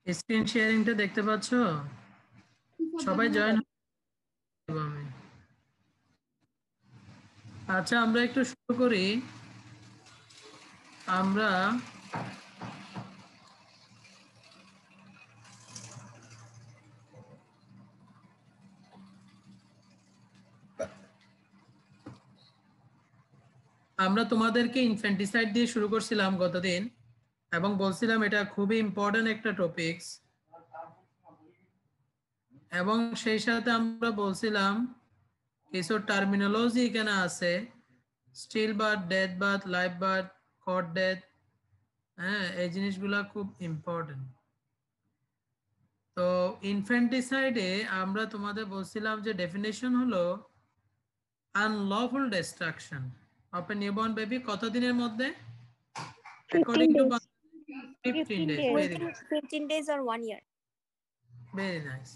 Screen শেয়ারিংটা দেখতে পাচ্ছ? সবাই জয়েন আমি। আচ্ছা, আমরা একটু শুরু করি। আমরা তোমাদেরকে ইনফ্যান্টিসাইড দিয়ে শুরু করছিলাম গতদিন, এবং বলছিলাম এটা খুবই ইম্পর্টেন্ট একটা টপিকস, এবং সেই সাথে আমরা বলছিলাম কিছু টার্মিনোলজি এখানে আছে, still birth, death birth, live birth, cot death. হ্যাঁ, এই জিনিসগুলো খুব ইম্পর্টেন্ট। তো ইনফ্যান্টিসাইডে আমরা তোমাদের বলছিলাম যে ডেফিনেশন হলো unlawful destruction of A newborn baby কতদিনের মধ্যে? 15 days. 15 days. Within 15 days or 1 year. Very nice.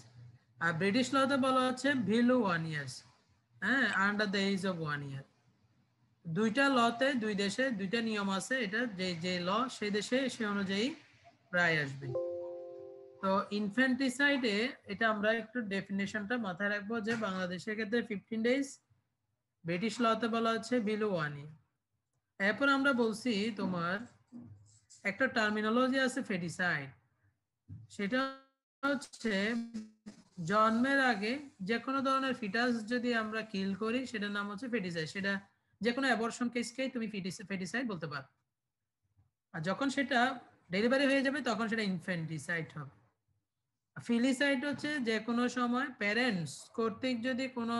আর ব্রিটিশ লতে বলা হচ্ছে বিলো 1 years, হ্যাঁ, under the age of 1 year। দুইটা লতে, দুই দেশে দুইটা নিয়ম আছে, এটা যে যে ল সেই দেশে সে অনুযায়ী রায় আসবে। তো ইনফ্যান্টিসাইডে এটা আমরা একটু ডেফিনেশনটা মাথায় রাখবো যে বাংলাদেশের ক্ষেত্রে 15 ডেজ, ব্রিটিশ লতে বলা হচ্ছে বিলো 1 year। এরপর আমরা বলছি তোমার একটা টার্মিনোলজি আছে ফেটিসাইড, সেটা হচ্ছে জন্মের আগে যে কোনো ধরনের ফিটাস যদি আমরা কিল করি সেটার নাম হচ্ছে ফেটিসাইড। সেটা যে কোনো অ্যাবর্শন কেসকেই তুমি ফেটিসাইড বলতে পারো। আর যখন সেটা ডেলিভারি হয়ে যাবে তখন সেটা ইনফ্যান্টিসাইড হবে। ফিলিসাইড হচ্ছে যে কোনো সময় প্যারেন্টস কর্তৃক যদি কোনো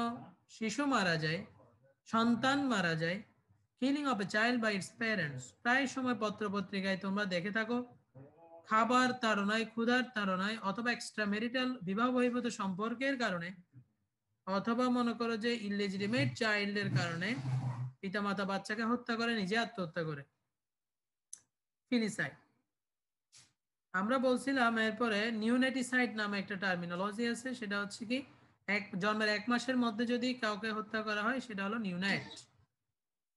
শিশু মারা যায়, সন্তান মারা যায়, killing of a child by its parents. প্রায় সময় পত্রপত্রিকায় তোমরা দেখে থাকো, খাবার তাড়নায়, ক্ষুধার তাড়নায়, অথবা এক্সট্রা ম্যারিটাল বিবাহ বহির্ভূত সম্পর্কের কারণে, অথবা মনে করো যে ইলেজিটিমেট চাইল্ডের কারণে পিতামাতা বাচ্চাকে হত্যা করে, নিজে আত্মহত্যা করে, ফিলিসাইড। আমরা বলছিলাম এরপরে নিউনেটিসাইড নামে একটা টার্মিনোলজি আছে, সেটা হচ্ছে কি জন্মের 1 মাসের মধ্যে যদি কাউকে হত্যা করা হয় সেটা হলো নিউনেট,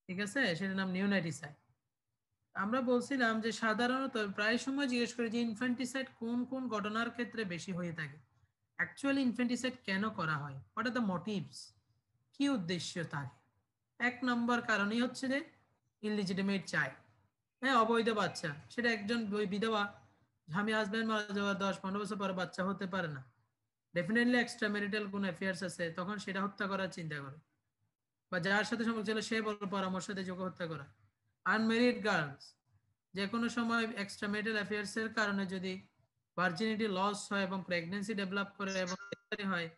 ঠিক আছে, সেটার নাম নিউনেটিসাইড। আমরা বলছিলাম যে সাধারণত প্রায় সময় জিজ্ঞেস করি যে ইনফ্যান্টিসাইড কোন কোন ঘটনার ক্ষেত্রে বেশি হয়ে থাকে, অ্যাকচুয়ালি ইনফ্যান্টিসাইড কেন করা হয়, হোয়াট আর দ্য মোটিভস, কি উদ্দেশ্য থাকে। 1 নম্বর কারণই হচ্ছে যে ইলিজিটিমেট চাইল্ড, হ্যাঁ, অবৈধ বাচ্চা। সেটা একজন বিধবা স্বামী হাজবেন্ড মারা যাওয়ার 10-15 বছর পরে বাচ্চা হতে পারে না, ডেফিনেটলি এক্সট্রা ম্যারিটাল কোন অ্যাফেয়ার্স আছে, তখন সেটা হত্যা করার চিন্তা করে, বা যার সাথে সম্পর্ক ছিল সে বড় পরামর্শ দিয়ে যোগ্য হত্যা করা। আনমেরিড গার্লস, যে কোনো সময় এক্সট্রা ম্যারিটাল অ্যাফেয়ার্স এর কারণে যদি ভার্জিনিটি লস হয় এবং প্রেগন্যান্সি ডেভেলপ করে এবং হয়,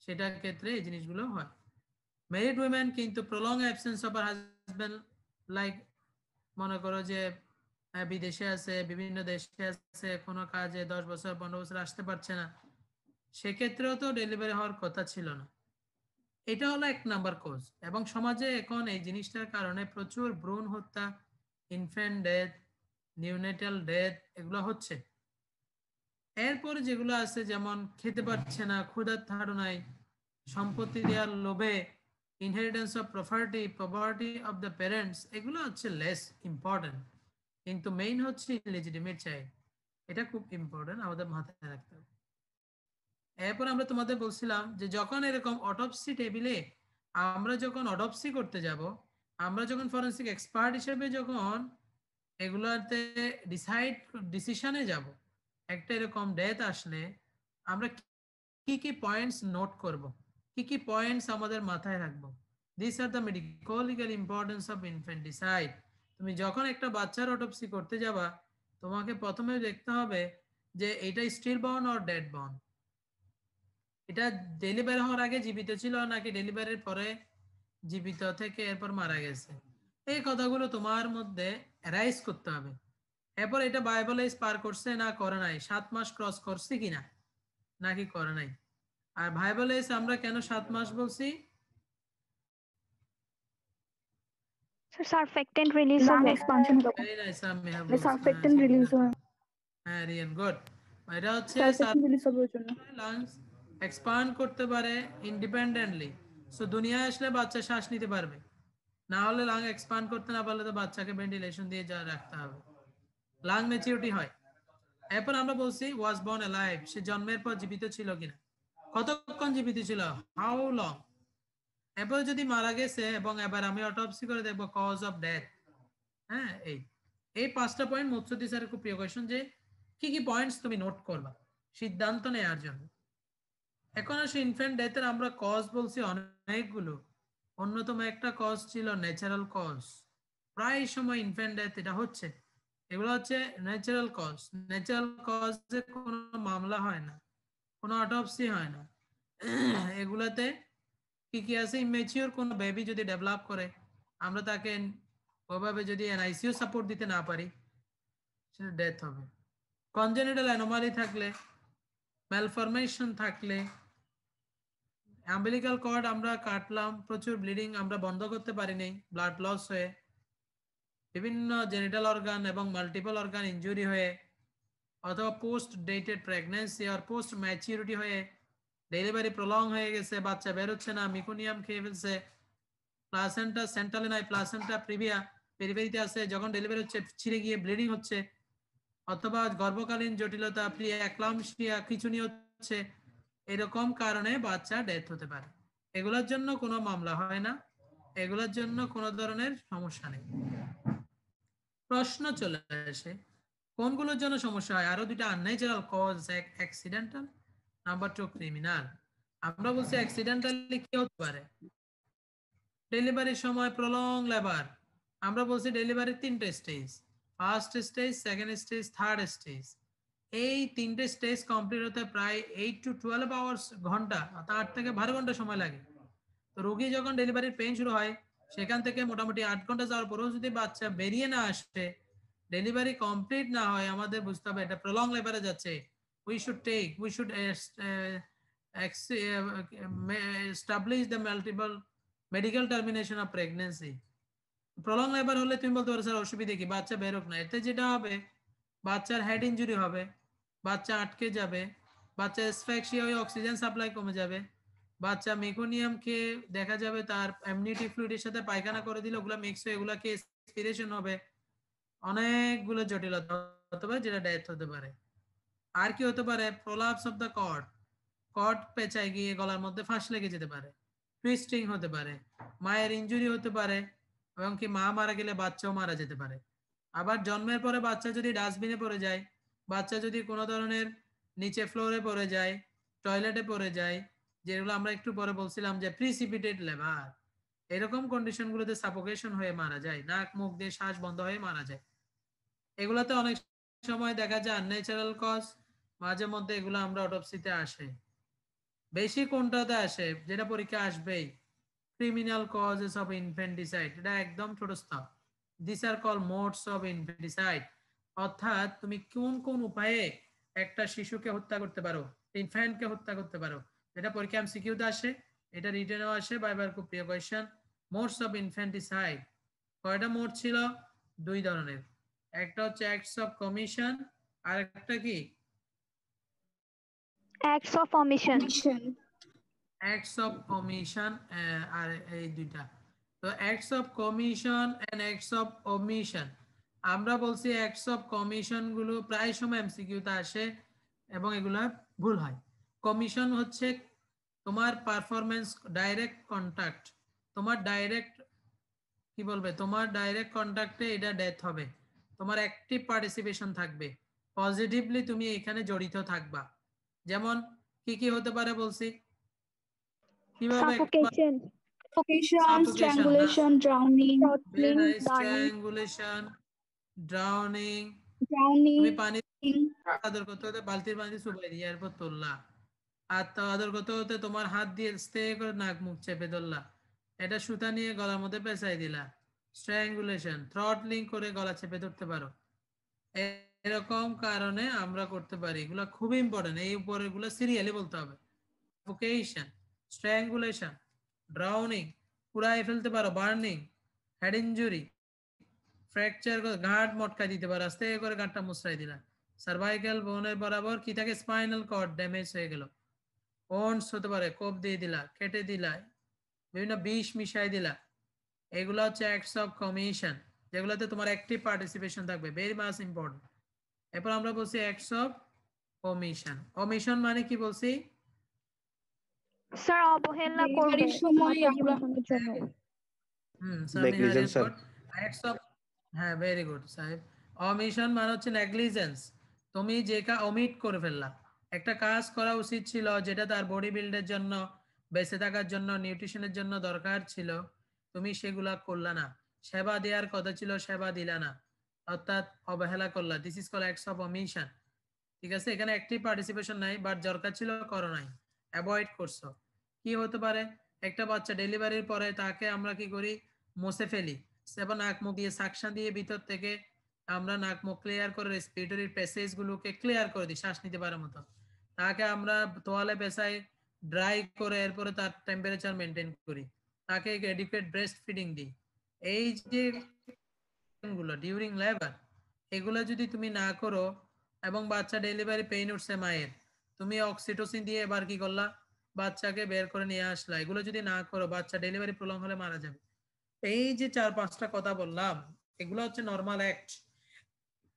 সেটার ক্ষেত্রে এই জিনিসগুলো হয়। ম্যারিড উইমেন কিন্তু prolong absence of husband, like মনে করো যে বিদেশে আছে, বিভিন্ন দেশে আছে, কোনো কাজে 10 বছর 15 বছর আসতে পারছে না, সেক্ষেত্রেও তো ডেলিভারি হওয়ার কথা ছিল না। এটা হলো 1 নাম্বার কজ। এবং সমাজে এখন এই জিনিসটার কারণে প্রচুর ভ্রূণ হত্যা, ইনফ্যান্ট ডেথ, নিউনেটাল ডেথ এগুলো হচ্ছে। এরপরে যেগুলো আছে যেমন খেতে পারছে না, ক্ষুধার তাড়নায়, সম্পত্তি দেওয়ার লোভে, inheritance of property of the parents, এগুলো হচ্ছে লেস ইম্পর্টেন্ট, কিন্তু মেইন হচ্ছে ইলিজিটিমেট চাইল্ড। এটা খুব ইম্পর্টেন্ট, আমাদের মাথায় রাখতে হবে। এরপর আমরা তোমাদের বলছিলাম যে যখন এরকম অটোপসি টেবিলে আমরা যখন অটোপসি করতে যাব, আমরা যখন ফরেনসিক এক্সপার্ট হিসেবে যখন এগুলোতে ডিসিশনে যাব, একটা এরকম ডেথ আসলে আমরা কি কি পয়েন্টস নোট করব, কি কি পয়েন্টস আমাদের মাথায় রাখবো। This are the medicolegal importance of infanticide. তুমি যখন একটা বাচ্চার অটোপসি করতে যাবা, তোমাকে প্রথমে দেখতে হবে যে এটা still born or dead born, এটা ডেলিভারি হওয়ার আগে জীবিত ছিল নাকি ডেলিভারির পরে জীবিত থেকে এরপর মারা গেছে। এই কথাগুলো তোমার মধ্যে রাইজ করতে হবে। এরপর এটা বায়োবলাইজ পার করছে না করে নাই, 7 মাস ক্রস করছে কিনা নাকি করে নাই। আর বায়োবলাইজ আমরা কেন 7 মাস বলছি? সারফেক্টেন্ট রিলিজ হবে, এক্সপানশন হবে। ভেরি নাইস, আমি হ্যাভ সারফেক্টেন্ট রিলিজ হয়। হ্যাঁ, রিয়ান গুড। এটা হচ্ছে সারফেক্টেন্ট রিলিজ হবে ওই জন্য লাংস এক্সপান্ড করতে পারে ইন্ডিপেন্ডেন্টলি, সো দুনিয়ায় আসলে বাচ্চা শ্বাস নিতে পারবে। না হলে লাং এক্সপ্যান্ড করতে না পারলে তো বাচ্চাকে ভেন্টিলেশন দিয়ে যা রাখতে হবে। লাং ম্যাচিউরিটি হয়। এরপর আমরা বলছি ওয়াজ বর্ন অ্যালাইভ, সে জন্মের পর জীবিত ছিল কিনা, কতক্ষণ জীবিত ছিল, হাউ লং। এরপর যদি মারা গেছে, এবং এবার আমি অটোপসি করে দেখবো কজ অফ ডেথ। হ্যাঁ, এই 5টা পয়েন্ট মুৎসুদ্দি স্যারের খুব প্রিয় কোয়েশ্চন, যে কি কি পয়েন্টস তুমি নোট করবা সিদ্ধান্ত নেওয়ার জন্য। এখন আসে ইনফ্যান্ট ডেথের আমরা কজ বলছি অনেকগুলো, অন্যতম একটা কজ ছিল ন্যাচারাল কজ। প্রায় সময় ইনফ্যান্ট ডেথ এটা হচ্ছে, এগুলো হচ্ছে ন্যাচারাল কজ। ন্যাচারাল কজে কোনো মামলা হয় না, কোনো অটোপসি হয় না। এগুলাতে কি কি আছে, ইমেচিওর কোনো বেবি যদি ডেভেলপ করে, আমরা তাকে ওভাবে যদি এনআইসিইউ সাপোর্ট দিতে না পারি, সেটা ডেথ হবে। কনজেনিটাল অ্যানোমালি থাকলে, ম্যালফরমেশন থাকলে, অ্যাম্বিলিক্যাল কর্ড আমরা কাটলাম, প্রচুর ব্লিডিং আমরা বন্ধ করতে পারি নাই, ব্লাড লস হয়ে, বিভিন্ন জেনিটাল অর্গান এবং মাল্টিপল অর্গান ইনজুরি হয়ে, অথবা পোস্ট ডেটেড প্রেগন্যান্সি আর পোস্ট ম্যাচিউরিটি হয়ে ডেলিভারি প্রলং হয়ে গেছে, বাচ্চা বেরোচ্ছে না, মিকোনিয়াম খেয়ে ফেলছে, প্লাসেন্টা সেন্ট্রালে নাই, প্লাসেন্টা প্রিভিয়া পেরিফেরিতে আছে, যখন ডেলিভারি হচ্ছে ছিঁড়ে গিয়ে ব্লিডিং হচ্ছে, অথবা গর্ভকালীন জটিলতা, প্রিএক্লাম্পসিয়া, খিঁচুনি হচ্ছে, এরকম কারণে বাচ্চা ডেথ হতে পারে। এগুলোর জন্য কোনো মামলা হয় না, এগুলোর জন্য কোনো ধরনের সমস্যা নেই। প্রশ্ন চলে আসে কোনগুলোর জন্য সমস্যা হয়, আরো দুইটা আনন্যাচারাল কজ, এক অ্যাক্সিডেন্টাল, নাম্বার 2 ক্রিমিনাল। আমরা বলছি অ্যাক্সিডেন্টালি কি হতে পারে, ডেলিভারির সময় প্রলং লেবার। আমরা বলছি ডেলিভারির 3টে stage, first stage, second stage, third stage. এই 3টে স্টেজ কমপ্লিট হতে প্রায় 8 to 12 আওয়ার্স, ঘন্টা, 8 থেকে 12 ঘন্টা সময় লাগে। তো রোগী যখন ডেলিভারির পেইন শুরু হয়, সেখান থেকে মোটামুটি 8 ঘন্টা যাওয়ার পরেও যদি বাচ্চা বেরিয়ে না আসে, ডেলিভারি কমপ্লিট না হয়, আমাদের বুঝতে হবে এটা প্রলং লেবারে যাচ্ছে। We should establish the multiple medical termination of pregnancy. Prolong labour হলে তুমি বলতে পারো স্যার অসুবিধা কি, বাচ্চা বেরোক না। এতে যেটা হবে, বাচ্চার হেড ইনজুরি হবে, বাচ্চা আটকে যাবে, বাচ্চা অ্যাসফিক্সিয়া হয়ে অক্সিজেন সাপ্লাই কমে যাবে, বাচ্চা মেকোনিয়াম খেয়ে দেখা যাবে তার অ্যামনিওটিক ফ্লুইডের সাথে পায়খানা করে দিলে ওগুলা মিক্স হয়ে এগুলাকে এক্সপিরেশন হবে, অনেকগুলো জটিলতা হতে পারে, যেটা ডেথ হতে পারে। আর কি হতে পারে, prolapse of the cord, cord পেঁচায় গিয়ে গলার মধ্যে ফাঁস লেগে যেতে পারে, টুইস্টিং হতে পারে, মায়ের ইনজুরি হতে পারে, এবং কি মা মারা গেলে বাচ্চাও মারা যেতে পারে। আবার জন্মের পরে বাচ্চা যদি ডাস্টবিনে পড়ে যায়, বাচ্চা যদি কোনো ধরনের নিচে ফ্লোরে পড়ে যায়, টয়লেটে পড়ে যায়, যেগুলো আমরা একটু পরে বলছিলাম যে প্রিসিপিটেড লেবার, এরকম কন্ডিশনগুলোতে সাফোকেশন হয়ে মারা যায়, নাক মুখ দিয়ে শ্বাস বন্ধ হয়ে মারা যায়। এগুলোতে অনেক সময় দেখা যায় আনন্যাচারাল কজ, মাঝে মধ্যে এগুলো আমরা অটোপসিতে আসে। বেশি কোনটাতে আসে, যেটা পরীক্ষা আসবেই, ক্রিমিনাল কজেস অফ ইনফ্যান্টিসাইড, এটা একদম ছোট স্তর। This are call modes of infanticide, অর্থাৎ তুমি কোন কোন উপায়ে একটা শিশুকে হত্যা করতে পারো, ইনফ্যান্টকে হত্যা করতে পারো, যেটা পরীক্ষা এমসিকিউতে আসে, এটা রিটেনও আসে, বারবার খুব প্রিয় কোয়েশ্চেন। মোডস অফ ইনফ্যান্টিসাইড কয়টা মোড ছিল, 2 ধরনের, একটা হচ্ছে অ্যাক্টস অফ কমিশন, আর একটা কি Acts of omission. acts of omission, আর এই দুইটা। তো acts of commission and acts of omission, আমরা বলছি acts of commission গুলো প্রায় সময় এমসিকিউ তে আসে এবং এগুলা ভুল হয়। কমিশন হচ্ছে তোমার পারফরম্যান্স, ডাইরেক্ট কন্টাক্ট, তোমার ডাইরেক্ট কি বলবে, তোমার ডাইরেক্ট কন্টাক্টে এটা ডেথ হবে, তোমার অ্যাক্টিভ পার্টিসিপেশন থাকবে, পজিটিভলি তুমি এখানে জড়িত থাকবা। যেমন কি কি হতে পারে বলছি, কিভাবে Suffocation, Suffocation, সাফোকেশন না, strangulation, drowning, throttling, burning, strangulation, drowning, তুমি drowning, পানি আদর করতে হতে বালতির পানি চুবাই দিয়ে এরপর তুললা, আর তো আদর করতে হতে তোমার হাত দিয়ে স্টে করে নাক মুখ চেপে ধরলা, এটা সুতা নিয়ে গলার মধ্যে পেঁচাই দিলা, স্ট্র্যাঙ্গুলেশন, থ্রটলিং করে গলা চেপে ধরতে পারো। এরকম কারণে আমরা করতে পারি, এগুলো খুব ইম্পর্টেন্ট, এই উপরে গুলো সিরিয়ালি বলতে হবে। সাফোকেশন, স্ট্র্যাঙ্গুলেশন, ড্রাউনিং, পুড়ায় ফেলতে পারো, বার্নিং, হেড ইনজুরি, ফ্র্যাকচার গাঁট মটকা দিতে পারো, আস্তে করে গাঁটটা মুচড়াই দিলা, সার্ভাইকাল বোনের বরাবর কি থাকে, স্পাইনাল কর্ড ড্যামেজ হয়ে গেল, ওন্স হতে পারে, কোপ দিয়ে দিলা, কেটে দিলা, বিভিন্ন বিষ মিশাই দিলা, এগুলো হচ্ছে অ্যাক্টস অফ কমিশন, যেগুলোতে তোমার অ্যাক্টিভ পার্টিসিপেশন থাকবে, ভেরি মাচ ইম্পর্টেন্ট। এরপর আমরা বলছি অ্যাক্টস অফ ওমিশন। ওমিশন মানে কি বলছি? স্যার অবহেলা করবে ডেলিভারির সময় বাচ্চা আমরা জীবনের জন্য। Samiha Negligence, sir. Record acts of, হ্যাঁ ভেরি গুড সাহেব। অমিশন মানে হচ্ছে নেগলিজেন্স, তুমি যে অমিট করে ফেললা, একটা কাজ করা উচিত ছিল যেটা তার বডি বিল্ডের জন্য, বেঁচে থাকার জন্য, নিউট্রিশনের জন্য দরকার ছিল, তুমি সেগুলা করলা না। সেবা দেওয়ার কথা ছিল, সেবা দিলা না, অর্থাৎ অবহেলা করলা। This is call acts of omission. ঠিক আছে, এখানে অ্যাক্টিভ পার্টিসিপেশন নাই, বাট দরকার ছিল করো নাই, অ্যাভয়েড করছো। কি হতে পারে? একটা বাচ্চা ডেলিভারির পরে তাকে আমরা কি করি? মুছে ফেলি, সেবা নাক মুখ দিয়ে সাকশন দিয়ে ভিতর থেকে আমরা নাক মুখ ক্লিয়ার করে রেসপিরেটরি প্যাসেজ গুলোকে ক্লিয়ার করে দিই শ্বাস নিতে পারার মতো। তাকে আমরা তোয়ালে পেশায় ড্রাই করে এরপরে তার টেম্পারেচার মেনটেন করি, তাকে এডিকুয়েট ব্রেস্ট ফিডিং দিই। এই যে গুলো ডিউরিং লেবার, এগুলো যদি তুমি না করো এবং বাচ্চা ডেলিভারি পেইন উঠছে মায়ের, তুমি অক্সিটোসিন দিয়ে এবার কি করলা? বাচ্চাকে বের করে নিয়ে আসলা। এগুলো যদি না করো বাচ্চা ডেলিভারি প্রলং হলে মারা যাবে। এই যে 4-5টা কথা বললাম, এগুলো হচ্ছে নর্মাল অ্যাক্ট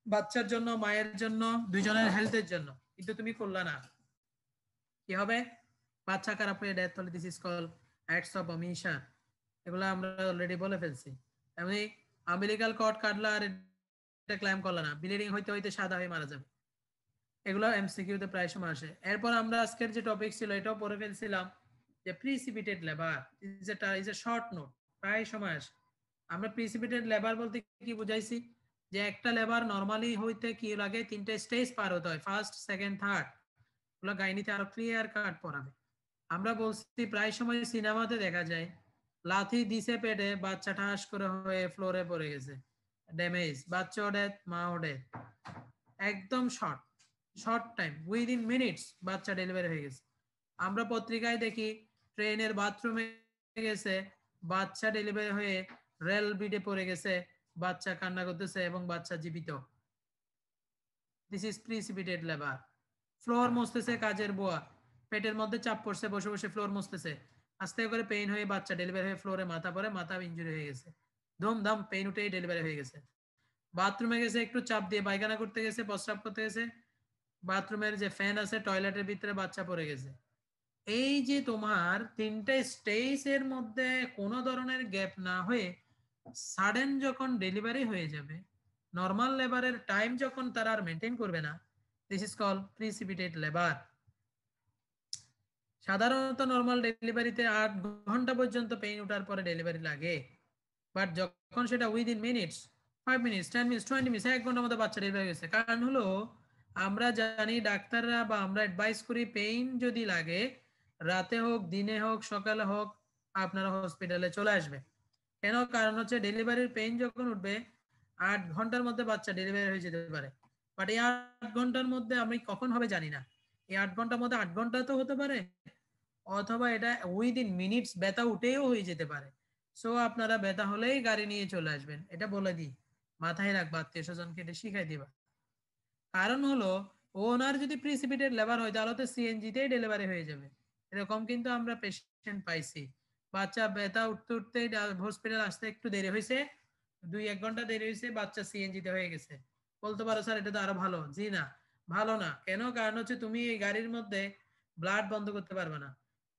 বাচ্চার জন্য, মায়ের জন্য, দুইজনের হেলথের জন্য, কিন্তু তুমি করলা না, কি হবে? বাচ্চা খারাপ হয়ে ডেথ হলে this is call acts of omission. এগুলো আমরা অলরেডি বলে ফেলছি। এমনি আম্বিলিকাল কর্ড কাটলা আর এটা ক্লাইম করলা না, ব্লিডিং হইতে হইতে সাদা হয়ে মারা যাবে। এগুলো এমসিকিউ তে প্রায় সময় আসে। এরপর আমরা আজকের যে টপিক ছিল এটাও পড়ে ফেলছিলাম, যে precipitated labour is a short note, প্রায় সময় আসে। আমরা প্রিসিপিটেড লেবার বলতে কি বুঝাইছি? যে একটা লেবার নরমালি হইতে কি লাগে, 3টে স্টেজ পার হতে হয়, ফার্স্ট, সেকেন্ড, থার্ড। ওগুলো গাইনিতে আরো ক্লিয়ার কাট পড়াবে। আমরা বলছি প্রায় সময় সিনেমাতে দেখা যায় লাথি দিছে পেটে, বাচ্চা ঠাস করে হয়ে ফ্লোরে পড়ে গেছে, ড্যামেজ, বাচ্চাও ডেথ, মাও ডেথ। একদম শর্ট টাইম, উইদিন মিনিটস বাচ্চা ডেলিভারি হয়ে গেছে। আমরা পত্রিকায় দেখি ট্রেনের বাথরুমে গেছে, বাচ্চা ডেলিভারি হয়ে রেল বিডে পড়ে গেছে, বাচ্চা কান্না করতেছে এবং বাচ্চা জীবিত। This is precipitated labour. Floor মুছতেছে কাজের বুয়া, পেটের মধ্যে চাপ পড়ছে, বসে বসে ফ্লোর মুছতেছে, আস্তে করে পেইন হয়ে বাচ্চা ডেলিভারি হয়ে ফ্লোরে মাথা পড়ে, মাথা ইনজুরি হয়ে গেছে, ধুমধাম পেইন উঠেই ডেলিভারি হয়ে গেছে। বাথরুমে গেছে, একটু চাপ দিয়ে পায়খানা করতে গেছে, প্রস্রাব করতে গেছে, বাথরুমের যে ফ্যান আছে টয়লেটের ভিতরে বাচ্চা পড়ে গেছে। এই যে তোমার 3টে স্টেজের মধ্যে কোনো ধরনের গ্যাপ না হয়ে সাডেন যখন ডেলিভারি হয়ে যাবে, নরমাল লেবারের টাইম যখন তারা আর মেনটেন করবে না, this is call precipitated labour. সাধারণত নরমাল ডেলিভারিতে 8 ঘন্টা পর্যন্ত পেইন ওঠার পরে ডেলিভারি লাগে, বাট যখন সেটা within minutes, 5 minutes, 10 minutes, 20 minutes, 1 ঘন্টার মধ্যে বাচ্চা ডেলিভারি হয়েছে। কারণ হলো আমরা জানি, ডাক্তাররা বা আমরা অ্যাডভাইস করি, পেইন যদি লাগে রাতে হোক, দিনে হোক, সকালে হোক, আপনারা হসপিটালে চলে আসবে। কেন? কারণ হচ্ছে ডেলিভারির পেইন যখন উঠবে 8 ঘন্টার মধ্যে বাচ্চা ডেলিভারি হয়ে যেতে পারে, বাট এই 8 ঘন্টার মধ্যে আমি কখন হবে জানি না। এই 8 ঘন্টার মধ্যে 8 ঘন্টা তো হতে পারে, অথবা এটা উইদিন মিনিটস ব্যথা উঠেও হয়ে যেতে পারে। সো আপনারা ব্যথা হলেই গাড়ি নিয়ে চলে আসবেন, এটা বলে দিই, মাথায় রাখবা, আত্মীয় স্বজনকে এটা শিখাই দিবা। কারণ হলো ওনার যদি প্রিসিপিটেড লেবার হয় তাহলে তো সিএনজি তেই ডেলিভারি হয়ে যাবে। এরকম কিন্তু আমরা পেশেন্ট পাইছি, বাচ্চা ব্যথা উঠতে উঠতে হসপিটাল আসতে একটু দেরি হয়েছে, 2-1 ঘন্টা দেরি হয়েছে, বাচ্চা সিএনজি তে হয়ে গেছে। বলতে পারো স্যার এটা তো আরো ভালো। জি না, ভালো না। কেন? কারণ হচ্ছে তুমি এই গাড়ির মধ্যে ব্লাড বন্ধ করতে পারবে না,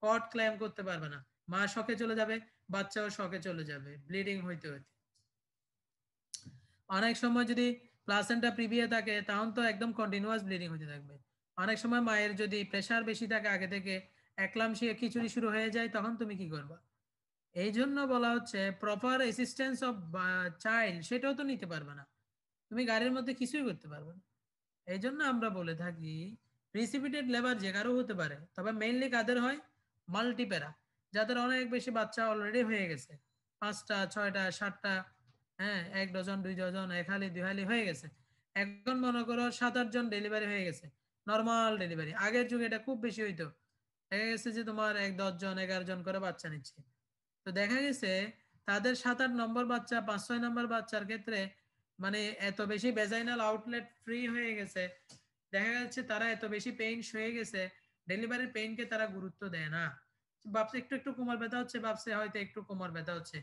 কট ক্লেম করতে পারবে না, মা শকে চলে যাবে, বাচ্চাও শকে চলে যাবে, ব্লিডিং হইতে হইতে। অনেক সময় যদি প্লাসেন্টা প্রিভিয়া থাকে তখন তো একদম কন্টিনিউয়াস ব্লিডিং হতে থাকবে। অনেক সময় মায়ের যদি প্রেসার বেশি থাকে, আগে থেকে একলামশিয়া খিচুড়ি শুরু হয়ে যায়, তখন তুমি কি করবা? এই জন্য বলা হচ্ছে প্রপার অ্যাসিস্ট্যান্স অফ চাইল্ড, সেটাও তো নিতে পারবে না, তুমি গাড়ির মধ্যে কিছুই করতে পারবে না। এই জন্য আমরা বলে থাকি প্রিসিপিটেড লেবার যে কারো হতে পারে, তবে মেইনলি কাদের হয়? মাল্টিপ্যারা, যাদের অনেক বেশি বাচ্চা অলরেডি হয়ে গেছে, 5টা 6টা 7টা, হ্যাঁ 1 ডজন 2 ডজন, 1 হালি 2 হালি হয়ে গেছে। এখন মনে করো 7-8 জন ডেলিভারি হয়ে গেছে, নর্মাল ডেলিভারি। আগের যুগে এটা খুব বেশি হইতো, দেখা গেছে যে তোমার 10 জন 11 জন করে বাচ্চা নিচ্ছে। তো দেখা গেছে তাদের 7-8 নম্বর বাচ্চা, 5-6 নম্বর বাচ্চার ক্ষেত্রে মানে এত বেশি ভেজাইনাল আউটলেট ফ্রি হয়ে গেছে, দেখা যাচ্ছে তারা এত বেশি পেইন হয়ে গেছে, ডেলিভারির পেইনকে তারা গুরুত্ব দেয় না। ভাবছে একটু একটু কোমর ব্যথা হচ্ছে, ভাবছে হয়তো একটু কোমর ব্যথা হচ্ছে,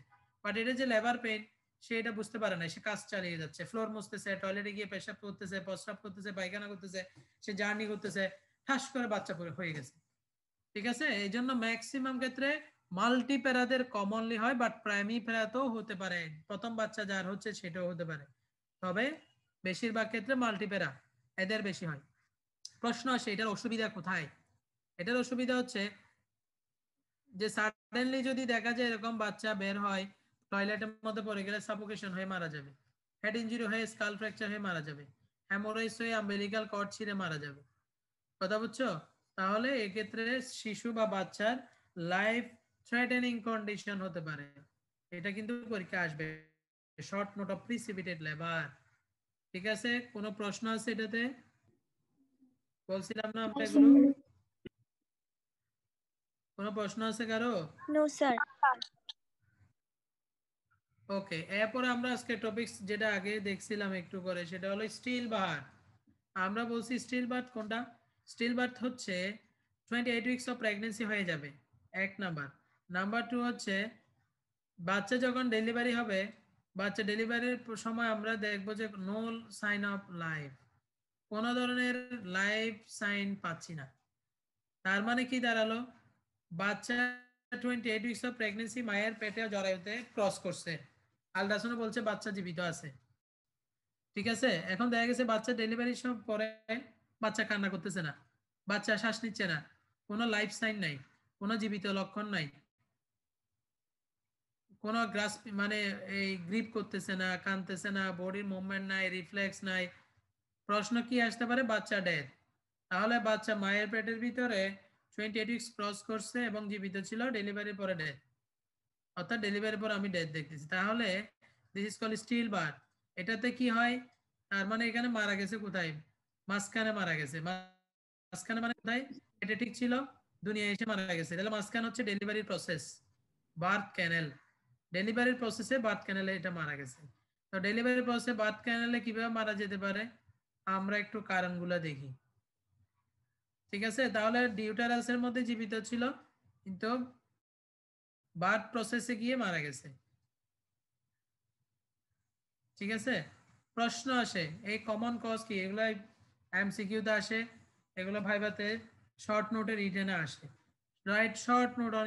বাট এটা যে লেবার পেইন সে এটা বুঝতে পারে না, সে কাজ চালিয়ে যাচ্ছে, ফ্লোর মুছতেছে, টয়লেটে গিয়ে পেশাব করতেছে, প্রস্রাব করতেছে, পায়খানা করতেছে, সে জার্নি করতেছে, ঠাস করে বাচ্চা হয়ে গেছে। ঠিক আছে, এই জন্য ম্যাক্সিমাম ক্ষেত্রে মাল্টিপ্যারাদের কমনলি হয়, বাট প্রাইমিপ্যারাতেও হতে পারে, প্রথম বাচ্চা যার হচ্ছে সেটাও হতে পারে, তবে বেশিরভাগ ক্ষেত্রে মাল্টিপ্যারা এদের বেশি হয়। প্রশ্ন আসে এটার অসুবিধা কোথায়? এটার অসুবিধা হচ্ছে যে সাডেনলি যদি দেখা যায় এরকম বাচ্চা বের হয়, টয়লেটের মধ্যে পড়ে গেলে সাফোকেশন হয়ে মারা যাবে, হেড ইনজুরি হয়ে স্কাল ফ্র্যাকচার হয়ে মারা যাবে, হ্যামোরেজ হয়ে আম্বিলিক্যাল কর্ড ছিঁড়ে মারা যাবে। কথা বুঝছো? তাহলে এক্ষেত্রে শিশু বা বাচ্চার লাইফ থ্রেটেনিং কন্ডিশন হতে পারে, এটা কিন্তু পরীক্ষা আসবে, short note of precipitated labour. ঠিক আছে, কোনো প্রশ্ন আছে এটাতে? বলছিলাম না আমরা এগুলো, কোনো প্রশ্ন আছে কারো? No sir. ওকে, এরপরে আমরা আজকে টপিকস যেটা আগে দেখছিলাম একটু করে, সেটা হলো স্টিল বার্থ। আমরা বলছি স্টিল বার্থ কোনটা? স্টিল বার্থ হচ্ছে 28 উইকস অফ প্রেগন্যান্সি হয়ে যাবে, এক নাম্বার। নাম্বার 2 হচ্ছে বাচ্চা যখন ডেলিভারি হবে, বাচ্চা ডেলিভারির সময় আমরা দেখবো যে নো সাইন অফ লাইফ, কোনো ধরনের লাইফ সাইন পাচ্ছি না। তার মানে কি দাঁড়ালো? বাচ্চা 28 উইকস অফ প্রেগন্যান্সি মায়ের পেটে জরায়ুতে ক্রস করছে, আল্ট্রাসাউন্ড বলছে বাচ্চা জীবিত আছে। ঠিক আছে, এখন দেখা গেছে বাচ্চা ডেলিভারির সময় পরে বাচ্চা কান্না করতেছে না, বাচ্চা শ্বাস নিচ্ছে না, কোনো লাইফ সাইন নাই, কোনো জীবিত লক্ষণ নাই, কোনো গ্রাস মানে এই গ্রিপ করতেছে না, কানতেছে না, বডির মুভমেন্ট নাই, রিফ্লেক্স নাই। প্রশ্ন কি আসতে পারে? বাচ্চা ডেথ। তাহলে বাচ্চা মায়ের পেটের ভিতরে 28 উইকস ক্রস করছে এবং জীবিত ছিল, ডেলিভারির পরে ডেথ, অর্থাৎ ডেলিভারির পর আমি ডেথ দেখতেছি, তাহলে this is called still birth. এটাতে কি হয়? তার মানে এখানে মারা গেছে কোথায়? মাঝখানে মারা গেছে। মাঝখানে মানে কোথায়? এটা ঠিক ছিল, দুনিয়া এসে মারা গেছে, তাহলে মাঝখানে হচ্ছে ডেলিভারির প্রসেস, বার্থ ক্যানেল। ডেলিভারির প্রসেসে বার্থ ক্যানেলে এটা মারা গেছে। তো ডেলিভারির প্রসেসে বার্থ ক্যানেলে কিভাবে মারা যেতে পারে, আমরা একটু কারণগুলো দেখি। ঠিক আছে, তাহলে ডিউটারাসের মধ্যে জীবিত ছিল, কিন্তু বার্থ প্রসেসে গিয়ে মারা গেছে। ঠিক আছে, প্রশ্ন আসে এই কমন কজ কি, এগুলো এমসিকিউতে আসে, এগুলো ভাইভাতে শর্ট নোটে রিটেনে আসে। Write short note on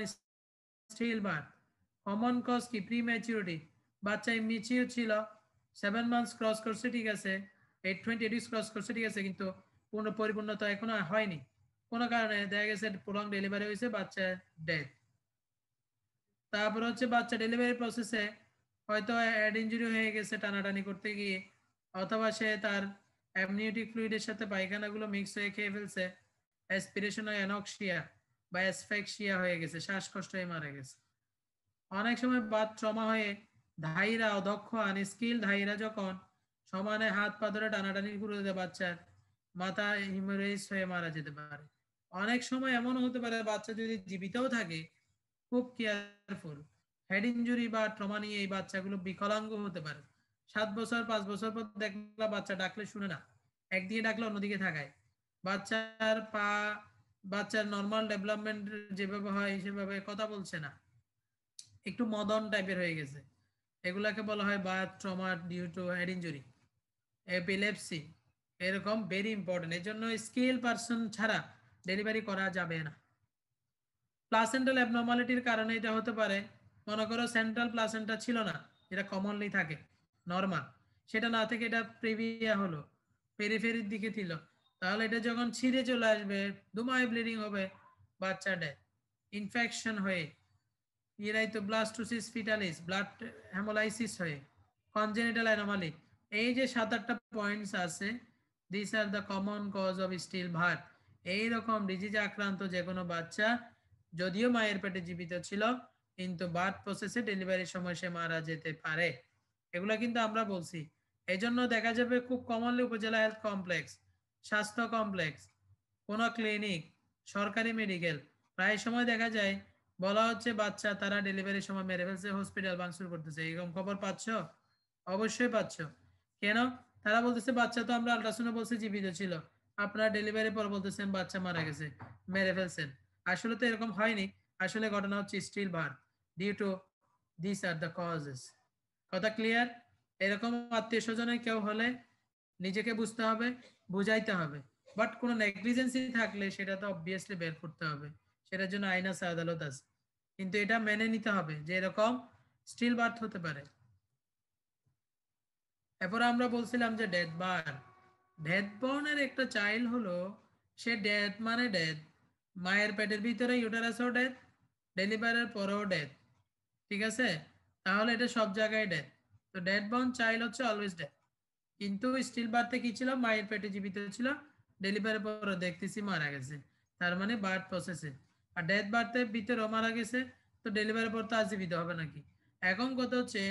still birth. Common cause কি? প্রিম্যাচুরিটি, বাচ্চা ইমিচিউর ছিল, 7 মান্থস ক্রস করছে, ঠিক আছে, 28 উইকস ক্রস করছে, ঠিক আছে, কিন্তু পূর্ণ পরিপূর্ণতা এখনো হয়নি, কোনো কারণে দেখা গেছে প্রলং ডেলিভারি হয়েছে, বাচ্চা ডেথ। তারপর হচ্ছে বাচ্চা ডেলিভারি প্রসেসে হয়তো হেড ইনজুরি হয়ে গেছে টানাটানি করতে গিয়ে, অথবা সে তার অ্যামনিওটিক ফ্লুইডের সাথে পায়খানাগুলো মিক্স হয়ে খেয়ে ফেলছে, অ্যাসপিরেশন অ্যানক্সিয়া বা অ্যাসফেক্সিয়া হয়ে গেছে, শ্বাসকষ্ট হয়ে মারা গেছে। অনেক সময় বাত ট্রমা হয়ে ধাইরা অদক্ষ আনস্কিল ধাইরা যখন সমানে হাত পা ধরে টানাটানি করে দেয়, বাচ্চার মাথা হিমোরেজ হয়ে মারা যেতে পারে। অনেক সময় এমন হতে পারে বাচ্চা যদি জীবিতও থাকে, খুব কেয়ারফুল, হেড ইনজুরি বা ট্রমা নিয়ে এই বাচ্চাগুলো বিকলাঙ্গ হতে পারে। 7 বছর 5 বছর পর দেখলা বাচ্চা ডাকলে শুনে না, একদিকে ডাকলে অন্যদিকে থাকায়, বাচ্চার পা, বাচ্চার নর্মাল ডেভেলপমেন্ট যেভাবে হয় সেভাবে কথা বলছে না, একটু মদন টাইপের হয়ে গেছে, এগুলাকে বলা হয় birth trauma due to head injury, epilepsy, এরকম ভেরি ইম্পর্টেন্ট। এর জন্য স্কিল পারসন ছাড়া ডেলিভারি করা যাবে না। প্লাসেন্টাল অ্যাবনর্মালিটির কারণে এটা হতে পারে, মনে করো সেন্ট্রাল প্লাসেন্টা ছিল না, যেটা কমনলি থাকে নরমাল, সেটা না থেকে এটা প্রিভিয়া হলো, পেরিফেরির দিকে ছিল, তাহলে এটা যখন ছিঁড়ে চলে আসবে, দুমায় ব্লিডিং হবে, বাচ্চা ডেথ, ইনফেকশন হয়ে, erythroblastosis fetalis, blood haemolysis হয়ে, কনজেনিটাল অ্যানোমালি, এই যে 7-8টা পয়েন্টস আছে, this are the common cause of stillbirth. এইরকম ডিজিজে আক্রান্ত যে কোনো বাচ্চা যদিও মায়ের পেটে জীবিত ছিল, কিন্তু বার্থ প্রসেসে ডেলিভারির সময় সে মারা যেতে পারে। এগুলা কিন্তু আমরা বলছি, এই জন্য দেখা যাবে খুব কমনলি উপজেলা হেলথ কমপ্লেক্স, স্বাস্থ্য কমপ্লেক্স, কোনো ক্লিনিক, সরকারি মেডিকেল, প্রায় সময় দেখা যায় বলা হচ্ছে বাচ্চা তারা ডেলিভারির সময় মেরে ফেলছে, হসপিটাল ভাঙচুর করতেছে, এরকম খবর পাচ্ছ? অবশ্যই পাচ্ছ। কেন? তারা বলতেছে বাচ্চা তো আমরা আল্ট্রাসাউন্ডে বলছি জীবিত ছিল, আপনারা ডেলিভারি পর বলতেছেন বাচ্চা মারা গেছে, মেরে ফেলছেন। আসলে তো এরকম হয়নি, আসলে ঘটনা হচ্ছে still birth due to this are the causes. কথা ক্লিয়ার? এরকম আত্মীয় স্বজনে কেউ হলে নিজেকে বুঝতে হবে, বুঝাইতে হবে, বাট কোনো নেগলিজেন্সি থাকলে সেটা তো অবভিয়াসলি বের করতে হবে, সেটার জন্য আইন আছে, আদালত আছে, কিন্তু এটা মেনে নিতে হবে যে এরকম স্টিল বার্থ হতে পারে। এরপর আমরা বলছিলাম যে ডেথ বার্থ, ডেথ বর্নের একটা চাইল্ড হলো, সে ডেথ মানে ডেথ, মায়ের পেটের ভিতরে ইউটারাসও ডেথ, ডেলিভারের পরেও ডেথ, ঠিক আছে? তাহলে এটা সব জায়গায় ডেথ। তো ডেথ বর্ন চাইল্ড হচ্ছে অলওয়েজ ডেথ, কিন্তু স্টিল বার্থে কি ছিল, মায়ের পেটে জীবিত ছিল, ডেলিভারির পরে দেখতেছি মারা গেছে, তার মানে বার্থ প্রসেসে। আর ডেথ বার্থের ভিতরেও মারা গেছে, তো ডেলিভারির পর তো আর জীবিত হবে নাকি? এখন কথা হচ্ছে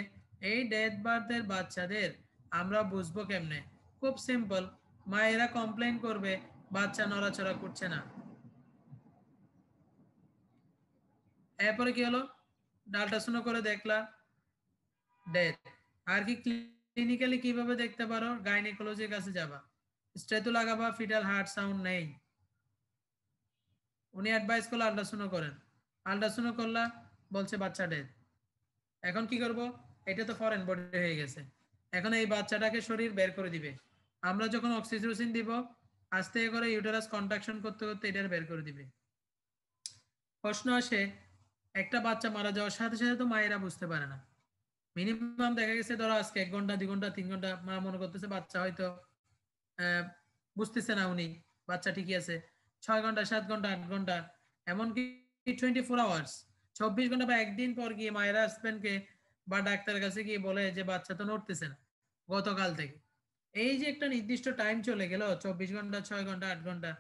এই ডেথ বার্থের বাচ্চাদের আমরা বুঝবো কেমনে? খুব সিম্পল, মায়েরা কমপ্লেইন করবে বাচ্চা নড়াচড়া করছে না, এরপরে কি হলো, আল্ট্রাসাউন্ড করে দেখলা ডেথ। আর কি ক্লিনিক্যালি কিভাবে দেখতে পারো? গাইনেকোলজির কাছে যাবা, স্টেথো লাগাবা, ফিটাল হার্ট সাউন্ড নেই, উনি অ্যাডভাইস করলে আল্ট্রাসাউন্ড করেন, আল্ট্রাসাউন্ড করলা বলছে বাচ্চা ডেথ। এখন কি করব? এটা তো ফরেন বডি হয়ে গেছে, এখন এই বাচ্চাটাকে শরীর বের করে দিবে। আমরা যখন অক্সিটোসিন দিব, আস্তে করে ইউটেরাস কন্ট্রাকশন করতে করতে এটা বের করে দিবে। প্রশ্ন আসে, একটা বাচ্চা মারা যাওয়ার সাথে সাথে তো মায়েরা বুঝতে পারে না, মিনিমাম দেখা গেছে ধরো আজকে 1 ঘন্টা 2 ঘন্টা 3 ঘন্টা মা মনে করতেছে বাচ্চা হয়তো বুঝতেছে না, উনি বাচ্চা ঠিকই আছে, 6 ঘন্টা 7 ঘন্টা 8 ঘন্টা, এমনকি 24 আওয়ার্স, 24 ঘন্টা বা একদিন পর গিয়ে মায়ের হাজবেন্ডকে বা ডাক্তারের কাছে গিয়ে বলে যে বাচ্চা তো নড়তেছে না গতকাল থেকে। এই যে একটা নির্দিষ্ট টাইম চলে গেল, 24 ঘন্টা 6 ঘন্টা 8 ঘন্টা,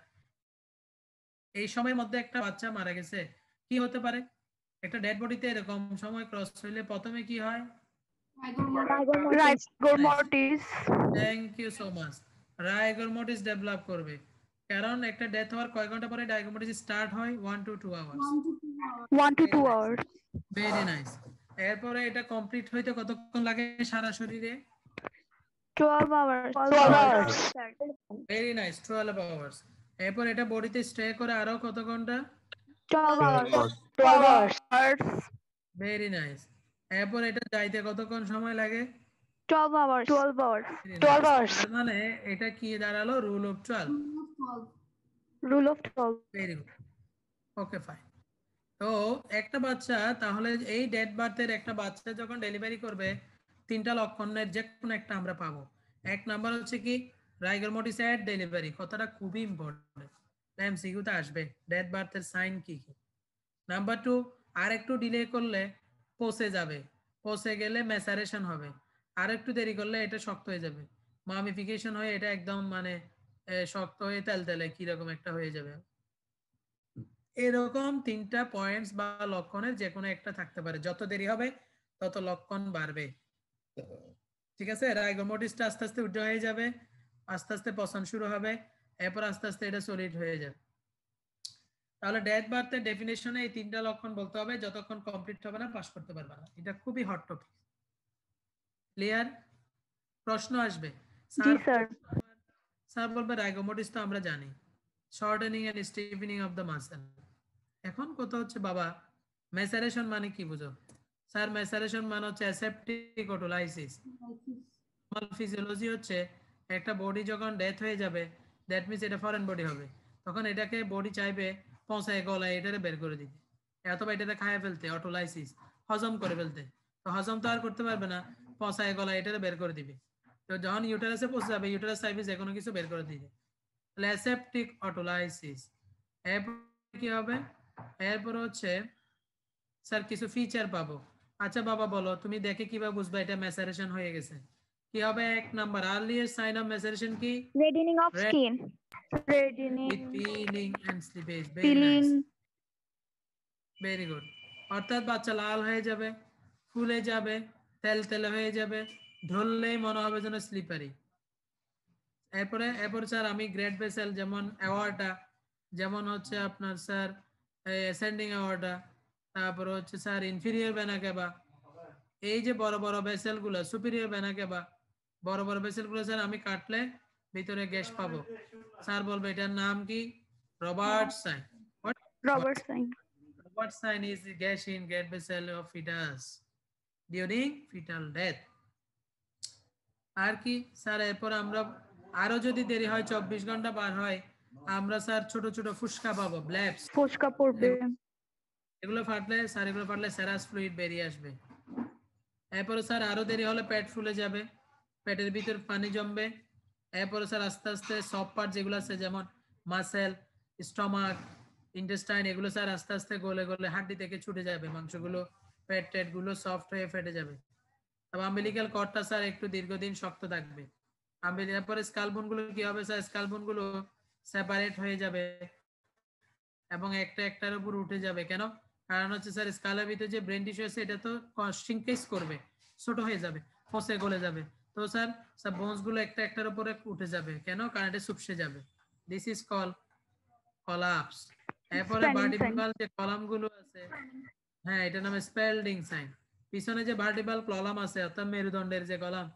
এই সময়ের মধ্যে একটা বাচ্চা মারা গেছে, কি হতে পারে? একটা ডেড বডিতে এরকম সময় ক্রস হইলে প্রথমে কি হয়? Rigor mortis. Thank you so much. Rigor develop করবে, কারণ একটা ডেথ হওয়ার কয় ঘন্টা পরে ডায়াগনোসিস স্টার্ট হয়? 1 to 2 hours. 1 to 2 hours. Very nice. এরপরে এটা কমপ্লিট হইতে কতক্ষণ লাগে সারা শরীরে? 12 hours. 12 hours. Very nice, 12 hours. এরপর এটা বডিতে স্টে করে আরো কত ঘন্টা? 12 hours. 12 hours. Very nice. এরপর এটা যাইতে কতক্ষণ সময় লাগে? 12 hours. 12 hours. Very 12 nice. hours. তার মানে এটা কি দাঁড়ালো? Rule of 12। Rule of 12. Very good, okay fine. তো একটা বাচ্চা তাহলে এই ডেড বার্থের একটা বাচ্চা যখন ডেলিভারি করবে, 3টা লক্ষণের যে কোনো একটা আমরা পাবো। এক নাম্বার হচ্ছে কি, রাইগর মোটিস এট ডেলিভারি, কথাটা খুবই ইম্পর্টেন্ট, এমসিকিউতে আসবে, ডেড বার্থের সাইন কি কি। নাম্বার 2, আর একটু ডিলে করলে পচে যাবে, পচে গেলে ম্যাসারেশন হবে, আর একটু দেরি করলে এটা শক্ত হয়ে যাবে, মামিফিকেশন হয়ে এটা একদম মানে শক্ত হয়ে তেলতেলে কিরকম একটা হয়ে যাবে। এরকম 3টা পয়েন্টস বা লক্ষণের যে কোনো একটা থাকতে পারে, যত দেরি হবে তত লক্ষণ বাড়বে, ঠিক আছে? রাইগোমোটিসটা আস্তে আস্তে উজ্জ্বল হয়ে যাবে, আস্তে আস্তে পচন শুরু হবে, এরপর আস্তে আস্তে এটা সলিড হয়ে যাবে। তাহলে ডেথ বার্থের ডেফিনেশনে এই 3টা লক্ষণ বলতে হবে, যতক্ষণ কমপ্লিট হবে না পাস করতে পারবে না, এটা খুবই হট টপিক। ক্লিয়ার? প্রশ্ন আসবে, জি স্যার। স্যার বলবে রাইগোমোটিস তো আমরা জানি, shortening and stiffening of the muscle. এখন কথা হচ্ছে বাবা, ম্যাসারেশন মানে কি বুঝো? স্যার ম্যাসারেশন মানে হচ্ছে অ্যাসেপ্টিক অটোলাইসিস। ফিজিওলজি হচ্ছে একটা বডি যখন ডেথ হয়ে যাবে, দ্যাট মিন্স এটা ফরেন বডি হবে, তখন এটাকে বডি চাইবে পৌঁছায় গলায় এটারে বের করে দিতে, অথবা এটারে খায় ফেলতে, অটোলাইসিস, হজম করে ফেলতে। তো হজম তো আর করতে পারবে না, পৌঁছায় গলায় এটারে বের করে দিবে। তো যখন ইউটেরাসে পৌঁছে যাবে, ইউটেরাস চাইবে যে কোনো কিছু বের করে দিতে, তাহলে অ্যাসেপ্টিক অটোলাইসিস। এরপর কি হবে? এরপর হচ্ছে স্যার কিছু ফিচার পাবো। আচ্ছা বাবা বলো, তুমি দেখে কিভাবে বুঝবা এটা ম্যাসারেশন হয়ে গেছে? কি হবে? 1 নাম্বার, আর্লিয়েস্ট সাইন অফ ম্যাসারেশন কি? Reddening of Red skin. with Reddening. peeling and slippage. Very Peeling. nice, very good. অর্থাৎ বাচ্চা লাল হয়ে যাবে, ফুলে যাবে, তেলতেলে হয়ে যাবে, ধরলেই মনে হবে যেন স্লিপারি। এরপর স্যার আমি গ্রেড ভেসেল যেমন অ্যাওয়ার্ডটা, যেমন হচ্ছে আপনার স্যার অ্যাসেন্ডিং অ্যাওয়ার্ডটা, তারপর হচ্ছে স্যার ইনফিরিয়র ভেনা কেবা, এই যে বড় বড় ভেসেল গুলো, সুপিরিয়র ভেনা কেবা, বড় বড় ভেসেল গুলো স্যার আমি কাটলে ভিতরে গ্যাস পাবো, স্যার বলবে এটার নাম কি? Robert sign. Robert sign. Robert sign is gas in great vessel of foetus. During foetal death. আর কি স্যার এরপর আমরা আরো যদি দেরি হয় 24 ঘন্টা পার হয় আমরা স্যার ছোট ছোট ফুসকা পাবো, ব্ল্যাবস। ফোসকা পড়বে। এগুলো ফাটলে সেরাস ফ্লুইড বেরিয়ে আসবে। এরপরে স্যার আরো দেরি হলে পেট ফুলে যাবে, পেটের ভিতর পানি জমবে। এরপরে স্যার আস্তে আস্তে সব পার্ট যেগুলো আছে যেমন মাসেল, স্টমাক, ইন্টেস্টাইন, এগুলো স্যার আস্তে আস্তে গলে গলে হাড্ডি থেকে ছুটে যাবে, মাংসগুলো পেট টেট গুলো সফট হয়ে ফেটে যাবে। তবে আম্বিলিক্যাল কর্ডটা স্যার একটু দীর্ঘদিন শক্ত থাকবে। এরপরে স্কালবোন গুলো কি হবে স্যার, স্কালবোন গুলো সেপারেট হয়ে যাবে এবং একটা একটার উপর উঠে যাবে। কেন? কারণ হচ্ছে স্যার স্কালের ভিতরে যে ব্রেন টিস্যু আছে এটা তো শ্রিঙ্কেজ করবে, ছোট হয়ে যাবে, ফসে গলে যাবে। তো স্যার স্যার বোনস গুলো একটা একটার উপরে উঠে যাবে। কেন? কারণ এটা সুপসে যাবে। This is call collapse. এরপরে ভার্টিব্রাল যে কলাম গুলো আছে, হ্যাঁ এটা নামে স্পেলডিং সাইন। পিছনে যে ভার্টিব্রাল কলাম আছে অর্থাৎ মেরুদণ্ডের যে কলাম,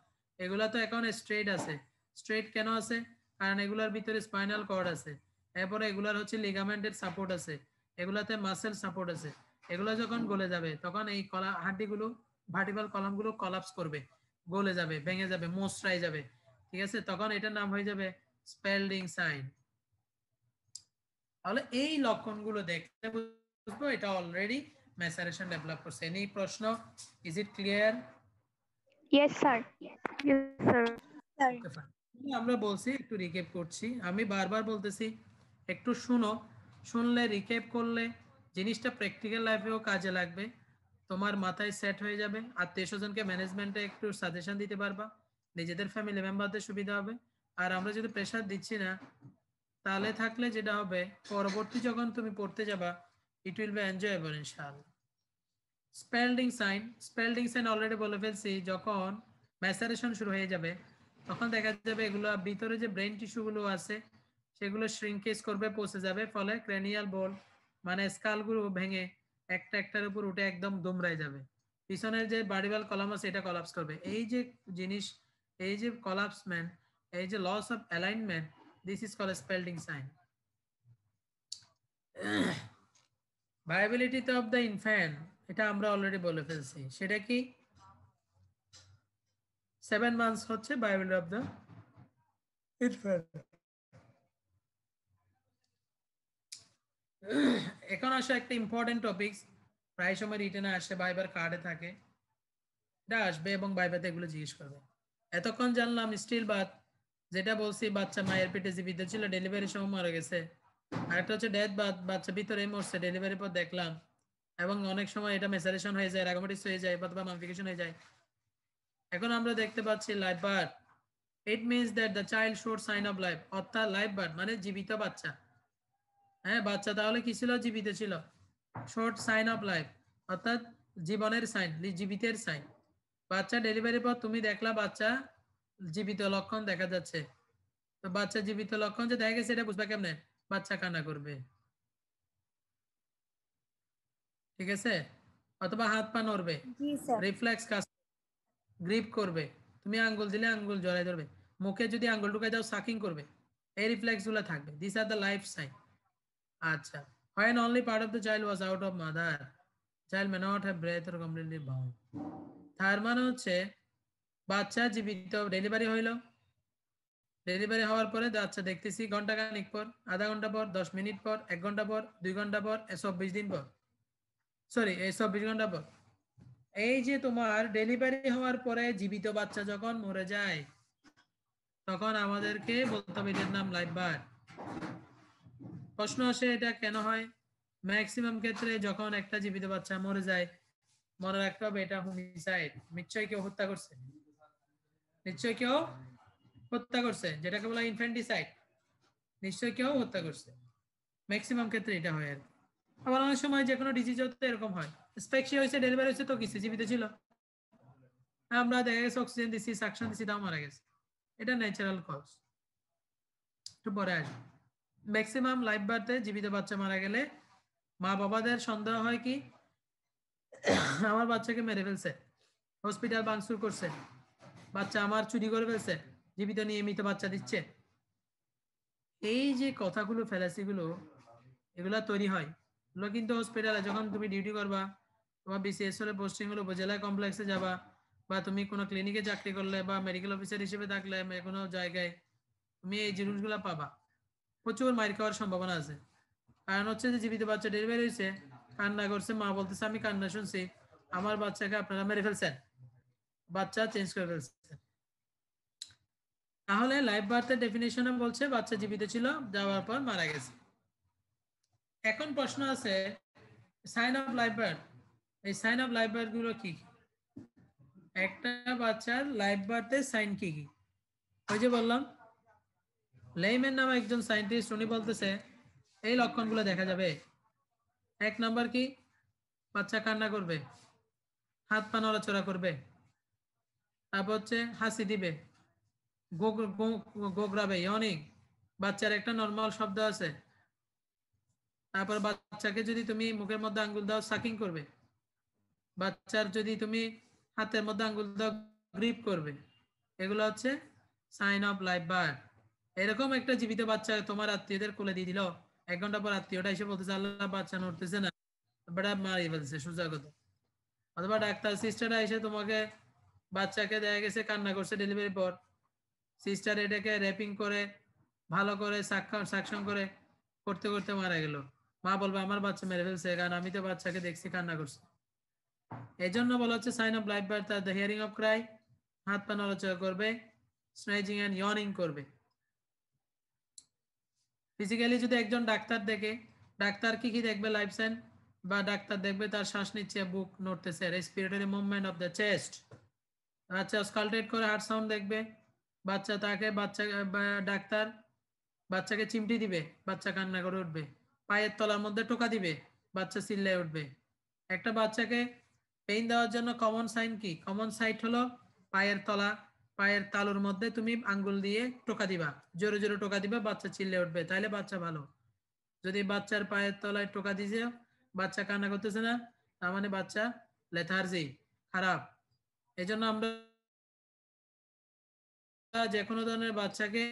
এগুলা তো এখন স্ট্রেট আছে। স্ট্রেট কেন আছে? কারণ এগুলার ভিতরে স্পাইনাল কর্ড আছে। এরপরে এগুলার হচ্ছে লিগামেন্টের সাপোর্ট আছে, এগুলাতে মাসেল সাপোর্ট আছে। এগুলো যখন গলে যাবে তখন এই হাড্ডিগুলো ভার্টিব্রাল কলামগুলো কলাপস করবে, গলে যাবে, ভেঙে যাবে, মোচড়াই যাবে। ঠিক আছে, তখন এটার নাম হয়ে যাবে স্পেলডিং সাইন। তাহলে এই লক্ষণগুলো দেখতে বুঝবো এটা অলরেডি ম্যাসারেশন ডেভেলপ করছে। এনি প্রশ্ন? Is it clear? Yes sir. Yes sir. আমরা বলছি একটু রিক্যাপ করছি, আমি বারবার বলতেছি একটু শুনো, শুনলে রিক্যাপ করলে জিনিসটা প্র্যাকটিক্যাল লাইফেও কাজে লাগবে, তোমার মাথায় সেট হয়ে যাবে, আত্মীয় স্বজনকে ম্যানেজমেন্টে একটু সাজেশন দিতে পারবা, নিজেদের ফ্যামিলি মেম্বারদের সুবিধা হবে। আর আমরা যদি প্রেশার দিচ্ছি না তাহলে থাকলে যেটা হবে পরবর্তী যখন তুমি পড়তে যাবা ইট উইল বি এনজয়েবল ইনশাআল্লাহ। স্পেলডিং সাইন অলরেডি বলে ফেলছি, যখন ম্যাসারেশন শুরু হয়ে যাবে তখন দেখা যাবে এগুলো ভিতরে যে ব্রেন টিস্যুগুলো আছে সেগুলো শ্রিঙ্কেজ করবে, পচে যাবে, ফলে ক্রেনিয়াল বোল মানে স্কালগুলো ভেঙে একটা একটার উপর উঠে একদম দুমড়ায় যাবে। পিছনের যে ভার্টিব্রাল কলাম আছে এটা কলাপস করবে। এই যে জিনিস, এই যে কলাপসমেন্ট, এই যে loss of alignment, this is called Spalding sign. Viability of the infant, এটা আমরা অলরেডি বলে ফেলছি, সেটা কি 7 মান্থস হচ্ছে ভায়াবিলিটি অফ দ্য ইনফ্যান্ট। এখন আসে একটা ইম্পর্টেন্ট টপিক, প্রায় সময় রিটেনে আসে, ভাইবার কার্ডে থাকে, এটা আসবে এবং ভাইবাতে এগুলো জিজ্ঞেস করবে। এতক্ষণ জানলাম স্টিল বাথ, যেটা বলছি বাচ্চা মায়ের পেটে জীবিত ছিল, ডেলিভারির সময় মারা গেছে। আরেকটা হচ্ছে ডেথ বাথ, বাচ্চা ভিতরে মরছে, ডেলিভারির পর দেখলাম, এবং অনেক সময় এটা মেসারেশন হয়ে যায়, রাগোমেটিস হয়ে যায়, অথবা মামফিকেশন হয়ে যায়। এখন আমরা দেখতে পাচ্ছি life birth, it means that the child showed sign of life, অর্থাৎ লাইফ বার্থ মানে জীবিত বাচ্চা। হ্যাঁ, বাচ্চা তাহলে কি ছিল? জীবিত ছিল। শোড সাইন অফ লাইফ অর্থাৎ জীবনের সাইন, জীবিতের সাইন। বাচ্চা ডেলিভারির পর তুমি দেখলা বাচ্চা জীবিত লক্ষণ দেখা যাচ্ছে, তো বাচ্চা জীবিত লক্ষণ যে দেখা গেছে এটা বুঝবা কেমনে? বাচ্চা কান্না করবে, ঠিক আছে, অথবা হাত পা নড়বে, জি স্যার। রিফ্লেক্স কাজ, গ্রিপ করবে, তুমি আঙ্গুল দিলে আঙ্গুল জড়াই ধরবে, মুখে যদি আঙ্গুল ঢুকাই দাও সাকিং করবে, এই রিফ্লেক্স গুলো থাকবে। This are the life sign. আচ্ছা, when only part of the child was out of mother, child may not have breath or completely bound. তার মানে হচ্ছে বাচ্চা জীবিত, ডেলিভারি হইলো, ডেলিভারি হওয়ার পরে বাচ্চা দেখতেছি ঘন্টা খানিক পর, আধা ঘন্টা পর, 10 মিনিট পর, 1 ঘন্টা পর, 2 ঘন্টা পর, 24 দিন পর, সরি 24 ঘন্টা পর। এই যে তোমার ডেলিভারি হওয়ার পরে জীবিত বাচ্চা যখন মরে যায় তখন আমাদেরকে বলতে হবে এটার নাম লাইফ বার্থ। প্রশ্ন আসে এটা কেন হয়? ম্যাক্সিমাম ক্ষেত্রে যখন একটা জীবিত বাচ্চা মরে যায়, মনে রাখতে হবে এটা হোমিসাইড, নিশ্চয়ই কেউ হত্যা করছে, নিশ্চয়ই কেউ হত্যা করছে, যেটাকে বলা ইনফ্যান্টিসাইড, নিশ্চয়ই কেউ হত্যা করছে। ম্যাক্সিমাম ক্ষেত্রে এটা হয় আর কি। আবার অনেক সময় যে কোনো ডিজিজ হতে এরকম হয়, স্পেক্সিয়া হয়েছে, ডেলিভারি হয়েছে, তো কিছু জীবিত ছিল, আমরা দেখা গেছে অক্সিজেন দিচ্ছি, সাকশন দিচ্ছি, তাও মারা গেছে, এটা ন্যাচারাল কজ। একটু পরে আসবে। ম্যাক্সিমাম লাইফ বার্থে জীবিত বাচ্চা মারা গেলে মা বাবাদের সন্দেহ হয় কি আমার বাচ্চাকে মেরে ফেলছে, হসপিটাল ভাঙচুর করছে, বাচ্চা আমার চুরি করে ফেলছে, জীবিত নিয়মিত বাচ্চা দিচ্ছে। এই যে কথাগুলো, ফ্যালাসিগুলো, এগুলা তৈরি হয়, এগুলো কিন্তু হসপিটালে যখন তুমি ডিউটি করবা তোমার বিসিএস হলে পোস্টিং হলে উপজেলা কমপ্লেক্সে যাবা, বা তুমি কোনো ক্লিনিকে চাকরি করলে বা মেডিকেল অফিসার হিসেবে থাকলে কোনো জায়গায় তুমি এই জিনিসগুলো পাবা। প্রচুর মার খাওয়ার সম্ভাবনা আছে। কারণ হচ্ছে যে জীবিত বাচ্চা ডেলিভারি হয়েছে, কান্না করছে, মা বলতেছে আমি কান্না শুনছি, আমার বাচ্চাকে আপনারা মেরে ফেলছেন, বাচ্চা চেঞ্জ করে ফেলছেন। তাহলে লাইফ বার্থের ডেফিনেশনে বলছে বাচ্চা জীবিত ছিল, যাওয়ার পর মারা গেছে। এখন প্রশ্ন আছে সাইন অফ লাইফ বার্থ, এই সাইন অফ লাইফ বার্থ গুলো কি? একটা বাচ্চার লাইফ বার্থের সাইন কি কি? ওই যে বললাম লেইম্যান নামে একজন সায়েন্টিস্ট, উনি বলতেছে এই লক্ষণগুলো দেখা যাবে। 1 নাম্বার কি? বাচ্চা কান্না করবে, হাত পা নড়াচড়া করবে, তারপর হচ্ছে হাসি দিবে, গোগরাবে, ইয়নিং, বাচ্চার একটা নর্মাল শব্দ আছে। তারপর বাচ্চাকে যদি তুমি মুখের মধ্যে আঙ্গুল দাও সাকিং করবে, বাচ্চার যদি তুমি হাতের মধ্যে আঙ্গুল দাও গ্রিপ করবে। এগুলো হচ্ছে সাইন অফ লাইফ বার্থ। এরকম একটা জীবিত বাচ্চা তোমার আত্মীয়দের কোলে দিয়ে দিল, 1 ঘন্টা পর আত্মীয়টা এসে বলতেছে আল্লাহ বাচ্চা নড়তেছে না, বেটা মারিয়ে ফেলছে সোজা কথা। অথবা ডাক্তার সিস্টাররা এসে তোমাকে বাচ্চাকে দেখা গেছে কান্না করছে ডেলিভারির পর, সিস্টার এটাকে র্যাপিং করে ভালো করে সাকশন করে করতে করতে মারা গেল, মা বলবে আমার বাচ্চা মেরে ফেলছে, কারণ আমি তো বাচ্চাকে দেখছি কান্না করছে। এই জন্য বলা হচ্ছে sign of life birth the hearing of cry, হাত পা নড়াচড়া করবে, স্নেজিং এন্ড ইয়নিং করবে। ফিজিক্যালি যদি একজন ডাক্তার দেখে, ডাক্তার কি কি দেখবে লাইফ সাইন, বা ডাক্তার দেখবে তার শ্বাস নিচ্ছে, বুক নড়তেছে, respiratory movement of the chest. আচ্ছা স্কালটেট করে হার্ট সাউন্ড দেখবে, বাচ্চা তাকে ডাক্তার বাচ্চাকে চিমটি দিবে, বাচ্চা কান্না করে উঠবে, পায়ের তলার মধ্যে টোকা দিবে, বাচ্চা চিল্লায় উঠবে। একটা বাচ্চাকে পেইন দেওয়ার জন্য কমন সাইন কি? কমন সাইট হলো পায়ের তলা, পায়ের তালুর মধ্যে তুমি আঙ্গুল দিয়ে টোকা দিবা, জোরে জোরে টোকা দিবা, বাচ্চা চিল্লে উঠবে, তাইলে বাচ্চা ভালো। যদি বাচ্চার পায়ের তলায় টোকা দিছে, বাচ্চা কান্না করতেছে না, তার মানে বাচ্চা লেথার্জি, খারাপ। এই জন্য আমরা যে কোনো ধরনের বাচ্চাকে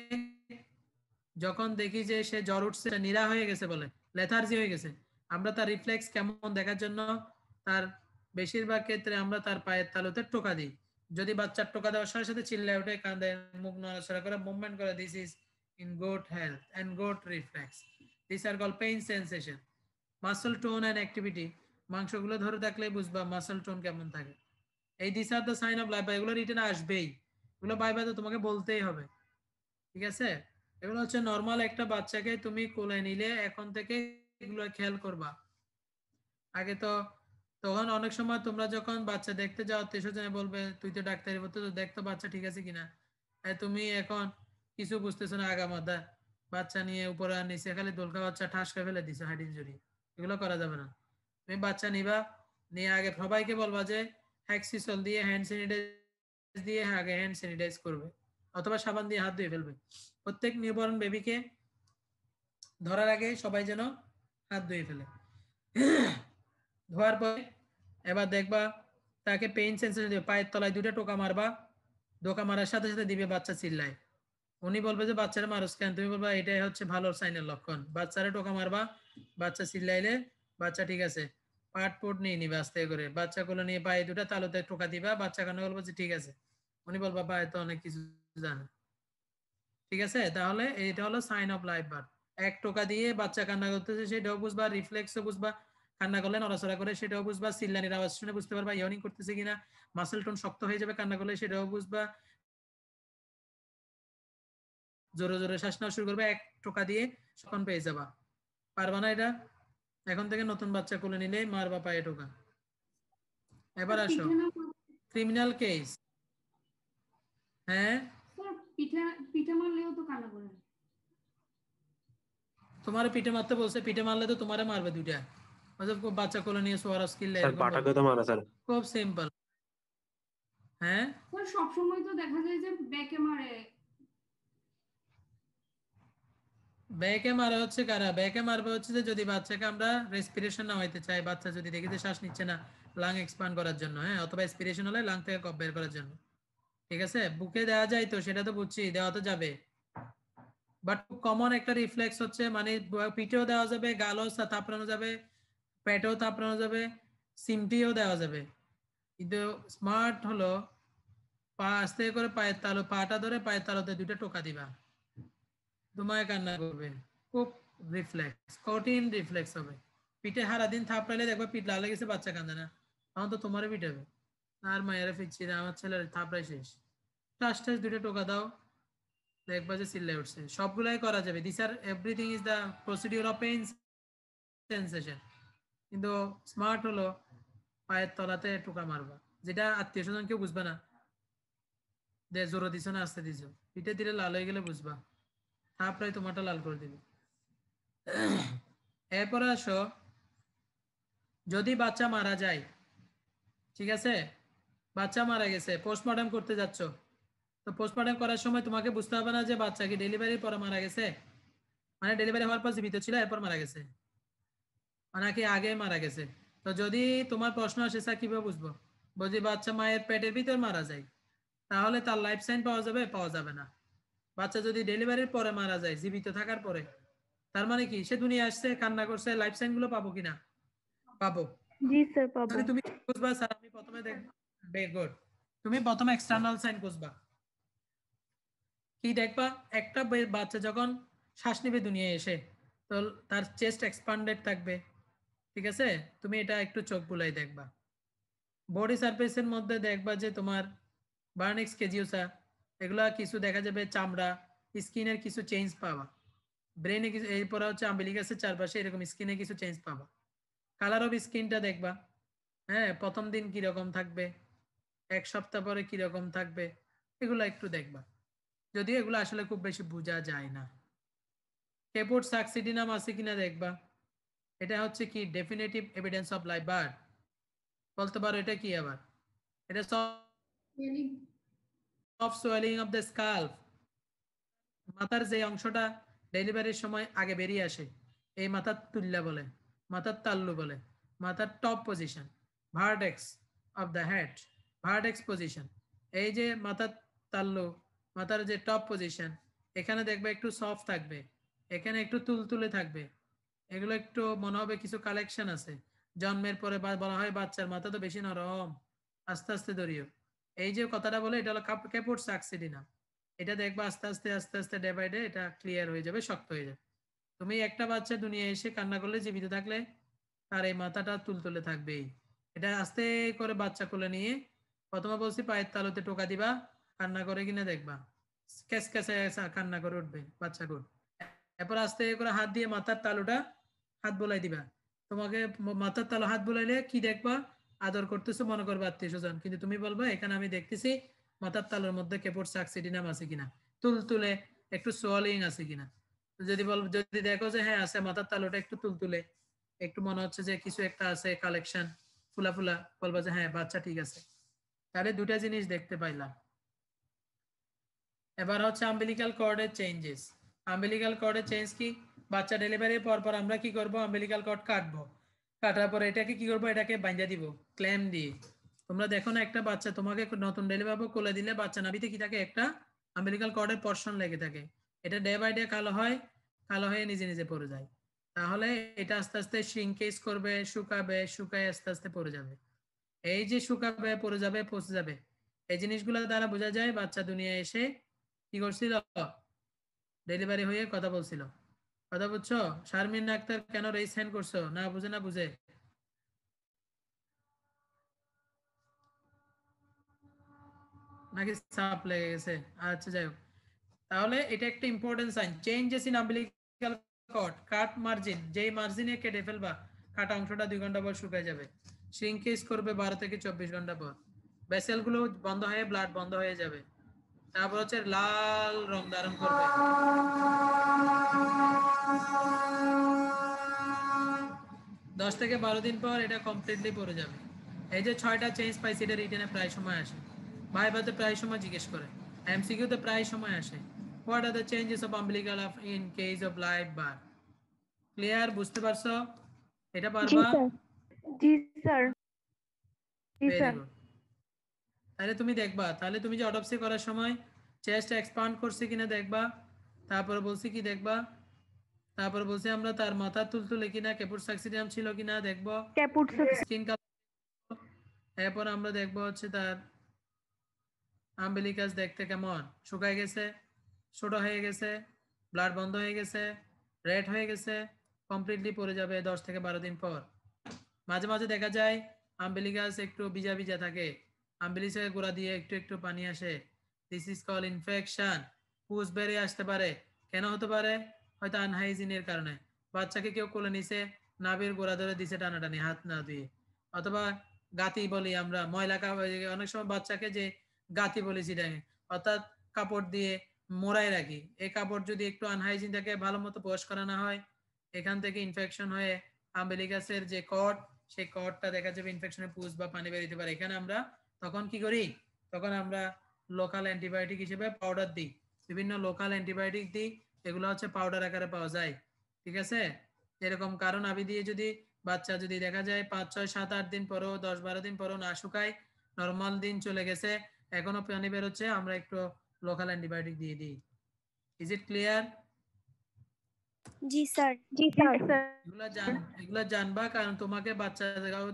যখন দেখি যে সে জ্বর উঠছে, নিরা হয়ে গেছে, বলে লেথার্জি হয়ে গেছে, আমরা তার রিফ্লেক্স কেমন দেখার জন্য তার বেশিরভাগ ক্ষেত্রে আমরা তার পায়ের তালুতে টোকা দিই। যদি বাচ্চার টোকা দেওয়ার সাথে সাথে চিল্লায় ওঠে, কাঁদে, মুখ নড়াচড়া করে, মুভমেন্ট করে, this is in good health and good reflex. This are call pain sensation. Muscle tone and activity, মাংসগুলো ধরে থাকলেই বুঝবা মাসল টোন কেমন থাকে। এই this are the sign of life, এগুলো রিটেনে আসবেই, এগুলো বাই বাই তো তোমাকে বলতেই হবে, ঠিক আছে? এগুলো হচ্ছে নর্মাল একটা বাচ্চাকে তুমি কোলে নিলে এখন থেকে এগুলো খেয়াল করবা। আগে তো তখন অনেক সময় তোমরা যখন বাচ্চা দেখতে যাও, আত্মীয়স্বজনে বলবে তুই তো ডাক্তারি বলতে, তো দেখতো বাচ্চা ঠিক আছে কিনা। তুমি এখন কিছু বুঝতেছো না, আগামাথা বাচ্চা নিয়ে উপরে আর নিচে খালি দোলকা বাচ্চা ঠাস করে ফেলে দিছো, হাইট ইনজুরি। এগুলো করা যাবে না। তুমি বাচ্চা নিবা, নিয়ে আগে সবাইকে বলবা যে হ্যাক্সিসল দিয়ে হ্যান্ড স্যানিটাইজ দিয়ে আগে হ্যান্ড স্যানিটাইজ করবে, অথবা সাবান দিয়ে হাত ধুয়ে ফেলবে। প্রত্যেক নিউবর্ন বেবিকে ধরার আগে সবাই যেন হাত ধুয়ে ফেলে। ধোয়ার পরে এবার দেখবা তাকে পেইন সেন্সেশন দিবে, পায়ের তলায় 2টা টোকা মারবা, টোকা মারার সাথে সাথে দিবে, বাচ্চা চিল্লায়। উনি বলবে যে বাচ্চারা মানুষ কেন, তুমি বলবা এটাই হচ্ছে ভালো সাইনের লক্ষণ। বাচ্চারা টোকা মারবা, বাচ্চা চিল্লাইলে বাচ্চা ঠিক আছে, পাট নিয়ে নিবে আস্তে করে, বাচ্চা গুলো নিয়ে পায়ে 2টা তালুতে টোকা দিবা, বাচ্চা কান্না বলবো যে ঠিক আছে। উনি বলবা পায়ে তো অনেক কিছু জানে, ঠিক আছে? তাহলে এটা হলো সাইন অফ লাইফ বার্থ। 1 টোকা দিয়ে বাচ্চা কান্না করতেছে সেটাও বুঝবা, রিফ্লেক্সও বুঝবা, কান্না করলে নড়াচড়া করে সেটাও বুঝবা, চিল্লানির আওয়াজ শুনে বুঝতে পারবা ইয়নিং করতেছে কিনা, মাসল টোন শক্ত হয়ে যাবে কান্না করলে সেটাও বুঝবা, জোরে জোরে শ্বাস নেওয়া শুরু করবে, 1 টোকা দিয়ে সখন পেয়ে যাবা। পারবা না এটা? এখন থেকে নতুন বাচ্চা কোলে নিলে মারবা পায়ে টোকা। এবার আসো ক্রিমিনাল কেস। হ্যাঁ পিঠে মারলেও তো কান্না করে। তোমার পিঠে মারতে বলছে, পিঠে মারলে তো তোমারে মারবে 2টা, বাচ্চা কোলে নিয়ে সোয়ারা স্কিল স্যার পাটাকে তো মারা স্যার। খুব সিম্পল। হ্যাঁ স্যার সবসময় তো দেখা যায় যে ব্যাকে মারে। ব্যাকে মারা হচ্ছে কারা? ব্যাকে মারবে হচ্ছে যে যদি বাচ্চাকে আমরা রেসপিরেশন না হইতে চাই, বাচ্চা যদি দেখি যে শ্বাস নিচ্ছে না, লাং এক্সপ্যান্ড করার জন্য, হ্যাঁ, অথবা এসপিরেশন হলে লাং থেকে কফ বের করার জন্য, ঠিক আছে? বুকে দেওয়া যায় তো, সেটা তো বুঝছি, দেওয়া তো যাবে, বাট কমন একটা রিফ্লেক্স হচ্ছে মানে পিঠেও দেওয়া যাবে, গালও থাপড়ানো যাবে, পেটেও থাপড়ানো যাবে, সিমটিও দেওয়া যাবে, কিন্তু স্মার্ট হলো পা আস্তে করে পায়ের তালু, পাটা ধরে পায়ের তালুতে দুটো টোকা দিবা, তোমায় কান্না করবে, খুব রিফ্লেক্স, কঠিন রিফ্লেক্স হবে। পিঠে সারাদিন থাপড়াইলে দেখবে পিঠ লাল গেছে, বাচ্চা কান্দে না, তখন তো তোমারই পিটাবে। আর মায়েরা ফিরছি না, আমার ছেলের থাপড়াই শেষ, টাস টাস দুটো টোকা দাও, দেখবা যে চিল্লাই উঠছে। সবগুলাই করা যাবে, this are everything is the procedure of pain sensation. কিন্তু স্মার্ট হলো পায়ের তলাতে টোকা মারবা, যেটা আত্মীয় স্বজন কেউ বুঝবে না যে জোরে দিছো না আস্তে দিছো, পিঠে দিলে লাল হয়ে গেলে বুঝবা, থাপড়াই তোমারটা লাল করে দিবে। এরপরে আসো, যদি বাচ্চা মারা যায়, ঠিক আছে, বাচ্চা মারা গেছে, পোস্টমর্টম করতে যাচ্ছ, তো পোস্টমর্টম করার সময় তোমাকে বুঝতে হবে না যে বাচ্চা কি ডেলিভারির পরে মারা গেছে, মানে ডেলিভারি হওয়ার পর জীবিত ছিল এরপর মারা গেছে, নাকি আগে মারা গেছে। তো যদি তোমার প্রশ্ন আসে স্যার কিভাবে বুঝবো, যদি বাচ্চা মায়ের পেটের ভিতর মারা যায় তাহলে তার লাইফ সাইন পাওয়া যাবে? পাওয়া যাবে না। বাচ্চা যদি ডেলিভারির পরে মারা যায় জীবিত থাকার পরে, তার মানে কি সে দুনিয়া আসছে, কান্না করছে, লাইফ সাইন গুলো পাবো কিনা? পাবো। জি স্যার, পাবো। তাহলে তুমি বুঝবা স্যার আমি প্রথমে দেখব, গুড, তুমি প্রথমে এক্সটার্নাল সাইন বুঝবা, কি দেখবা, একটা বাচ্চা যখন শ্বাস নিবে দুনিয়ায় এসে, তো তার চেস্ট এক্সপান্ডেড থাকবে, ঠিক আছে, তুমি এটা একটু চোখ বুলাই দেখবা। বডি সারফেসের মধ্যে দেখবা যে তোমার বার্নিক্স কেজিওসা, এগুলা কিছু দেখা যাবে, চামড়া, স্কিনের কিছু চেঞ্জ পাবা, ব্রেনে কিছু, এরপরে হচ্ছে আম্বিলিকাসের চারপাশে এরকম স্কিনে কিছু চেঞ্জ পাবা। কালার অফ স্কিনটা দেখবা, হ্যাঁ, প্রথম দিন কিরকম থাকবে, এক সপ্তাহ পরে কিরকম থাকবে, এগুলো একটু দেখবা, যদিও এগুলো আসলে খুব বেশি বোঝা যায় না। কেপোট সাকসিডিনাম আছে কিনা দেখবা, এটা হচ্ছে কি definitive evidence of life birth, বলতে পারো এটা কি আবার, এটা soft swelling of the SCALP, মাথার যে অংশটা ডেলিভারির সময় আগে বেরিয়ে আসে, এই মাথার তুল্লা বলে, মাথার তাল্লু বলে, মাথার top position, vertex of the head, vertex position, এই যে মাথার তাল্লু, মাথার যে টপ পজিশন, এখানে দেখবে একটু সফট থাকবে, এখানে একটু তুলতুলে থাকবে, এগুলো একটু মনে হবে কিছু কালেকশন আছে। জন্মের পরে বলা হয় বাচ্চার মাথা তো বেশি নরম, আস্তে আস্তে ধরিও, এই যে কথাটা বলে এটা হলো ক্যাপোট সাকসিডিনাম। এটা দেখবা আস্তে আস্তে আস্তে আস্তে ডে বাই ডে এটা ক্লিয়ার হয়ে যাবে, শক্ত হয়ে যাবে। তুমি একটা বাচ্চা দুনিয়া এসে কান্না করলে, জীবিত থাকলে তার এই মাথাটা তুলতুলে থাকবেই। এটা আস্তে করে বাচ্চা কোলে নিয়ে, প্রথমে বলছি পায়ের তালুতে টোকা দিবা, কান্না করে কিনা দেখবা, ক্যাস ক্যাসে কান্না করে উঠবে বাচ্চা কোল। এরপর আস্তে করে হাত দিয়ে মাথার তালুটা হাত বোলাই দিবা, তোমাকে মাথার তালু হাত বোলাইলে কি দেখবা, আদর করতেছো মনে করবে আত্মীয় স্বজন, কিন্তু তুমি বলবা এখানে আমি দেখতেছি মাথার তালুর মধ্যে কেপোট সাকসিডিনাম আছে কিনা, তুলতুলে একটু সোয়ালিং আছে কিনা। যদি দেখো যে হ্যাঁ আছে, মাথার তালুটা একটু তুলতুলে, একটু মনে হচ্ছে যে কিছু একটা আছে কালেকশন, ফুলা ফুলা, বলবা যে হ্যাঁ বাচ্চা ঠিক আছে। তাহলে দুটা জিনিস দেখতে পাইলাম। এবার হচ্ছে আম্বিলিক্যাল কর্ডের চেঞ্জেস। আম্বিলিক্যাল কর্ডের চেঞ্জ কি, বাচ্চা ডেলিভারির পর পর আমরা কি করব, আম্বিলিক্যাল কর্ড কাটবো, কাটার পরে এটাকে কি করবো, এটাকে বাইন্ধা দিব ক্ল্যাম দিয়ে। তোমরা দেখো না একটা বাচ্চা তোমাকে নতুন ডেলিভারি কোলে দিলে বাচ্চা নাভিতে কি থাকে, একটা আম্বিলিক্যাল কর্ডের পোরশন লেগে থাকে, এটা ডে বাই ডে কালো হয়, কালো হয়ে নিজে নিজে পড়ে যায়। তাহলে এটা আস্তে আস্তে শ্রিঙ্কেজ করবে, শুকাবে, শুকায় আস্তে আস্তে পড়ে যাবে। এই যে শুকাবে, পড়ে যাবে, পচে যাবে, এই জিনিসগুলো দ্বারা বোঝা যায় বাচ্চা দুনিয়া এসে কি করছিল, ডেলিভারি হয়ে কথা বলছিল। কথা বুঝছো? শারমিন আক্তার কেন রেইজ হ্যান্ড করছো, না বুঝে না বুঝে, নাকি চাপ লেগে গেছে? আচ্ছা যাই হোক, তাহলে এটা একটা important sign, changes in umbilical cord, cut margin, যেই মার্জিনে কেটে ফেলবা কাটা অংশটা 2 ঘন্টা পর শুকায় যাবে, শ্রিঙ্কেজ করবে 12 থেকে 24 ঘন্টা পর, ভেসেল গুলো বন্ধ হয়ে ব্লাড বন্ধ হয়ে যাবে, তারপর হচ্ছে লাল রং ধারণ করবে, 10 থেকে 12 দিন পর এটা কমপ্লিটলি পড়ে যাবে। এই যে 6টা চেঞ্জ পাইছি, এটা রিটেনে প্রায় সময় আসে, ভাইভাতে প্রায় সময় জিজ্ঞেস করে, এমসিকিউতে প্রায় সময় আসে, what are the changes of umbilical of in case of life birth. Clear? বুঝতে পারছো? এটা জি পারবা? স্যার। জি স্যার। জি ভেরি স্যার। গুড। তাহলে তুমি দেখবা, তাহলে তুমি যে অটোপসি করার সময় চেস্ট এক্সপান্ড করছে কিনা দেখবা, তারপর বলছি কি দেখবা, তারপর বলছি আমরা তার মাথা তুলতুলে কিনা, কেপুট সাকসিডিয়াম ছিল কিনা দেখবো, ক্যাপুট স্যার। স্কিন কালার এরপর আমরা দেখবো হচ্ছে তার আম্বিলিকাস দেখতে কেমন, শুকায় গেছে, ছোট হয়ে গেছে, ব্লাড বন্ধ হয়ে গেছে, রেড হয়ে গেছে, কমপ্লিটলি পড়ে যাবে 10 থেকে 12 দিন পর। মাঝে মাঝে দেখা যায় আম্বিলিকাস একটু ভিজা ভিজা থাকে, আম্বিলিকাসের গোড়া দিয়ে একটু একটু পানি আসে। This is call infection. পুজ বেরিয়ে আসতে পারে। কেন হতে পারে? হয়তো আনহাইজিনের কারণে। বাচ্চাকে কেউ কোলে নিছে, নাভির গোড়া ধরে দিছে টানাটানি হাত না দিয়ে, অথবা গাতি বলি আমরা, ময়লা অনেক সময় বাচ্চাকে যে গাতি বলি সেটাকে, অর্থাৎ কাপড় দিয়ে মোড়াই রাখি, এই কাপড় যদি একটু আনহাইজিন থাকে, ভালো মতো ওয়াশ করা না হয়, এখান থেকে ইনফেকশন হয়ে আম্বিলিকাসের যে কর্ড, সেই কর্ডটা দেখা যাবে ইনফেকশনে পুজ বা পানি বেরোতে পারে। এখানে আমরা তখন কি করি? তখন আমরা লোকাল অ্যান্টিবায়োটিক হিসেবে পাউডার দিই, বিভিন্ন লোকাল অ্যান্টিবায়োটিক দিই, এগুলো হচ্ছে পাউডার আকারে পাওয়া যায়। ঠিক আছে? এরকম কারণ আবি দিয়ে যদি বাচ্চা যদি দেখা যায় 5, 6, 7, 8 দিন পরেও 10, 12 দিন পরেও না শুকায়, নর্মাল দিন চলে গেছে, এখনো পানি বেরোচ্ছে, আমরা একটু লোকাল অ্যান্টিবায়োটিক দিয়ে দিই। Is it clear? জি স্যার। জি স্যার। এগুলা জানবা, কারণ তোমাকে বাচ্চা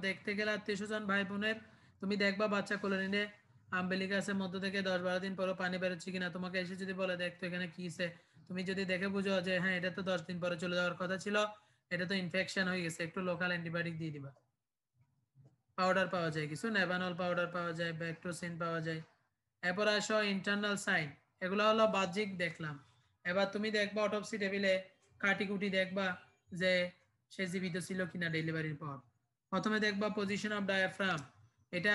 দেখতে গেলে আত্মীয় স্বজন ভাই বোনের, তুমি দেখবা বাচ্চা কোলে নিলে আম্বিলিকাসের মধ্য থেকে 10, 12 দিন পরে পানি বেরোচ্ছে কিনা, তোমাকে এসে যদি বলে দেখতো এখানে কি হয়েছে, তুমি যদি দেখে বুঝো যে হ্যাঁ এটা তো 10 দিন পরে চলে যাওয়ার কথা ছিল, এটা তো ইনফেকশন হয়ে গেছে, একটু লোকাল অ্যান্টিবায়োটিক দিয়ে দিবা। পাউডার পাওয়া যায় কিছু, নেভানল পাউডার পাওয়া যায়, ব্যাক্টোসিন পাওয়া যায়। এরপর আসো ইন্টারনাল সাইন, এগুলো হলো বাহ্যিক দেখলাম। এবার তুমি দেখবা অটোপসি টেবিলে কাটিকুটি দেখবা যে সে জীবিত ছিল কিনা ডেলিভারির পর। প্রথমে দেখবা পজিশন অফ ডায়াফ্রাম, এটা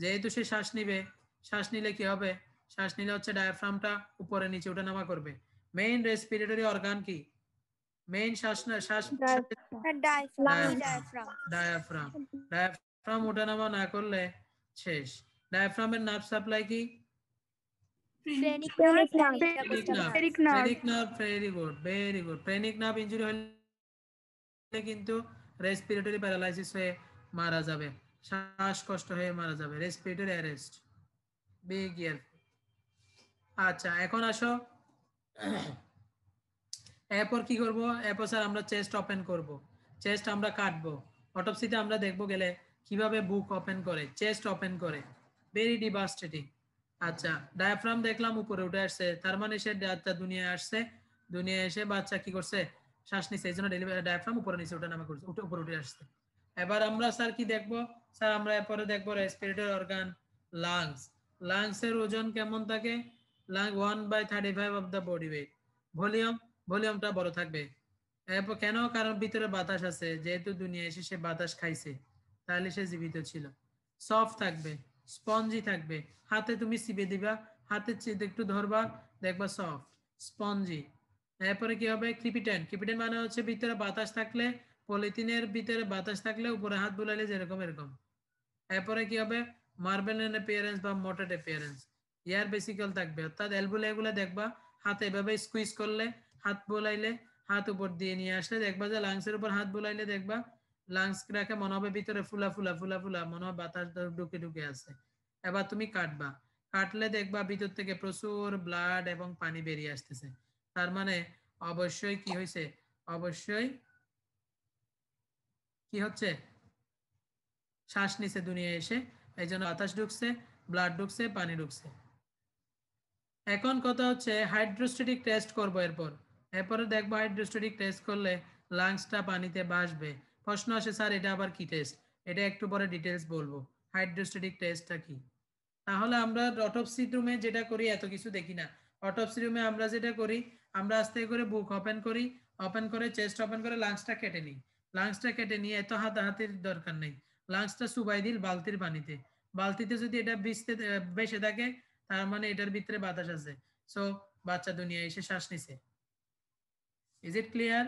যেহেতু সে শ্বাস নিবে, শ্বাস নিলে কি হবে? শ্বাস নিলে হচ্ছে ডায়াফ্রামটা উপরে নিচে ওঠানামা করবে। মেইন রেসপিরেটরি অর্গান কি? মেইন শ্বাস ডায়াফ্রাম। ডায়াফ্রাম ওঠানামা না করলে শেষ। ডায়াফ্রামের নার্ভ সাপ্লাই কি? Phrenic nerve and intercostal nerve. Phrenic nerve, very good, very good. Phrenic nerve injury হলে কিন্তু রেসপিরেটরি প্যারালাইসিস হয়ে মারা যাবে, শ্বাসকষ্ট হয়ে মারা যাবে, রেসপিরেটরি অ্যারেস্ট। Be careful. আচ্ছা, এখন আসো এরপর কি করব? এরপর স্যার আমরা চেস্ট ওপেন করব, চেস্ট আমরা কাটবো। অটোপসিতে আমরা দেখবো গেলে কিভাবে বুক ওপেন করে, চেস্ট ওপেন করে, ভেরি ডিভাস্টেটিং। আচ্ছা, ডায়াফ্রাম দেখলাম উপরে উঠে আসছে, তার মানে সে দুনিয়ায় আসছে, দুনিয়ায় এসে বাচ্চা কি করছে? শ্বাস নিচ্ছে, এই জন্য ডেলিভারি ডায়াফ্রাম উপরে নিচে ওঠা নামা করছে, উপরে উঠে আসছে। এবার আমরা স্যার কি দেখবো? স্যার আমরা এরপরে দেখবো রেসপিরেটরি অর্গান, লাংস। লাংসের ওজন কেমন থাকে? Lung 1/35 of the body weight. ভলিউমটা বড় থাকবে। এরপর কেন? কারণ ভিতরে বাতাস আছে, যেহেতু দুনিয়ায় এসে সে বাতাস খাইছে, তাহলে সে জীবিত ছিল। সফট থাকবে, স্পঞ্জি থাকবে, হাতে তুমি চিপে দিবা, হাতে একটু ধরবা, দেখবা সফট স্পঞ্জি। এরপরে কি হবে? ক্রিপিটেন্ট। ক্রিপিটেন্ট মানে হচ্ছে ভিতরে বাতাস থাকলে, পলিথিনের ভিতরে বাতাস থাকলে উপরে হাত বুলাইলে যেরকম এরকম। এরপরে কি হবে? মার্বেল এন অ্যাপিয়ারেন্স বা মোটেড অ্যাপিয়ারেন্স, এয়ার বেসিক্যাল থাকবে, অর্থাৎ এলবুলা দেখবা হাতে এভাবে স্কুইজ করলে, হাত বোলাইলে, হাত উপর দিয়ে নিয়ে আসলে দেখবা যে লাংসের উপর হাত বোলাইলে দেখবা লাংস রাখে মনে হবে ভিতরে ফুলা ফুলা ফুলা ফুলা, মনে হয় বাতাস ঢুকে ঢুকে আছে। এবার তুমি কাটবা, কাটলে দেখবা ভিতর থেকে প্রচুর ব্লাড এবং পানি বেরিয়ে আসতেছে, তার মানে অবশ্যই কি হয়েছে? অবশ্যই কি হচ্ছে? শ্বাস নিচে দুনিয়ায় এসে, এই জন্য বাতাস ঢুকছে, ব্লাড ঢুকছে, পানি ঢুকছে। এখন কথা হচ্ছে হাইড্রোস্ট্যাটিক টেস্ট করবো এরপরে দেখবো হাইড্রোস্ট্যাটিক টেস্ট করলে লাংসটা পানিতে ভাসবে। প্রশ্ন আসে স্যার এটা আবার কি টেস্ট? এটা একটু পরে ডিটেলস বলবো হাইড্রোস্ট্যাটিক টেস্টটা কি। তাহলে আমরা অটোপসি রুমে যেটা করি এত কিছু দেখি না। অটোপসি রুমে আমরা যেটা করি, আমরা আস্তে করে বুক ওপেন করি, ওপেন করে চেস্ট ওপেন করে লাংসটা কেটে নিই। লাংসটা কেটে নিয়ে এত হাতাহাতির দরকার নেই, লাংসটা চুবাই দিল বালতির পানিতে। বালতিতে যদি এটা বেসে থাকে, তার মানে এটার ভিতরে বাতাস আছে, সো বাচ্চা দুনিয়া এসে শ্বাস নিছে। Is it clear?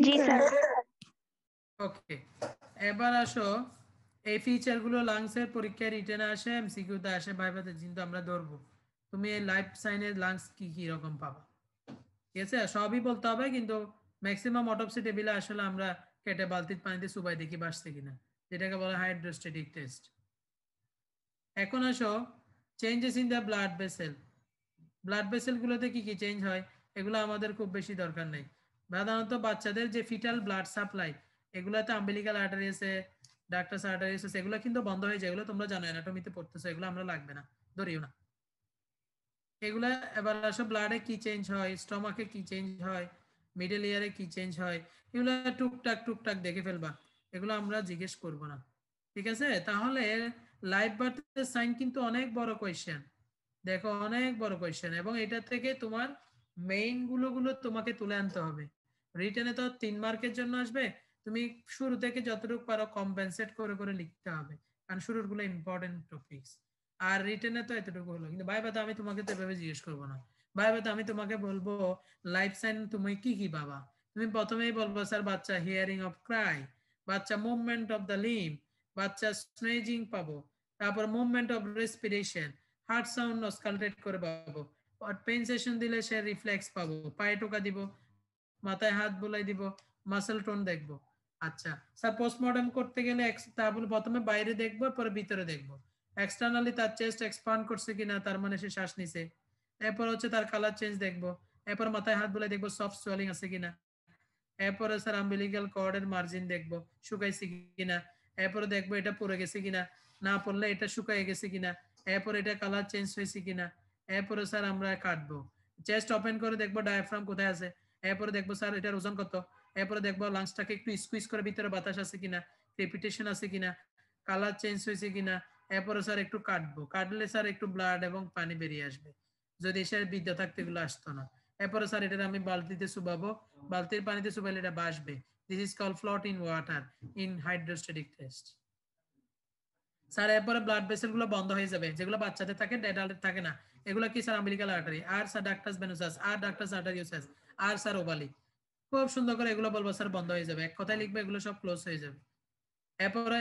জি স্যার। ওকে, এবার আসো এই ফিচার গুলো লাংসের পরীক্ষায় রিটেনে আসে, এমসিকিউতে আসে, ভাইভাতে কিন্তু আমরা ধরবো। তুমি এই লাইফ সাইনের লাংস কি কি রকম পাবা, ঠিক আছে? সবই বলতে হবে, কিন্তু ম্যাক্সিমাম অটোপসি টেবিলে আসলে আমরা কেটে বালতির পানিতে চুবাই দেখি বাসছে কিনা, যেটাকে বলে হাইড্রোস্ট্যাটিক টেস্ট। এখন আসো changes in the blood vessel. Blood vessel গুলোতে কি কি চেঞ্জ হয় এগুলো আমাদের খুব বেশি দরকার নেই। সাধারণত বাচ্চাদের যে ফিটাল ব্লাড সাপ্লাই, এগুলাতে আম্বিলিকাল আর্টারি আছে, ডাক্টাস আর্টারিস এগুলো কিন্তু বন্ধ হয়ে যায়, এগুলো তোমরা জানো অ্যানাটমিতে পড়তেছো, এগুলো আমরা লাগবে না, ধরিও না এগুলা। এবার আসো ব্লাডে কি চেঞ্জ হয়, স্টমাকে কি চেঞ্জ হয়, মিডল ইয়ারে কি চেঞ্জ হয়, এগুলো টুকটাক টুকটাক দেখে ফেলবা, এগুলো আমরা জিজ্ঞেস করব না, ঠিক আছে? তাহলে লাইফ বার্থের সাইন কিন্তু অনেক বড় কোয়েশ্চেন, দেখো অনেক বড় কোয়েশ্চেন, এবং এটা থেকে তোমার মেইন গুলো তোমাকে তুলে আনতে হবে। রিটেনে তো 3 মার্কের জন্য আসবে, তুমি শুরু থেকে যতটুকু পারো কম্পেনসেট করে করে লিখতে হবে, কারণ শুরুর গুলো ইম্পর্টেন্ট টপিকস। আর রিটেনে তো এতটুকু হলো, কিন্তু ভাইবাতে আমি তোমাকে তো এভাবে জিজ্ঞেস করবো না। ভাইবাতে আমি তোমাকে বলবো লাইফ সাইন তুমি কি কি পাবা, তুমি প্রথমেই বলবো স্যার বাচ্চা হিয়ারিং অফ ক্রাই, বাচ্চা মুভমেন্ট অফ দ্য লিম, বাচ্চা স্নেজিং পাবো, তারপর movement of respiration, heart sound auscultate করে পাবো, পেনসেশন দিলে সে রিফ্লেক্স পাবো, পায়ে টোকা দিব, মাথায় হাত বুলাই দিব, মাসেল টোন দেখবো। আচ্ছা স্যার পোস্টমর্টম করতে গেলে তারপরে প্রথমে বাইরে দেখবো, পরে ভিতরে দেখবো, এক্সটার্নালি তার চেস্ট এক্সপান্ড করছে কিনা, তার মানে সে শ্বাস নিছে, এরপর হচ্ছে তার কালার চেঞ্জ দেখবো, এরপর মাথায় হাত বুলাই দেখবো সফট সোয়েলিং আছে কিনা, এরপরে স্যার আম্বিলিক্যাল কর্ডের মার্জিন দেখবো শুকাইছে কিনা, এরপরে দেখবো এটা পড়ে গেছে কিনা, না পড়লে এটা শুকাই গেছে কিনা, এরপরে এটা কালার চেঞ্জ হয়েছে কিনা, এরপরে স্যার আমরা কাটবো, চেস্ট ওপেন করে দেখবো ডায়াফ্রাম কোথায় আছে, এরপরে দেখবো স্যার এটার ওজন কত, এরপরে দেখবো লাংসটাকে একটু স্কুইজ করে ভিতরে বাতাস আছে কিনা, ক্রেপিটেশন আছে কিনা, কালার চেঞ্জ হয়েছে কিনা, এরপরে স্যার একটু কাটবো, কাটলে স্যার একটু ব্লাড এবং পানি বেরিয়ে আসবে, যদি সে বিদ্যা থাকতে এগুলো আসতো না। এরপরে স্যার এটা আমি বালতিতে চুবাবো, বালতির পানিতে চুবাইলে এটা বাসবে, this is call float in water in hydrostatic test. Sir এরপরে ব্লাড ভেসেল গুলো বন্ধ হয়ে যাবে, যেগুলো বাচ্চাদের থাকে অ্যাডাল্টের থাকে না, এগুলো কি স্যার আম্বিলিক্যাল আর্টারি, আর স্যার ডাক্টাস ভেনুসাস, আর ডাক্টাস আর্টারিওসাস, আর স্যার ওভালি, খুব সুন্দর করে এগুলো বলবো স্যার বন্ধ হয়ে যাবে, এক কথায় লিখবে এগুলো সব ক্লোজ হয়ে যাবে।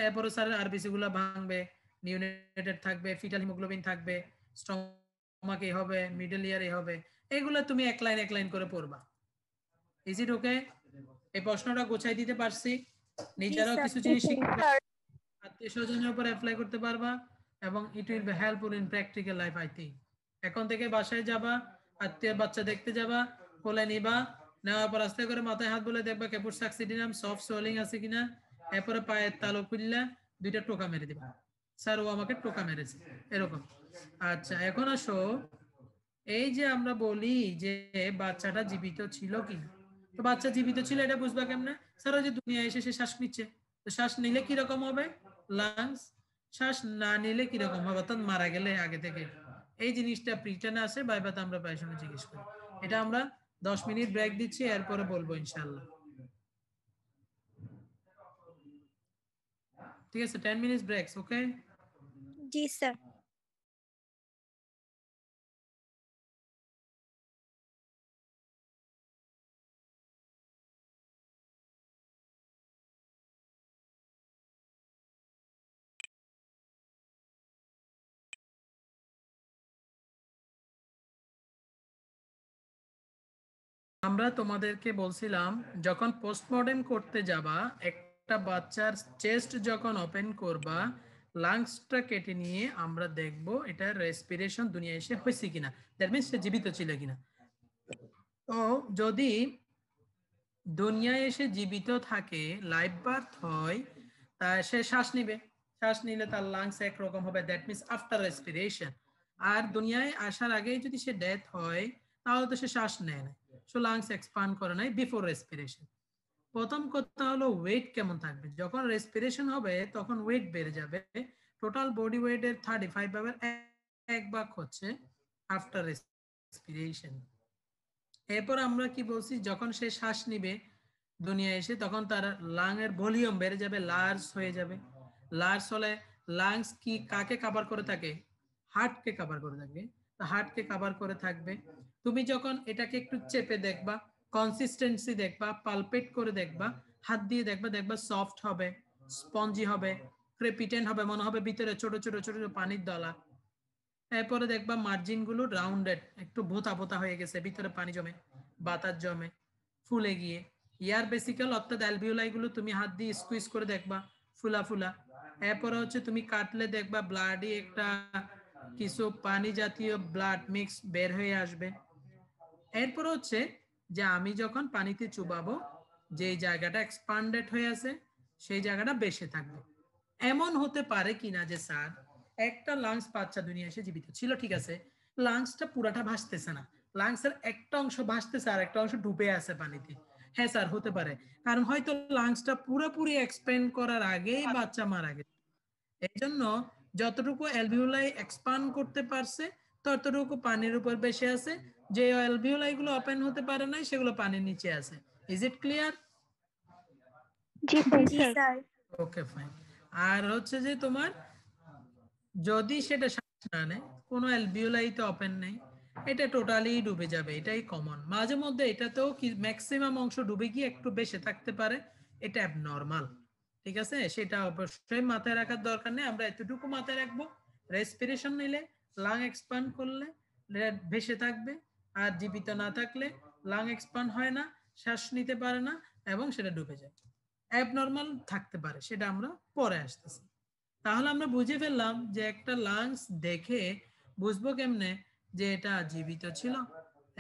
এরপরে স্যার আরবিসি গুলো ভাঙবে, নিউনেটেড থাকবে, ফিটাল হিমোগ্লোবিন থাকবে, স্টমাক এ হবে, মিডল ইয়ার এ হবে, এগুলো তুমি এক লাইন করে পড়বা। ইজ ইট ওকে? এই প্রশ্নটা গোছাই দিতে পারছি, নিজেরাও কিছু জিনিস শিখতে, আত্মীয় স্বজনের উপর অ্যাপ্লাই করতে পারবা, এবং it will be helpful in practical life I think. এখন থেকে বাসায় যাবা, আত্মীয় বাচ্চা দেখতে যাবা, কোলে নিবা, নেওয়ার পর আস্তে করে মাথায় হাত বলে দেখবা কেপুর সাকসিডিনাম সফট সোলিং আছে কিনা, এরপরে পায়ের তালু খুললা 2টা টোকা মেরে দিবা, স্যার ও আমাকে টোকা মেরেছে, এরকম। আচ্ছা এখন আসো, এই যে আমরা বলি যে বাচ্চাটা জীবিত ছিল কিনা, তো বাচ্চা জীবিত ছিল এটা বুঝবা কেমনে? স্যার ওই যে দুনিয়ায় এসে সে শ্বাস নিচ্ছে, তো শ্বাস নিলে কিরকম হবে লাংস, শ্বাস না নিলে কিরকম হবে, অর্থাৎ মারা গেলে আগে থেকে, এই জিনিসটা প্রিটেনে আসে, ভাইভাতে আমরা প্রায় সময় জিজ্ঞেস করি। এটা আমরা 10 মিনিট ব্রেক দিচ্ছি, এরপরে বলবো ইনশাআল্লাহ, ঠিক আছে? 10 মিনিটস ব্রেকস, ওকে? জি স্যার। আমরা তোমাদেরকে বলছিলাম যখন পোস্টমর্টেম করতে যাবা, একটা বাচ্চার চেস্ট যখন ওপেন করবা, লাংসটা কেটে নিয়ে আমরা দেখব এটা রেসপিরেশন দুনিয়া এসে হয়েছে কিনা, দ্যাট মিনস সে জীবিত ছিল কিনা। তো যদি দুনিয়ায় এসে জীবিত থাকে, লাইফ বার্থ হয়, তা সে শ্বাস নিবে, শ্বাস নিলে তার লাংস একরকম হবে, দ্যাট মিনস আফটার রেসপিরেশন। আর দুনিয়ায় আসার আগেই যদি সে ডেথ হয়, তাহলে তো সে শ্বাস নেয় না, সো লাংস এক্সপান্ড করে নাই বিফোর রেসপিরেশন। প্রথম কথা হলো ওয়েট কেমন থাকবে, যখন রেসপিরেশন হবে তখন ওয়েট বেড়ে যাবে, টোটাল বডি ওয়েটের 35 এক ভাগ হচ্ছে আফটার রেসপিরেশন। এরপর আমরা কি বলছি, যখন সে শ্বাস নিবে দুনিয়ায় এসে, তখন তার লাং এর ভলিউম বেড়ে যাবে, লার্জ হয়ে যাবে। লার্জ হলে লাংস কি কাকে কভার করে থাকে? হার্টকে কভার করে থাকবে, হার্টকে কভার করে থাকবে। তুমি যখন এটাকে একটু চেপে দেখবা, কনসিস্টেন্সি দেখবা, পালপেট করে দেখবা, হাত দিয়ে দেখবা, দেখবা সফট হবে, স্পঞ্জি হবে, ক্রেপিটেন্ট হবে, মনে হবে ভিতরে ছোট ছোট ছোট ছোট পানির দলা। এরপরে দেখবা মার্জিন গুলো রাউন্ডেড, একটু ভোতা ভোতা হয়ে গেছে, ভিতরে পানি জমে, বাতাস জমে, ফুলে গিয়ে ইয়ার বেসিক্যাল অর্থাৎ অ্যালভিওলাই গুলো তুমি হাত দিয়ে স্কুইজ করে দেখবা ফুলা ফুলা। এরপরে হচ্ছে তুমি কাটলে দেখবা ব্লাডি একটা কিছু পানি জাতীয় ব্লাড মিক্স বের হয়ে আসবে। এরপর হচ্ছে যে আমি যখন পানিতে চুবাবো, যে জায়গাটা এক্সপান্ডেড হয়ে আছে সেই জায়গাটা বেশি থাকবে, এমন হতে পারে কিনা যে স্যার একটা লাংস বাচ্চা দুনিয়া এসে জীবিত ছিল, ঠিক আছে, লাংসটা পুরাটা ভাসতেছে না, লাংসের একটা অংশ ভাসতেছে আর একটা অংশ ডুবে আছে পানিতে। হ্যাঁ স্যার, হতে পারে, কারণ হয়তো লাংসটা পুরোপুরি এক্সপ্যান্ড করার আগেই বাচ্চা মারা গেছে। এই জন্য যতটুকু অ্যালভিওলাই এক্সপান্ড করতে পারছে ততটুকু পানির উপর বেশি আছে, যে অ্যালভিওলাই গুলো ওপেন হতে পারে নাই সেগুলো পানির নিচে আছে। Is it clear? জি জি স্যার। স্যার। Okay fine. আর হচ্ছে যে তোমার যদি সেটা শ্বাস না নেয়, কোনো অ্যালভিওলাই তো ওপেন নেই, এটা টোটালি ডুবে যাবে, এটাই কমন। মাঝে মধ্যে এটাতেও কি ম্যাক্সিমাম অংশ ডুবে গিয়ে একটু বেশি থাকতে পারে, এটা অ্যাবনর্মাল, ঠিক আছে, সেটা অবশ্যই মাথায় রাখার দরকার নেই। আমরা এতটুকু মাথায় রাখবো, রেসপিরেশন নিলে লাং এক্সপান্ড করলে ভেসে থাকবে, আর জীবিত না থাকলে লাং এক্সপান্ড হয় না, শ্বাস নিতে পারে না এবং সেটা ডুবে যায়। অ্যাবনর্মাল থাকতে পারে, সেটা আমরা পরে আসতেছি। তাহলে আমরা বুঝে ফেললাম যে একটা লাংস দেখে বুঝবো কেমনে যে এটা জীবিত ছিল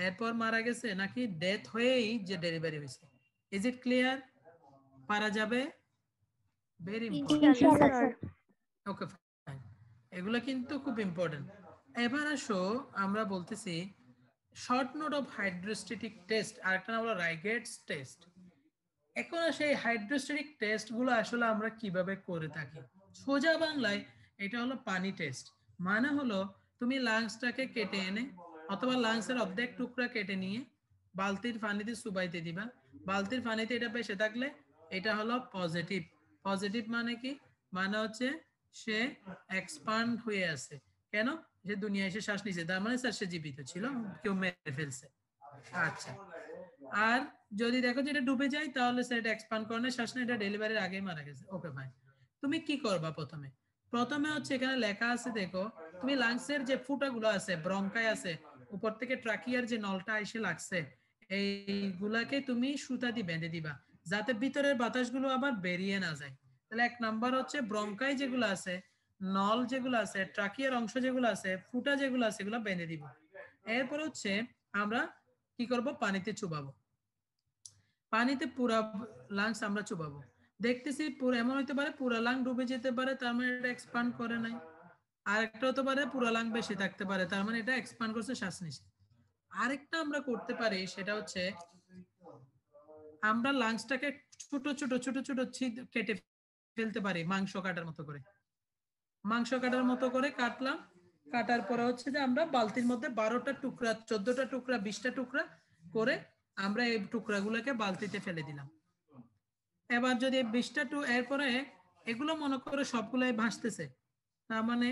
এরপর মারা গেছে নাকি ডেথ হয়েই যে ডেলিভারি হয়েছে। Is it clear? পারা যাবে? Very important. ইনশাআল্লাহ স্যার। ওকে ফাইন, এগুলো কিন্তু খুব ইম্পর্টেন্ট। এবার আসো আমরা বলতেছি short note of hydrostatic test, আরেকটা নাম হলো রাইগেটস টেস্ট। এখন সেই হাইড্রোস্ট্যাটিক টেস্ট গুলো আসলে আমরা কিভাবে করে থাকি, সোজা বাংলায় এটা হলো পানি টেস্ট। মানে হলো তুমি লাংসটাকে কেটে এনে অথবা লাংসের অর্ধেক টুকরা কেটে নিয়ে বালতির পানিতে চুবাইতে দিবা, বালতির পানিতে এটা ভেসে থাকলে এটা হলো পজিটিভ। পজিটিভ মানে কি? মানে হচ্ছে সে এক্সপান্ড হয়ে আছে। কেন? যে দুনিয়া এসে শ্বাস নিছে, তার মানে স্যার সে জীবিত ছিল, কেউ মেরে ফেলছে। আচ্ছা, আর যদি দেখো যে এটা ডুবে যায় তাহলে সেটা এক্সপান্ড করে না, শ্বাস না, এটা ডেলিভারির আগেই মারা গেছে। Okay fine. তুমি কি করবা প্রথমে? প্রথমে হচ্ছে এখানে লেখা আছে দেখো, তুমি লাংসের যে ফুটাগুলো আছে, ব্রঙ্কাই আছে, উপর থেকে ট্রাকিয়ার যে নলটা এসে লাগছে, এইগুলাকে তুমি সুতা দিয়ে বেঁধে দিবা যাতে ভিতরের বাতাসগুলো আবার বেরিয়ে না যায়। তাহলে এক নাম্বার হচ্ছে ব্রঙ্কাই যেগুলো আছে, নল যেগুলো আছে, ট্রাকিয়ার অংশ যেগুলো আছে, ফুটা যেগুলো আছে, এগুলো বেঁধে দিব। এরপর হচ্ছে আমরা কি করব? পানিতে চুবাবো, পানিতে পুরা লাংস আমরা চুবাবো। দেখতেছি পুরো এমন হইতে পারে পুরা লাং ডুবে যেতে পারে, তার মানে এটা এক্সপান্ড করে নাই। আর একটা হতে পারে পুরা লাং বেশি থাকতে পারে, তার মানে এটা এক্সপান্ড করছে, শ্বাস নিছে। আরেকটা আমরা করতে পারি, সেটা হচ্ছে আমরা লাংসটাকে ছোট ছোট ছোট ছোট কেটে ফেলতে পারি, মাংস কাটার মতো করে। মাংস কাটার মতো করে কাটলাম, কাটার পরে হচ্ছে যে আমরা বালতির মধ্যে 12টা টুকরা, 14টা টুকরা, 20টা টুকরা করে আমরা এই টুকরাগুলোকে বালতিতে ফেলে দিলাম। এবার যদি 20টা এরপরে এগুলো মনে করে সবগুলাই ভাসতেছে, তার মানে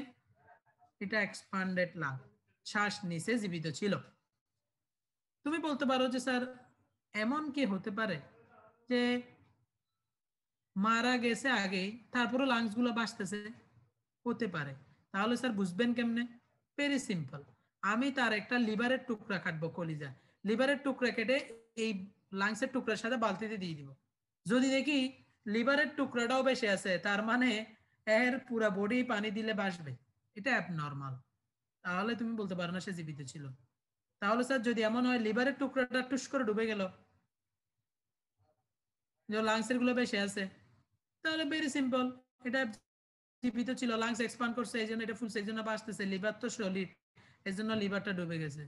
এটা এক্সপান্ডেড লাং, শ্বাস নিচে জীবিত ছিল। তুমি বলতে পারো যে স্যার এমন কি হতে পারে যে মারা গেছে আগেই তারপরে লাংস গুলো ভাসতেছে? হতে পারে। তাহলে স্যার বুঝবেন কেমনে? ভেরি সিম্পল, আমি তার একটা লিভারের টুকরা কাটবো, কলিজা, লিভারের টুকরা কেটে এই লাংসের টুকরার সাথে বালতিতে দিয়ে দিব। যদি দেখি লিভারের টুকরাটাও বেশি আছে, তার মানে এর পুরা বডি পানি দিলে বাসবে, এটা অ্যাবনর্মাল। তাহলে তুমি বলতে পারো না সে জীবিত ছিল। তাহলে স্যার যদি এমন হয় লিভারের টুকরাটা টুস করে ডুবে গেল, যে লাংসের গুলো বেশি আছে, তাহলে ভেরি সিম্পল, এটা জীবিত ছিল, লাংস এক্সপান্ড করছে এই জন্য এটা ফুলছে, এই জন্য বাঁচতেছে, লিভার তো সলিড, এই জন্য লিভারটা ডুবে গেছে,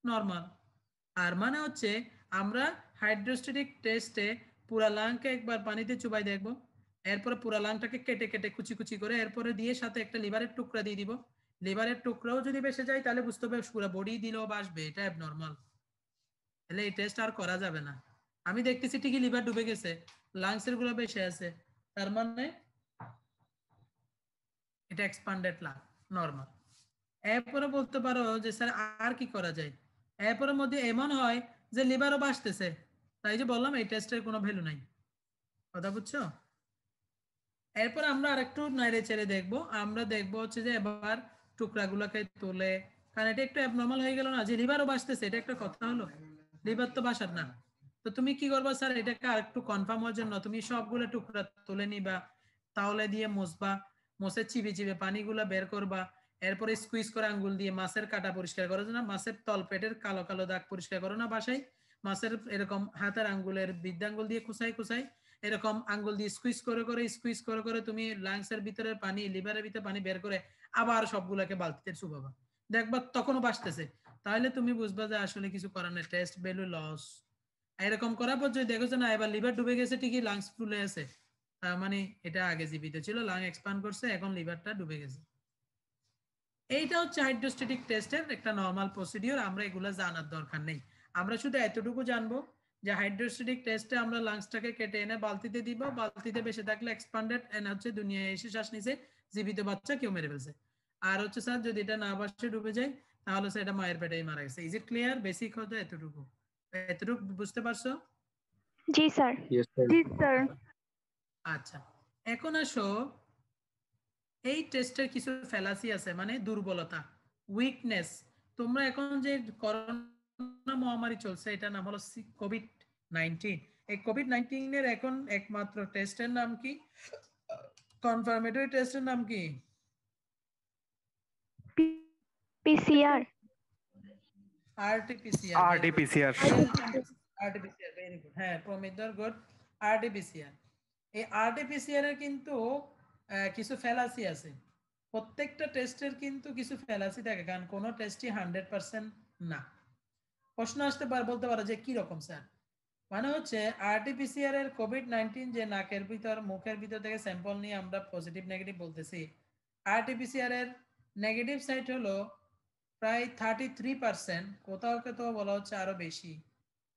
নর্মাল। আর মানে হচ্ছে আমরা হাইড্রোস্ট্যাটিক টেস্টে পুরা লাংকে একবার পানিতে চুবাই দেখবো, এরপরে পুরা লাংটাকে কেটে কেটে কুচি কুচি করে এরপরে দিয়ে সাথে একটা লিভারের টুকরা দিয়ে দিব। লিভারের টুকরাও যদি বেঁচে যায় তাহলে বুঝতে হবে পুরো বডি দিলেও বাঁচবে, এটা অ্যাবনর্মাল। তাহলে এই টেস্ট আর করা যাবে না। আমি দেখতেছি ঠিকই লিভার ডুবে গেছে, লাংসের গুলো বেঁচে আছে, তার মানে এটা এক্সপান্ডেড লাং, নরমাল। এরপরে বলতে পারো যে স্যার আর কি করা যায়? এরপরের মধ্যে এমন হয় যে লিভারও বাঁচতেছে, তাই যে বললাম এই টেস্টের কোনো ভ্যালু নাই, কথা বুঝছো? এরপর আমরা আরেকটু নাইড়ে চেড়ে দেখবো, আমরা দেখবো হচ্ছে যে এবার টুকরাগুলোকে তুলে, কারণ এটা একটু অ্যাবনর্মাল হয়ে গেল না, যে লিভারও বাঁচতেছে, এটা একটা কথা হলো? লিভার তো বাসার না। তো তুমি কি করবা স্যার, এটাকে আরেকটু কনফার্ম হওয়ার জন্য তুমি সবগুলো টুকরা তুলে নিবা, তাওলে দিয়ে মুছবা, মুছে চিবে চিবে পানিগুলা বের করবা, এরপরে স্কুইজ করে আঙ্গুল দিয়ে মাছের কাটা পরিষ্কার করো না, মাছের তলপেটের কালো কালো দাগ পরিষ্কার করো না বাসায়, মাছের এরকম হাতের আঙ্গুলের বৃদ্ধাঙ্গুল দিয়ে কুচাই কুচাই এরকম আঙ্গুল দিয়ে স্কুইজ করে করে তুমি লাংসের ভিতরে পানি, লিভারের ভিতরে পানি বের করে আবার সবগুলোকে বালতিতে চুবাবা, দেখবা তখনও বাসতেছে, তাহলে তুমি বুঝবা যে আসলে কিছু করার নেই, টেস্ট ভ্যালু লস। এরকম করার পর যদি দেখো যে না এবার লিভার ডুবে গেছে, ঠিকই লাংস ফুলে আছে, তার মানে এটা আগে জীবিত ছিল, লাং এক্সপ্যান্ড করছে, এখন লিভারটা ডুবে গেছে। এইটা হচ্ছে হাইড্রোস্ট্যাটিক টেস্টের একটা নরমাল প্রসিডিওর, আমরা এগুলো জানার দরকার নেই। আমরা শুধু এতটুকু জানবো যে হাইড্রোস্ট্যাটিক টেস্টে আমরা লাংসটাকে কেটে এনে বালতিতে দিব, বালতিতে বেশি থাকলে এক্সপ্যান্ডেড, এনে হচ্ছে দুনিয়ায় এসে শ্বাস নিছে, জীবিত বাচ্চা কেউ মেরে ফেলছে। আর হচ্ছে স্যার যদি এটা না বাসে ডুবে যায় তাহলে সেটা মায়ের পেটেই মারা গেছে। Is it clear? বেসিক হতে এতটুকু, এতটুকু বুঝতে পারছো? জি স্যার। জি স্যার। আচ্ছা, এখন আসো এই টেস্টের কিছু ফ্যালাসি আছে, মানে দুর্বলতা, উইকনেস। তোমরা এখন যে করোনা মহামারী চলছে, এটা নাম হলো কোভিড-19। এই কোভিড-19 এর এখন একমাত্র টেস্টের নাম কি? কনফার্মেটরি টেস্টের নাম কি? PCR. RTPCR. RTPCR. RTPCR, very good. হ্যাঁ প্রমিতর, গুড। আরটিপিসিআর, এই আরটিপিসিআর এর কিন্তু কিছু ফ্যালাসি আছে। প্রত্যেকটা টেস্টের কিন্তু কিছু ফ্যালাসি থাকে, কারণ কোনো টেস্টই 100% না। প্রশ্ন আসতে পারে, বলতে পারো যে কি রকম স্যার? মানে হচ্ছে আরটিপিসিআর এর কোভিড-19 যে নাকের ভিতর মুখের ভিতর থেকে স্যাম্পল নিয়ে আমরা পজিটিভ নেগেটিভ বলতেছি, আরটিপিসিআর এর নেগেটিভ সাইড হলো প্রায় 33%, কোথাও কোথাও বলা হচ্ছে আরো বেশি,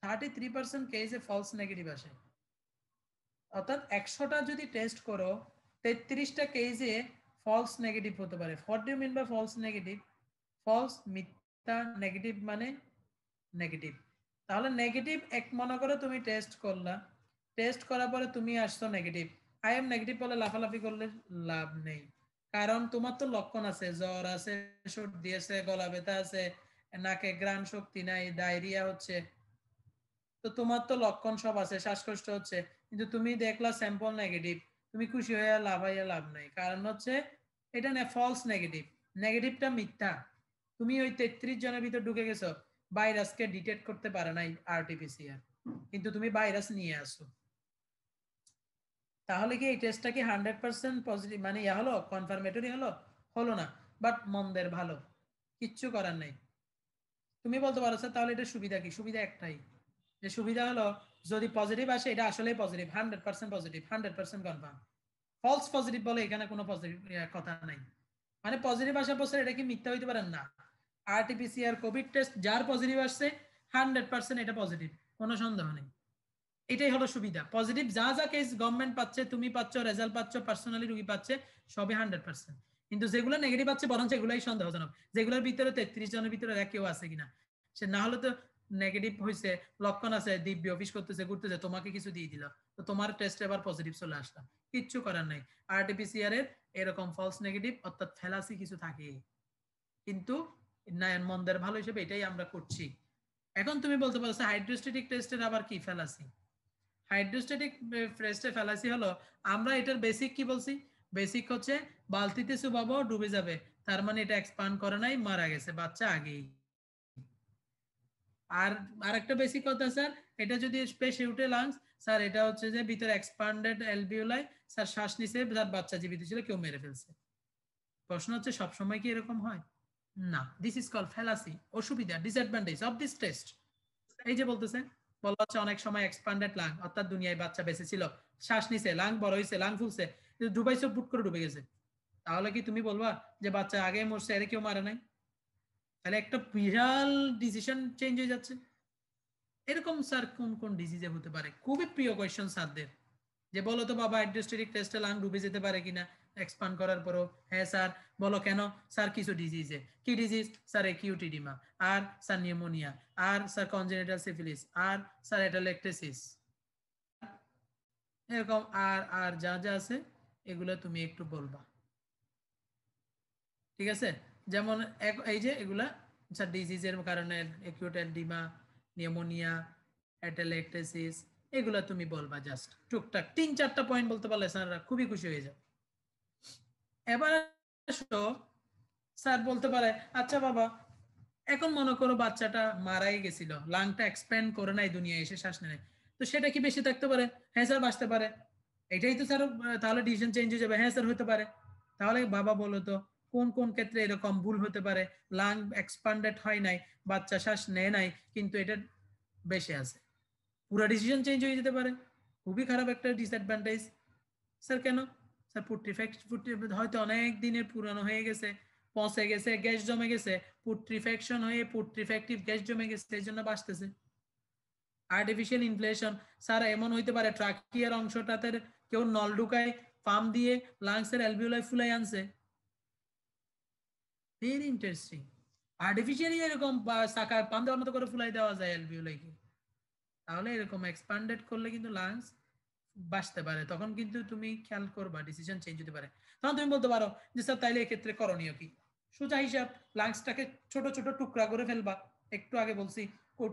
33% কেসে ফলস নেগেটিভ আসে। অর্থাৎ 100টা যদি টেস্ট করো 33টা কেসে ফলস নেগেটিভ হতে পারে। What do you mean by false negative? False, মিথ্যা, নেগেটিভ মানে নেগেটিভ। তাহলে নেগেটিভ এক মনে করো তুমি টেস্ট করলা, টেস্ট করার পরে তুমি আসছো নেগেটিভ, আই এম নেগেটিভ বলে লাফালাফি করলে লাভ নেই, কারণ তোমার তো লক্ষণ আছে, জ্বর আছে, সর্দি আছে, গলা ব্যথা আছে, নাকে ঘ্রাণ শক্তি নাই, ডায়রিয়া হচ্ছে, তো তোমার তো লক্ষণ সব আছে, শ্বাসকষ্ট হচ্ছে, কিন্তু তুমি দেখলা স্যাম্পল নেগেটিভ, তুমি খুশি হয়ে লাভ নাই, কারণ হচ্ছে এটা না ফলস নেগেটিভ, নেগেটিভটা মিথ্যা। তুমি ওই 33 জনের ভিতর ঢুকে গেছো, ভাইরাসকে ডিটেক্ট করতে পারে নাই আরটিপিসিআর, কিন্তু তুমি ভাইরাস নিয়ে আসো, তাহলে কি এই টেস্টটা কি 100% পজিটিভ মানে ইয়া হলো, কনফার্মেটরি হলো? হলো না, বাট মন্দের ভালো, কিচ্ছু করার নাই। তুমি বলতে পারো স্যার তাহলে এটা সুবিধা কি? সুবিধা একটাই, যে সুবিধা হলো যদি পজিটিভ আসে এটা আসলেই positive, 100% positive, 100% confirm. False positive বলে এখানে কোনো পজিটিভ কথা নাই, মানে পজিটিভ আসার পর এটা কি মিথ্যা হইতে পারে না। আরটিপিসিআর কোভিড টেস্ট যার পজিটিভ আসছে 100% এটা পজিটিভ, কোনো সন্দেহ নেই। এটাই হলো সুবিধা। পজিটিভ যা যা কেস গভর্নমেন্ট পাচ্ছে, তুমি পাচ্ছ, রেজাল্ট পাচ্ছ, পার্সোনালি রোগী পাচ্ছে, সবই 100%। কিন্তু যেগুলো নেগেটিভ আছে বরং সেগুলাই সন্দেহজনক, যেগুলোর ভিতরে 33 জনের ভিতরে কেউ আছে কিনা, সে না হলে তো নেগেটিভ হয়েছে, লক্ষণ আছে, দিব্য অফিস করতেছে, ঘুরতেছে, তোমাকে কিছু দিয়ে দিল, তো তোমার টেস্ট এবার পজিটিভ চলে আসলাম, কিচ্ছু করার নাই। আরটিপিসিআর এর এরকম ফলস নেগেটিভ অর্থাৎ ফ্যালাসি কিছু থাকে, কিন্তু মন্দের ভালো হিসেবে এটাই আমরা করছি। এখন তুমি বলতে পারছো হাইড্রোস্ট্যাটিক টেস্টের আবার কি ফ্যালাসি? হাইড্রোস্ট্যাটিক টেস্টের ফ্যালাসি হলো, আমরা এটার বেসিক কি বলছি? বেসিক হচ্ছে বালতিতে চুবাবো ডুবে যাবে, তার মানে এটা এক্সপ্যান্ড করে নাই, মারা গেছে বাচ্চা আগেই। আর আরেকটা বেসিক কথা স্যার, এটা যদি স্পেস ইউটে লাংস, স্যার এটা হচ্ছে যে ভিতরে এক্সপ্যান্ডেড অ্যালভিওলাই, স্যার শ্বাস নিছে, তার বাচ্চা জীবিত ছিল, কেউ মেরে ফেলছে। প্রশ্ন হচ্ছে সব সময় কি এরকম হয়? না। দিস ইজ কল্ড ফ্যালাসি, অসুবিধা, ডিসঅ্যাডভান্টেজ অফ দিস টেস্ট। এই যে বলতেছে, বলা হচ্ছে অনেক সময় এক্সপ্যান্ডেড লাং, অর্থাৎ দুনিয়ায় বাচ্চা বেঁচে ছিল, শ্বাস নিছে, লাং বড় হয়েছে, লাং ফুলছে, কিন্তু ডুবাইছে, বুট করে ডুবে গেছে, তাহলে কি তুমি বলবা যে বাচ্চা আগে মরছে, এর কেউ মারে নাই? তাহলে একটা বিশাল ডিসিশন চেঞ্জ হয়ে যাচ্ছে। এরকম স্যার কোন কোন ডিজিজে হতে পারে? খুবই প্রিয় কোয়েশ্চেন স্যারদের, যে বলো তো বাবা হাইড্রোস্ট্যাটিক টেস্টে লাং ডুবে যেতে পারে কিনা এক্সপ্যান্ড করার পরও? হ্যাঁ স্যার। বলো কেন? স্যার কিছু ডিজিজে। কি ডিজিজ? স্যার অ্যাকিউট ইডিমা, আর স্যার নিউমোনিয়া, আর স্যার কনজেনিটাল সিফিলিস, আর স্যার অ্যাটালেক্টেসিস, এরকম আর আর যা যা আছে এগুলো তুমি একটু বলবা, ঠিক আছে? যেমন এই যে এগুলা স্যার ডিজিজের কারণে অ্যাকিউট ইডিমা, নিউমোনিয়া, অ্যাটালেক্টেসিস, এগুলা তুমি বলবা, জাস্ট টুকটাক 3-4টা পয়েন্ট বলতে পারলে স্যাররা খুবই খুশি হয়ে যাবে। এবার স্যার বলতে পারে আচ্ছা বাবা, এখন মনে করো বাচ্চাটা মারাই গেছিল, লাংটা এক্সপ্যান্ড করে নাই, দুনিয়া এসে শ্বাস নেয়, তো সেটা কি বেশি থাকতে পারে? হ্যাঁ স্যার বাঁচতে পারে। এটাই তো স্যার, তাহলে ডিসিশন চেঞ্জ হয়ে যাবে। হ্যাঁ স্যার হতে পারে। তাহলে বাবা বলো তো কোন কোন ক্ষেত্রে এরকম ভুল হতে পারে? লাং এক্সপান্ডেড হয় নাই, বাচ্চা শ্বাস নেয় নাই, কিন্তু এটা বেশি আছে, পুরো ডিসিশন চেঞ্জ হয়ে যেতে পারে। খুবই খারাপ একটা ডিসঅ্যাডভান্টেজ। স্যার কেন? স্যার হয়তো অনেক দিনের পুরানো হয়ে গেছে, পচে গেছে, গ্যাস জমে গেছে, পুট্রিফ্যাকশন হয়ে পুট্রিফ্যাকটিভ গ্যাস জমে গেছে, এই জন্য বাঁচতেছে। আর্টিফিশিয়াল ইনফ্লেশন স্যার এমন হইতে পারে ট্রাকিয়ার অংশটাতে কেউ নল ঢুকায় পাম্প দিয়ে লাংসের অ্যালভিওলাই ফুলাই আনছে। Very interesting. আর্টিফিশিয়ালি এরকম সাকা পাম্প দেওয়ার মতো করে ফুলাই দেওয়া যায় অ্যালভিওলাইকে। তাহলে এরকম এক্সপান্ডেড করলে কিন্তু লাংস বাঁচতে পারে। তখন কিন্তু তুমি খেয়াল করবা ডিসিশন চেঞ্জ হতে পারে। তখন তুমি বলতে পারো যে স্যার তাইলে এক্ষেত্রে করণীয় কি? সোজা হিসাব, লাংসটাকে ছোট ছোট টুকরা করে ফেলবা। একটু আগে বলছি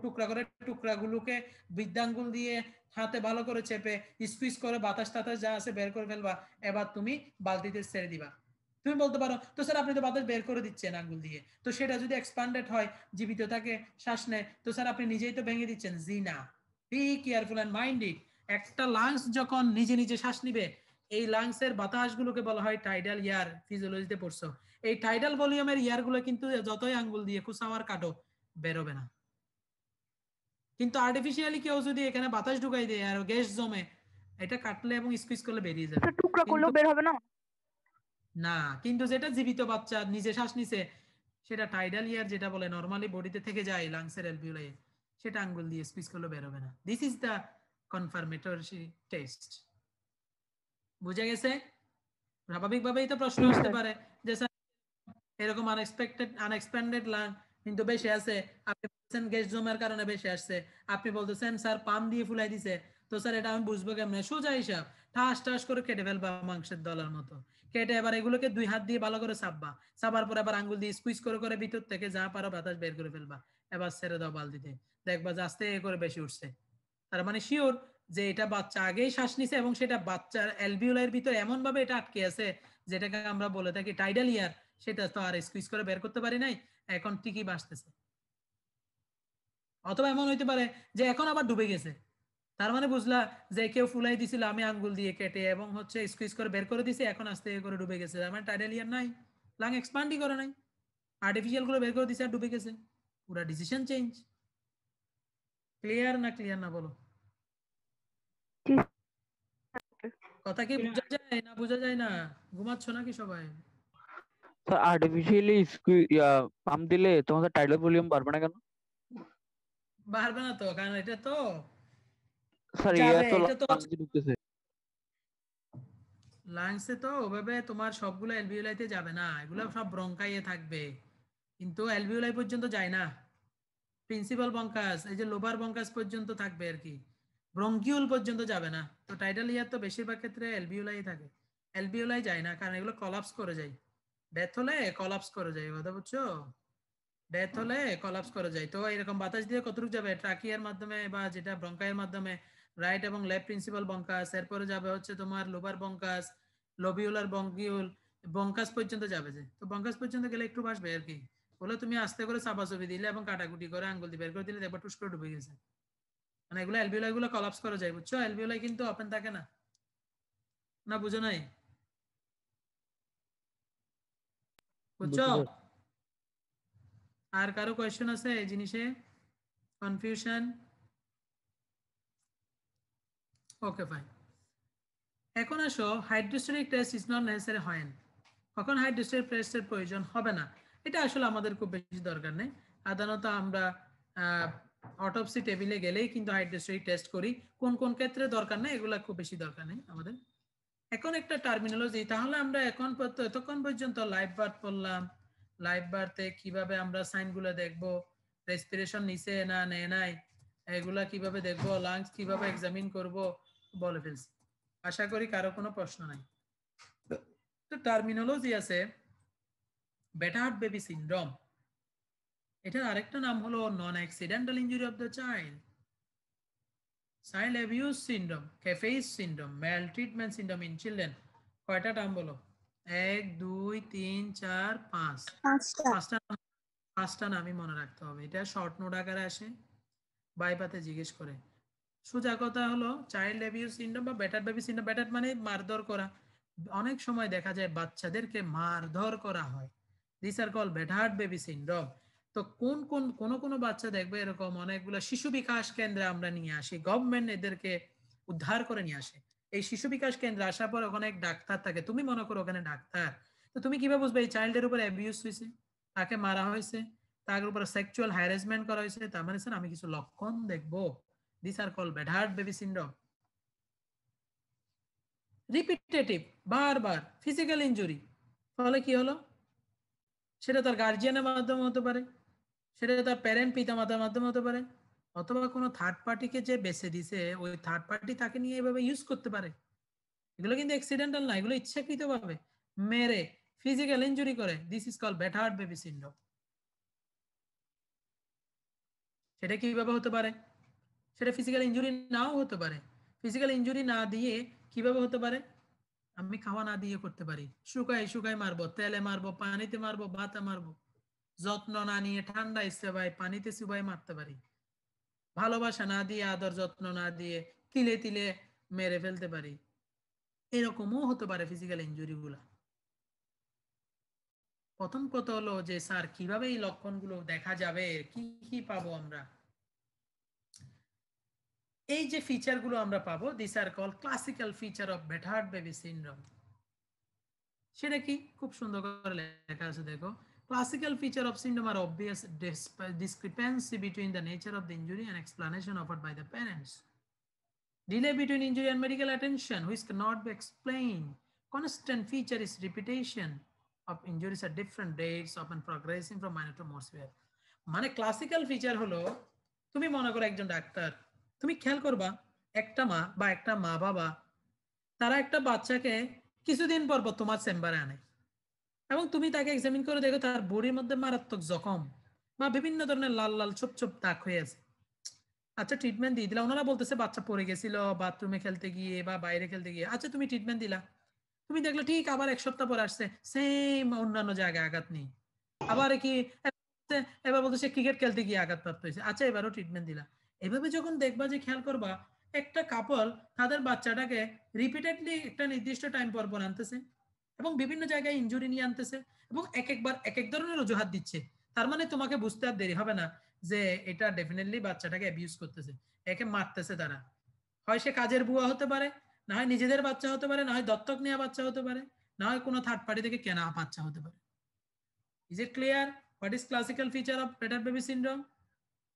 টুকরা করে টুকরাগুলোকে বৃদ্ধাঙ্গুল দিয়ে হাতে ভালো করে চেপে স্কুইজ করে বাতাস টাতাস যা আছে বের করে ফেলবা। এবার তুমি বালতিতে ছেড়ে দিবা। তুমি বলতে পারো তো স্যার আপনি তো বাতাস বের করে দিচ্ছেন আঙ্গুল দিয়ে, তো সেটা যদি এক্সপান্ডেড হয়, জীবিত থাকে, শ্বাস নেয়, তো স্যার আপনি নিজেই তো ভেঙে দিচ্ছেন। জি না, বি কেয়ারফুল এন্ড মাইন্ডেড। একটা লাংস যখন নিজে নিজে শ্বাস নিবে, এই লাংসের বাতাসগুলোকে বলা হয় টাইডাল এয়ার। ফিজিওলজিতে পড়ছো। এই টাইডাল ভলিউমের এয়ারগুলো কিন্তু যতই আঙ্গুল দিয়ে কুচাওয়ার কাটো বেরোবে না। কিন্তু আর্টিফিশিয়ালি কেউ যদি এখানে বাতাস ঢুকাই দেয় আর গ্যাস জমে, এটা কাটলে এবং স্কুইজ করলে বেরিয়ে যাবে। স্যার টুকরা করলেও বের হবে না? না, কিন্তু যেটা জীবিত বাচ্চা নিজে শ্বাস নিছে সেটা টাইডাল ইয়ার যেটা বলে নরমালি বডিতে থেকে যায় লাংসের অ্যালভিওলাই, সেটা আঙ্গুল দিয়ে স্কুইজ করলে বের হবে না। This is the confirmatory test. বুঝা গেছে? স্বাভাবিকভাবেই তো প্রশ্ন আসতে পারে যে স্যার এরকম আনএক্সপেন্ডেড লাং কিন্তু বেশি আছে, আপনি বলছেন গ্যাস জমার কারণে বেশি আসছে, আপনি বলতেছেন স্যার পাম্প দিয়ে ফুলাই দিছে, তো স্যার এটা আমি বুঝবো কেমনে? সোজা হিসাব, ঠাস ঠাস করে কেটে ফেলবা মাংসের দলার মতো। কেটে এবার এগুলোকে 2 হাত দিয়ে ভালো করে চাপবা, চাপার পর আবার আঙ্গুল দিয়ে স্কুইজ করে করে ভিতর থেকে যা পারো বাতাস বের করে ফেলবা। এবার ছেড়ে দাও বালতিতে, দেখবা যে আস্তে করে বেশি উঠছে। তার মানে শিওর যে এটা বাচ্চা আগেই শ্বাস নিছে এবং সেটা বাচ্চার অ্যালভিওলাইয়ের ভিতর এমন ভাবে এটা আটকে আছে যেটাকে আমরা বলে থাকি টাইডাল ইয়ার, সেটা তো আর স্কুইজ করে বের করতে পারি নাই, এখন ঠিকই বাঁচতেছে। অথবা এমন হইতে পারে যে এখন আবার ডুবে গেছে, তার মানে বুঝলা যে কেউ ফুলাই দিছিল, আমি আঙ্গুল দিয়ে কেটে এবং হচ্ছে স্কুইজ করে বের করে দিছি, এখন আস্তে করে ডুবে গেছে। তার মানে টাইডাল ইয়ার নাই, লাং এক্সপান্ডই করে নাই, আর্টিফিশিয়াল গুলো বের করে দিছে আর ডুবে গেছে। পুরা ডিসিশন চেঞ্জ। ক্লিয়ার না ক্লিয়ার না বলো? কথা কি বোঝা যায় না বোঝা যায় না? ঘুমাচ্ছ নাকি সবাই? স্যার আর্টিফিশিয়ালি পাম্প দিলে তোমাদের টাইডাল ভলিউম বাড়বে না কেন? বাড়বে না তো, কারণ এটা তো স্যার যাবে, তো এটা তো লাংসে ঢুকতেছে। লাংসে তো ওভাবে তোমার সবগুলো অ্যালভিওলাইতে যাবে না, এগুলো সব ব্রঙ্কাইয়ে থাকবে, কিন্তু অ্যালভিওলাই পর্যন্ত যায় না। প্রিন্সিপাল বঙ্কাস, এই যে লোবার বঙ্কাস পর্যন্ত থাকবে আর কি, ব্রঙ্কিউল পর্যন্ত যাবে না। তো টাইডাল ইয়ার তো বেশিরভাগ ক্ষেত্রে অ্যালভিওলাই থাকে, অ্যালভিওলাই যায় না, কারণ এগুলো কলাপস করে যায়। ডেথ হলে কলাপস করে যায়, কথা বুঝছো? ডেথ হলে কলাপস করে যায়। তো এরকম বাতাস দিয়ে কতটুকু যাবে? ট্রাকিয়ার মাধ্যমে বা যেটা ব্রঙ্কাইয়ের মাধ্যমে, রাইট এবং লেফট প্রিন্সিপাল বঙ্কাস, এরপরে যাবে হচ্ছে তোমার লোবার বঙ্কাস, লোবিউলার বঙ্কিউল, বঙ্কাস পর্যন্ত যাবে। যে তো বঙ্কাস পর্যন্ত গেলে একটু বাসবে আর কি, বলে তুমি আস্তে করে চাপাচাপি দিলে এবং কাটাকুটি করে আঙ্গুল দিয়ে বের করে দিলে একবার টুস করে ডুবে গেছে। মানে এগুলো অ্যালভিওলাই গুলো কলাপস করে যায়, বুঝছো? অ্যালভিওলাই কিন্তু ওপেন থাকে না। না বুঝো নাই? বুঝছো? আর কারো কোয়েশ্চেন আছে এই জিনিসে? কনফিউশন? Okay fine. এখন আসো hydrostatic test is not necessary হয় না। কখন হাইড্রোস্ট্যাটিক টেস্টের প্রয়োজন হবে না, এটা আসলে আমাদের খুব বেশি দরকার নেই। সাধারণত আমরা অটোপসি টেবিলে গেলেই কিন্তু হাইড্রোস্ট্যাটিক টেস্ট করি। কোন কোন ক্ষেত্রে দরকার নেই এগুলা খুব বেশি দরকার নেই আমাদের। এখন একটা টার্মিনোলজি, তাহলে আমরা এতক্ষণ পর্যন্ত লাইফ বার্থ পড়লাম। লাইফ বার্থে কিভাবে আমরা সাইনগুলো দেখবো, রেসপিরেশন নিচে না নেয় নাই, এগুলা কিভাবে দেখবো, লাংস কিভাবে এক্সামিন করব, বলে ফেলছি। আশা করি কারো কোনো প্রশ্ন নাই। তো টার্মিনোলজি আছে বেটা হার্ট বেবি সিনড্রোম, এটার আরেকটা নাম হলো non accidental injury of the child, child abuse syndrome, Caffey's syndrome, maltreatment syndrome in children. কয়টা নাম বলো? 1 2 3 4 5, পাঁচটা নামই মনে রাখতে হবে। এটা শর্ট নোট আকারে আসে, বাইপাতে জিজ্ঞেস করে সোজা কথা হলো চাইল্ড অ্যাবিউজ সিনড্রোম বা ব্যাটার্ড বেবি সিনড্রোম। ব্যাটার্ড মানে মারধর করা। অনেক সময় দেখা যায় বাচ্চাদেরকে মারধর করা হয়। This are call battered baby syndrome. তো কোন বাচ্চা দেখবে এরকম অনেকগুলো শিশু বিকাশ কেন্দ্রে আমরা নিয়ে আসি, গভর্নমেন্ট এদেরকে উদ্ধার করে নিয়ে আসে। এই শিশু বিকাশ কেন্দ্রে আসার পর ওখানে এক ডাক্তার থাকে, তুমি মনে করো ওখানে ডাক্তার, তো তুমি কিভাবে বুঝবে এই চাইল্ডের উপর অ্যাবিউজ হয়েছে, তাকে মারা হয়েছে, তার উপর সেক্সুয়াল হ্যারাসমেন্ট করা হয়েছে, তার মানে স্যার আমি কিছু লক্ষণ দেখবো। This are call battered baby syndrome. Repetitive, বারবার ফিজিক্যাল ইনজুরি, ফলে কি হলো, সেটা তার গার্জিয়ানের মাধ্যমে হতে পারে, সেটা তার প্যারেন্ট পিতা মাতার মাধ্যমে হতে পারে, অথবা কোনো থার্ড পার্টিকে যে বেছে দিছে ওই থার্ড পার্টি তাকে নিয়ে এভাবে ইউজ করতে পারে। এগুলো কিন্তু অ্যাক্সিডেন্টাল না, এগুলো ইচ্ছাকৃতভাবে মেরে ফিজিক্যাল ইনজুরি করে। This is call battered baby syndrome. সেটা কিভাবে হতে পারে, সেটা ফিজিক্যাল ইনজুরি নাও হতে পারে। ফিজিক্যাল ইনজুরি না দিয়ে কিভাবে হতে পারে, আমি খাওয়া না দিয়ে করতে পারি, শুকাই শুকাই মারবো, তেলে মারবো, পানিতে মারবো, ভাতে মারবো, যত্ন না নিয়ে ঠান্ডা ইস্তেবাই পানিতে চুবাই মারতে পারি, ভালোবাসা না দিয়ে আদর যত্ন না দিয়ে তিলে তিলে মেরে ফেলতে পারি। এরকমও হতে পারে ফিজিক্যাল ইনজুরি গুলা। প্রথম কথা হলো যে স্যার কিভাবে এই লক্ষণগুলো দেখা যাবে, কি কি পাবো আমরা। এই যে ফিচার গুলো আমরা পাবো, this are call classical feature of battered baby syndrome. সেটা কি, খুব সুন্দর করে লেখা আছে দেখো। Classical feature of syndrome are obvious discrepancy between the nature of the injury and explanation offered by the parents. Delay between injury and medical attention, which cannot be explained. Constant feature is repetition of injuries at different dates, often progressing from minor to more severe. মানে classical feature হলো, তুমি মনে করো একজন doctor, তুমি খেয়াল করবা একটা মা বা একটা মা বাবা তারা একটা বাচ্চাকে কিছুদিন পর পর তোমার চেম্বারে আনে এবং তুমি তাকে এক্সামিন করে দেখো তার বডির মধ্যে মারাত্মক জখম বা বিভিন্ন ধরনের লাল লাল ছোপ ছোপ দাগ হয়ে আছে। আচ্ছা ট্রিটমেন্ট দিয়ে দিলা, ওনারা বলতেছে বাচ্চা পড়ে গেছিল বাথরুমে খেলতে গিয়ে বা বাইরে খেলতে গিয়ে। আচ্ছা তুমি ট্রিটমেন্ট দিলা, তুমি দেখলে ঠিক আবার এক সপ্তাহ পরে আসছে সেম অন্যান্য জায়গায় আঘাত নেই, আবার কি এবার বলতেছে ক্রিকেট খেলতে গিয়ে আঘাতপ্রাপ্ত হয়েছে। আচ্ছা এবারও ট্রিটমেন্ট দিলা। এভাবে যখন দেখবা যে খেয়াল করবা একটা কাপল তাদের বাচ্চাটাকে রিপিটেডলি একটা নির্দিষ্ট টাইম পর পর আনতেছে এবং বিভিন্ন জায়গায় ইনজুরি নিয়ে আনতেছে এবং একবার এক এক ধরনের অজুহাত দিচ্ছে, তার মানে তোমাকে বুঝতে আর দেরি হবে না যে এটা ডেফিনেটলি বাচ্চাটাকে অ্যাবিউজ করতেছে, একে মারতেছে তারা। হয় সে কাজের বুয়া হতে পারে, না হয় নিজেদের বাচ্চা হতে পারে, না হয় দত্তক নেওয়া বাচ্চা হতে পারে, না হয় কোনো থার্ড পার্টি থেকে কেনা বাচ্চা হতে পারে। Is it clear what is classical feature of battered baby syndrome?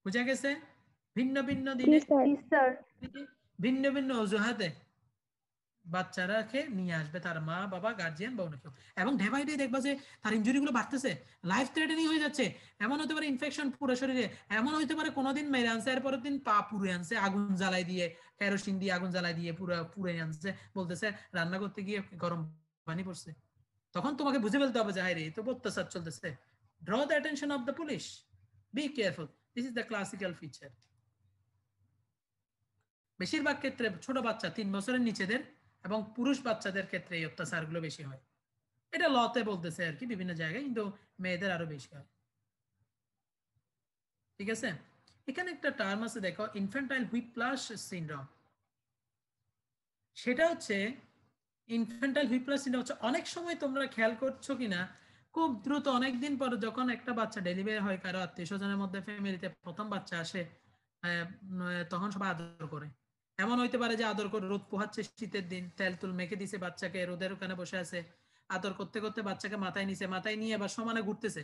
বুঝা গেছে? ভিন্ন ভিন্ন দিনে ভিন্ন ভিন্ন অজুহাতে বাচ্চারাকে নিয়ে আসবে তার মা বাবা গার্জিয়ান বা অন্য কেউ, এবং ডে বাই ডে দেখবা যে তার ইনজুরি গুলো বাড়তেছে, লাইফ থ্রেটেনিং হয়ে যাচ্ছে। এমন হতে পারে ইনফেকশন পুরো শরীরে, এমন হতে পারে কোনোদিন মেরে আনছে এর পরের দিন পা পুড়ে আনছে, আগুন জ্বালাই দিয়ে কেরোসিন দিয়ে আগুন জ্বালাই দিয়ে পুরো পুড়ে আনছে, বলতেছে রান্না করতে গিয়ে গরম পানি পড়ছে। তখন তোমাকে বুঝে ফেলতে হবে যে হায় রে তো অত্যাচার চলতেছে। Draw the attention of the police, be careful, this is the classical feature. বেশিরভাগ ক্ষেত্রে ছোট বাচ্চা 3 বছরের নিচেদের এবং পুরুষ বাচ্চাদের ক্ষেত্রে এই অত্যাচারগুলো বেশি হয়। এটা লতে বলতেছে আর কি বিভিন্ন জায়গায়, কিন্তু মেয়েদের আরো বেশি হয়। ঠিক আছে, এখানে একটা টার্ম আছে দেখো, ইনফ্যান্টাইল হুইপ্লাশ সিনড্রোম। সেটা হচ্ছে ইনফ্যান্টাইল হুইপ্লাশ সিনড্রোম হচ্ছে, অনেক সময় তোমরা খেয়াল করছো কিনা, খুব দ্রুত অনেকদিন পর যখন একটা বাচ্চা ডেলিভারি হয় কারো আত্মীয় স্বজনের মধ্যে ফ্যামিলিতে প্রথম বাচ্চা আসে, তখন সবাই আদর করে। এমন হইতে পারে যে আদর করে রোদ পোহাচ্ছে শীতের দিন, তেল তুল মেখে দিছে বাচ্চাকে, রোদের ওখানে বসে আছে, আদর করতে করতে বাচ্চাকে মাথায় নিছে, মাথায় নিয়ে আবার সমানে ঘুরতেছে।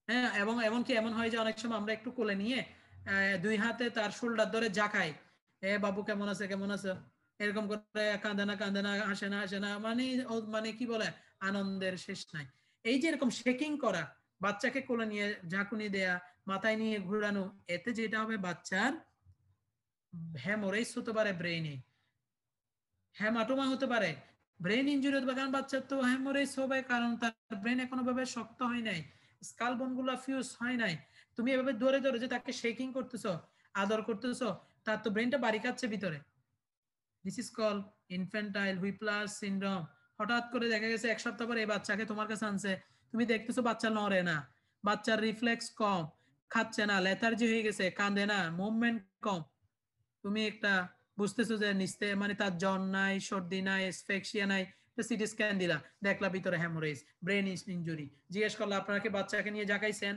হ্যাঁ, এবং এমনকি এমন হয় যে অনেক সময় আমরা একটু কোলে নিয়ে 2 হাতে তার শোল্ডার ধরে জাকাই, এ বাবু কেমন আছে কেমন আছে, এরকম করে কাঁদে না হাসে না, মানে কি বলে আনন্দের শেষ নাই। এই যে এরকম শেকিং করা, বাচ্চাকে কোলে নিয়ে ঝাঁকুনি দেয়া, মাথায় নিয়ে ঘুরানো, এতে যেটা হবে বাচ্চার হ্যামোরেজ হতে পারে, ব্রেইনে হ্যামাটোমা হতে পারে, ব্রেন ইনজুরি হতে পারে। কারণ বাচ্চার তো হ্যামোরেজ হবে কারণ তার ব্রেন এখনো ভাবে শক্ত হয় নাই, স্কাল বোন গুলা ফিউজ হয় নাই। তুমি এভাবে ধরে ধরে যে তাকে শেকিং করতেছো, আদর করতেছো, তার তো ব্রেনটা বাড়ি খাচ্ছে ভিতরে। This is call infantile whiplash syndrome. হঠাৎ করে দেখা গেছে এক সপ্তাহ পরে এই বাচ্চাকে তোমার কাছে আনছে, তুমি দেখতেছো বাচ্চা নড়ে না, বাচ্চার রিফ্লেক্স কম, খাচ্ছে না, লেথার্জি হয়ে গেছে, কাঁদে না, মুভমেন্ট কম। তুমি একটা বুঝতেছো যে নিস্তে মানে তার জ্বর নাই, সর্দি নাই, এসফেক্সিয়া নাই, সিটি স্ক্যান দিলা, দেখলা ভিতরে হ্যামোরেজ, ব্রেন ইনজুরি। জিজ্ঞেস করলো আপনারা কি বাচ্চাকে নিয়ে জাগাইছেন?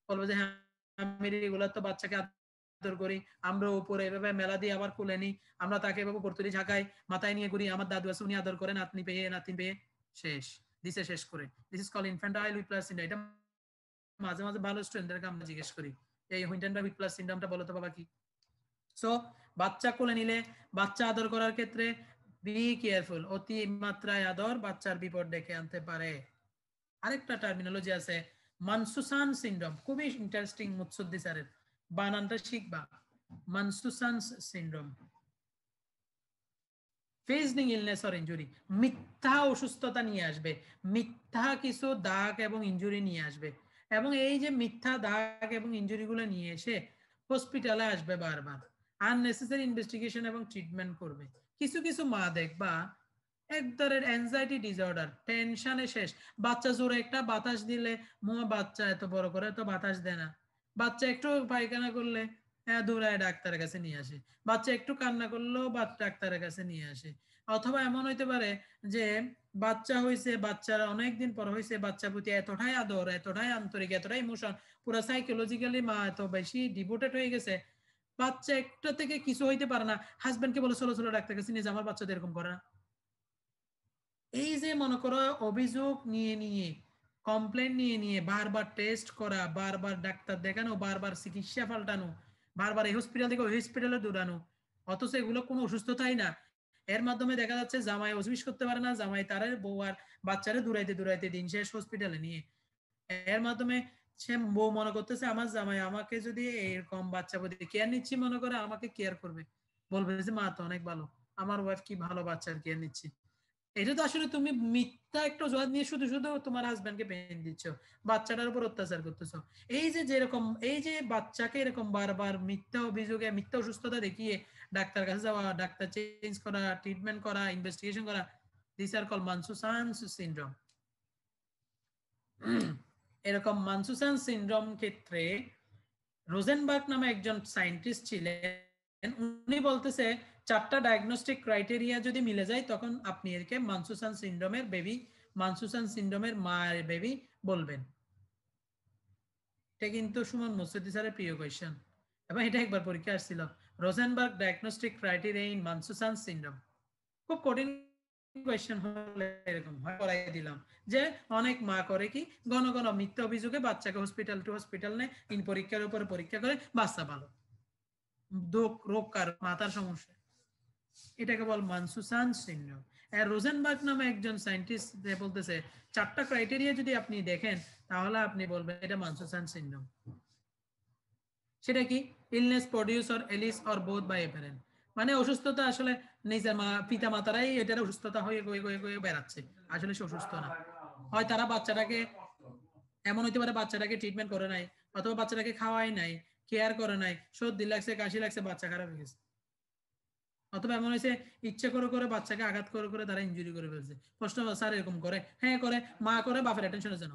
বলবো যে হ্যাঁ আমি রেগুলার তো বাচ্চাকে আদর করি, আমরা উপরে এভাবে মেলা দিয়ে আবার কুলে নিই, আমরা তাকে এভাবে উপর তুলি ঝাঁকাই, মাথায় নিয়ে ঘুরি, আমার দাদু আছে উনি আদর করে, নাতনি পেয়ে নাতনি পেয়ে শেষ দিছে শেষ করে। This is call infantile whiplash syndrome. এটা মাঝে মাঝে ভালো স্টুডেন্টদেরকে আমরা জিজ্ঞেস করি এই ইনফ্যান্টাইল হুইপলার সিনড্রোমটা বলো তো বাবা কি। সো বাচ্চা কোলে নিলে, বাচ্চা আদর করার ক্ষেত্রে বি কেয়ারফুল, অতি মাত্রায় আদর বাচ্চার বিপদ ডেকে আনতে পারে। আরেকটা টার্মিনোলজি আছে মানসুসান সিনড্রোম, খুবই ইন্টারেস্টিং, মুৎসুদ্দি স্যারের বানানটা শিখবা। মানসুসান সিনড্রোম, ফেজনিং ইলনেস অর ইনজুরি, মিথ্যা অসুস্থতা নিয়ে আসবে, মিথ্যা কিছু দাগ এবং ইনজুরি নিয়ে আসবে, এবং এই যে মিথ্যা দাগ এবং ইনজুরি গুলো নিয়ে এসে হসপিটালে আসবে বারবার, আননেসেসারি ইনভেস্টিগেশন এবং ট্রিটমেন্ট করবে। কিছু কিছু মা দেখবা এক ধরনের অ্যাংজাইটি ডিসঅর্ডার, টেনশনে শেষ, বাচ্চা জোরে একটা বাতাস দিলে বাচ্চা এত বড় করে তো বাতাস দেয় না, বাচ্চা একটু পায়খানা করলে দৌড়ায় ডাক্তারের কাছে নিয়ে আসে, বাচ্চা একটু কান্না করলেও ডাক্তারের কাছে নিয়ে আসে। অথবা এমন হইতে পারে যে বাচ্চা হয়েছে, বাচ্চার অনেকদিন পর হয়েছে, বাচ্চার প্রতি এতটাই আদর, এতটাই আন্তরিক, এতটাই ইমোশন, পুরো সাইকোলজিক্যালি মা এত বেশি ডিভোটেড হয়ে গেছে, বাচ্চা একটা থেকে কিছু হইতে পারে না, হাজবেন্ডকে বলে চলো চলো ডাক্তার কাছে নিয়ে যা, আমার বাচ্চা এরকম করে না। এই যে মনে করো অভিযোগ নিয়ে নিয়ে, কমপ্লেন নিয়ে নিয়ে বারবার টেস্ট করা, বারবার ডাক্তার দেখানো, বারবার চিকিৎসা পাল্টানো, বারবার এই হসপিটাল থেকে ওই হসপিটালে দৌড়ানো, অথচ এগুলো কোনো অসুস্থতাই না। এর মাধ্যমে দেখা যাচ্ছে জামাই অসুবিশ করতে পারে না, জামাই তার বউ আর বাচ্চারে দৌড়াইতে দৌড়াইতে দিন শেষ হসপিটালে নিয়ে। এর মাধ্যমে সে বউ মনে করতেছে আমার জামাই আমাকে যদি এরকম বাচ্চা প্রতি কেয়ার নিচ্ছি মনে করে আমাকে কেয়ার করবে, বলবে যে মা তো অনেক ভালো, আমার ওয়াইফ কি ভালো বাচ্চার কেয়ার নিচ্ছে। এটা তো আসলে তুমি মিথ্যা একটা অজুহাত নিয়ে শুধু শুধু তোমার হাজবেন্ডকে পেন দিচ্ছ, বাচ্চাটার উপর অত্যাচার করতেছো। এই যে যেরকম এই যে বাচ্চাকে এরকম বারবার মিথ্যা অভিযোগে, মিথ্যা অসুস্থতা দেখিয়ে ডাক্তার কাছে যাওয়া, ডাক্তার চেঞ্জ করা, ট্রিটমেন্ট করা, ইনভেস্টিগেশন করা, দিস আর কল মানসুসান সিনড্রোম। এরকম মানসুসান সিনড্রোম ক্ষেত্রে রোজেনবার্গ নামে একজন সায়েন্টিস্ট ছিলেন, উনি বলতেছে 4টা ডায়াগনস্টিক ক্রাইটেরিয়া যদি মিলে যায় তখন আপনি একে মানসুসান সিনড্রোমের বেবি, মানসুসান সিনড্রোমের মায়ের বেবি বলবেন। এটা কিন্তু সুমন মুসুদ্দি স্যারের প্রিয় কোয়েশ্চেন, এবং এটা একবার পরীক্ষা আসছিল, Rosenberg diagnostic criteria in Munchausen syndrome. খুব কঠিন কোয়েশ্চেন হলে এরকম হয়, করাই দিলাম যে অনেক মা করে কি ঘন ঘন মিথ্যা অভিযোগে বাচ্চাকে হসপিটাল টু হসপিটাল নেয়, ইন পরীক্ষার উপর পরীক্ষা করে, বাচ্চা ভালো, রোগ কার মাথার সমস্যা, এটাকে বল মানসুসান সিনড্রোম। আর রোজেনবার্গ নামে একজন সায়েন্টিস্ট বলতেছে 4টা ক্রাইটেরিয়া যদি আপনি দেখেন তাহলে আপনি বলবেন এটা মানসুসান সিনড্রোম। সেটা কি? Illness produce or elicit or both by a parent, মানে অসুস্থতা আসলে নিজের পিতা মাতারাই এটার অসুস্থতা হয়ে গয়ে বেড়াচ্ছে, আসলে সে অসুস্থ না। হয় তারা বাচ্চাটাকে, এমন হইতে পারে বাচ্চাটাকে ট্রিটমেন্ট করে নাই, অথবা বাচ্চাটাকে খাওয়াই নাই, কেয়ার করে নাই, সর্দি লাগছে, কাশি লাগছে, বাচ্চা খারাপ হয়ে গেছে। অথবা এমন হয়েছে ইচ্ছে করে করে বাচ্চাকে আঘাত করে করে তারা ইনজুরি করে ফেলছে। প্রশ্ন স্যার এরকম করে? হ্যাঁ করে, মা করে বাপের অ্যাটেনশনের জন্য,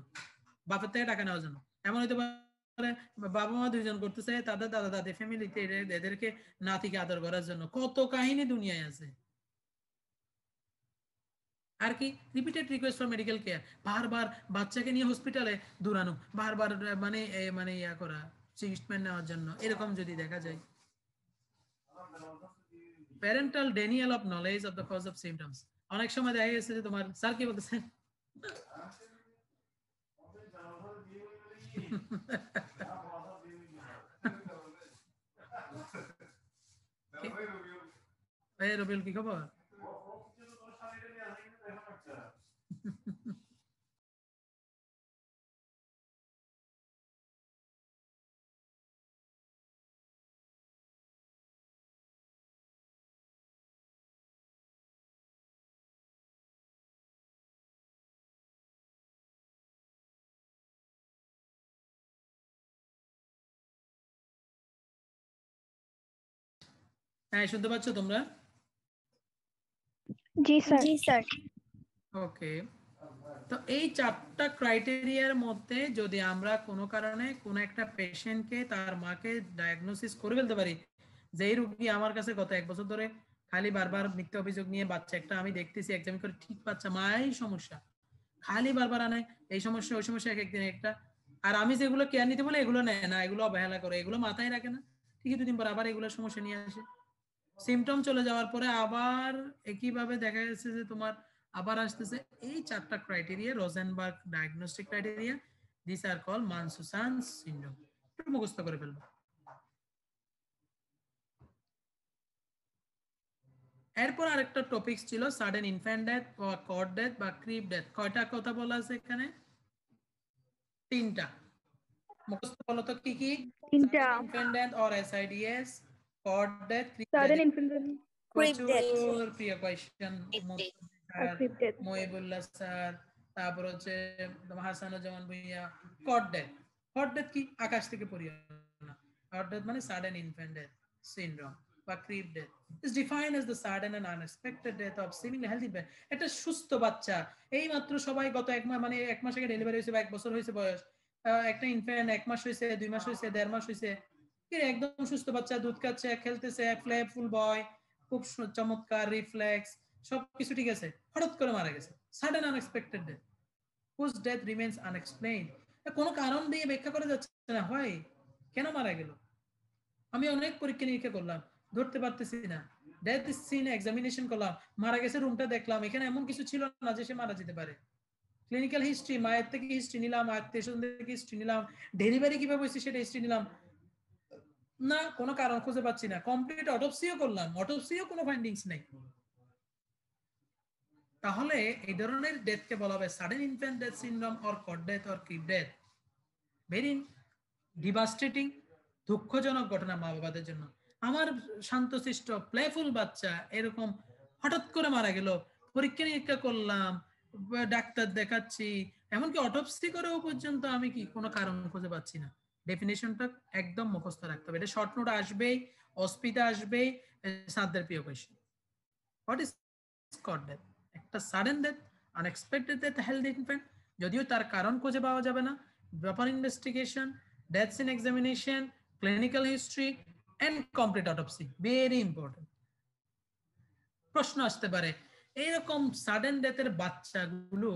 বাপের থেকে টাকা নেওয়ার জন্য। এমন হইতে পারে বাবা মা দুইজন করতেছে, তাদের দাদা দাদি ফ্যামিলিতে এদেরকে নাতিকে আদর করার জন্য। কত কাহিনী দুনিয়ায় আছে। আর কি repeated request for medical care, বারবার বাচ্চাকে নিয়ে হসপিটালে দৌড়ানো, বারবার মানে মানে ইয়া করা, ট্রিটমেন্ট নেওয়ার জন্য, এরকম যদি দেখা যায়। Parental denial of knowledge of the cause of symptoms, অনেক সময় দেখা গেছে যে তোমার স্যার কি বলতেছেন রবিউল কি খবর? হ্যাঁ শুনতে পাচ্ছ তোমরা? জি স্যার। জি স্যার। ওকে, তো এই 4টা ক্রাইটেরিয়ার মধ্যে যদি আমরা কোনো কারণে কোনো একটা পেশেন্টকে, তার মাকে ডায়াগনোসিস করে ফেলতে পারি যেই রোগী আমার কাছে গত 1 বছর ধরে খালি বারবার মিথ্যা অভিযোগ নিয়ে বাচ্চা একটা আমি দেখতেছি এক্সাম করে ঠিক বাচ্চা মায়ের সমস্যা খালি বারবার আনে এই সমস্যা ওই সমস্যা এক একদিন একটা আর আমি যেগুলো কেয়ার নিতে বলে এগুলো নেয় না এগুলো অবহেলা করে এগুলো মাথায় রাখে না ঠিক 2 দিন পর আবার এগুলো সমস্যা নিয়ে আসে সিমটম চলে যাওয়ার পরে আবার একইভাবে দেখা যাচ্ছে যে তোমার আবার আসতেছে এই 4টা criteria Rosenberg diagnostic criteria this are call Munchausen's syndrome একটু মুখস্থ করে ফেলবো এরপর আরেকটা টপিক ছিল সাডেন ইনফ্যান্ট ডেথ বা কর্ড ডেথ বা ক্রিপ ডেথ কয়টা কথা বলা আছে এখানে 3টা মুখস্থ বলো তো কি কি তিনটা infant death or SIDS cot death crib sudden death infant Creep death. প্রচুর প্রিয় কোয়েশ্চেন আর ক্রিপ ডেথ মহিবুল্লাহ স্যার তারপর হচ্ছে হাসানুজ্জামান ভুইয়া কর্ড ডেথ কি আকাশ থেকে পড়িয়ে না কর্ড ডেথ মানে সাডেন ইনফ্যান্ট ডেথ সিনড্রোম বা crib death is defined as the sudden and unexpected death of seemingly healthy baby একটা সুস্থ বাচ্চা এই মাত্র সবাই গত 1 মাস মানে 1 মাস আগে ডেলিভারি হয়েছে বা 1 বছর হয়েছে বয়স একটা ইনফ্যান্ট 1 মাস হয়েছে 2 মাস হয়েছে 1.5 মাস হয়েছে একদম সুস্থ বাচ্চা দুধ খাচ্ছে খেলতেছে প্লেফুল বয় খুব চমৎকার রিফ্লেক্স সবকিছু ঠিক আছে হঠাৎ করে মারা গেছে sudden unexpected death whose death remains unexplained কোনো কারণ দিয়ে ব্যাখ্যা করা যাচ্ছে না হয় কেন মারা গেল আমি অনেক পরীক্ষা নিরীক্ষা করলাম ধরতে পারতেছি না ডেথ সিন এক্সামিনেশন করলাম মারা গেছে রুমটা দেখলাম এখানে এমন কিছু ছিল না যে সে মারা যেতে পারে ক্লিনিক্যাল হিস্ট্রি মায়ের থেকে হিস্ট্রি নিলাম আত্মীয় স্বজন থেকে হিস্ট্রি নিলাম ডেলিভারি কিভাবে হয়েছে সেটা হিস্ট্রি নিলাম না কোনো কারণ খুঁজে পাচ্ছি না কমপ্লিট অটোপসিও করলাম অটোপসিও কোনো ফাইন্ডিংস নেই তাহলে এই ধরনের ডেথকে বলা হবে sudden infant death syndrome or cot death or crib death very devastating দুঃখজনক ঘটনা মা বাবাদের জন্য আমার শান্তশিষ্ট প্লেফুল বাচ্চা এরকম হঠাৎ করে মারা গেল পরীক্ষা নিরীক্ষা করলাম ডাক্তার দেখাচ্ছি এমনকি অটোপসি করেও পর্যন্ত আমি কি কোনো কারণ খুঁজে পাচ্ছি না ডেফিনেশনটা একদম মুখস্থ রাখতে হবে এটা শর্ট নোট আসবেই অস্পিতা আসবেই সাদের প্রিয় question what is cot death একটা sudden death unexpected death healthy infant যদিও তার কারণ খুঁজে পাওয়া যাবে না proper investigation death scene examination clinical history and complete autopsy very important প্রশ্ন আসতে পারে এইরকম সাডেন ডেথের বাচ্চাগুলো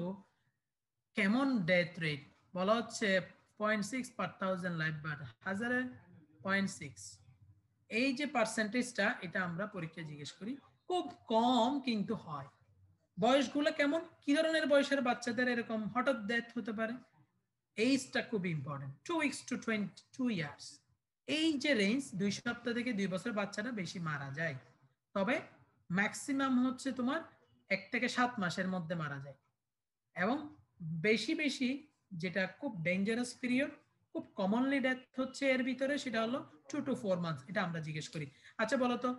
কেমন ডেথ রেট বলা হচ্ছে 0.6 per 1000 লাইফ বার্থ হাজারে 0.6 এই যে পার্সেন্টেজটা এটা আমরা পরীক্ষায় জিজ্ঞেস করি খুব কম কিন্তু হয় বয়সগুলো কেমন কি ধরনের বয়সের বাচ্চাদের এরকম হঠাৎ ডেথ হতে পারে এইজটা খুব ইম্পর্টেন্ট 2 weeks to 22 years এই যে রেঞ্জ 2 সপ্তাহ থেকে 2 বছর বাচ্চারা বেশি মারা যায় তবে ম্যাক্সিমাম হচ্ছে তোমার 1 থেকে 7 মাসের মধ্যে মারা যায় এবং বেশি বেশি যেটা খুব ডেঞ্জারাস পিরিয়ড খুব কমনলি ডেথ হচ্ছে এর ভিতরে সেটা হলো 2 to 4 মান্থস এটা আমরা জিজ্ঞেস করি আচ্ছা বলো তো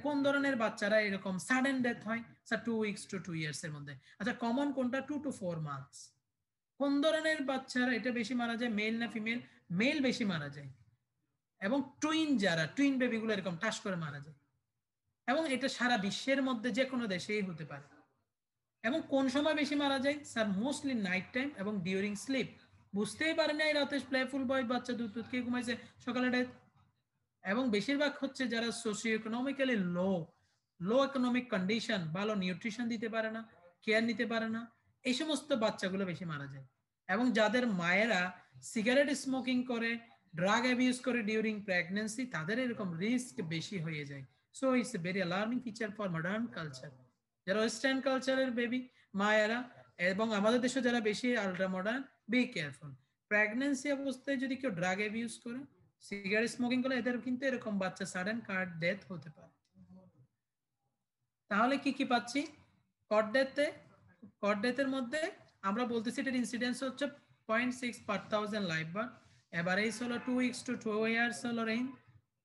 কোন ধরনের বাচ্চারা এরকম সাডেন ডেথ হয় স্যার 2 weeks to 2 years এর মধ্যে আচ্ছা কমন কোনটা 2 to 4 মান্থস কোন ধরনের বাচ্চারা এটা বেশি মারা যায় মেল না ফিমেল মেল বেশি মারা যায় এবং টুইন যারা টুইন বেবিগুলো এরকম টাস করে মারা যায় এবং এটা সারা বিশ্বের মধ্যে যে কোনো দেশেই হতে পারে এবং কোন সময় বেশি মারা যায় স্যার মোস্টলি নাইট টাইম এবং ডিউরিং স্লিপ বুঝতেই পারে না এই রাতে প্লেফুল বয় বাচ্চা দুধ খেয়ে ঘুমাইছে সকালে ডেথ এবং বেশিরভাগ হচ্ছে যারা সোশিও ইকোনমিক্যালি লো ইকোনমিক কন্ডিশন ভালো নিউট্রিশন দিতে পারে না কেয়ার নিতে পারে না এই সমস্ত বাচ্চাগুলো বেশি মারা যায় এবং যাদের মায়েরা সিগারেট স্মোকিং করে ড্রাগ অ্যাবিউজ করে ডিউরিং প্রেগন্যান্সি তাদের এরকম রিস্ক বেশি হয়ে যায় so it's a very alarming feature for modern culture যারা ওয়েস্টার্ন কালচারের বেবি মায়েরা এবং আমাদের দেশে যারা বেশি ultra modern be careful pregnancy অবস্থায় যদি কেউ ড্রাগ অ্যাবিউজ করে সিগারেট স্মোকিং করে এদের কিন্তু এরকম বাচ্চা সাডেন কার্ড ডেথ হতে পারে তাহলে কি কি পাচ্ছি কর্ড ডেথের মধ্যে আমরা বলতেছি এটার ইনসিডেন্স হচ্ছে 0.6 per 1000 লাইফ বার্থ এভারেজ হলো 2 weeks to 2 years হলো রেঞ্জ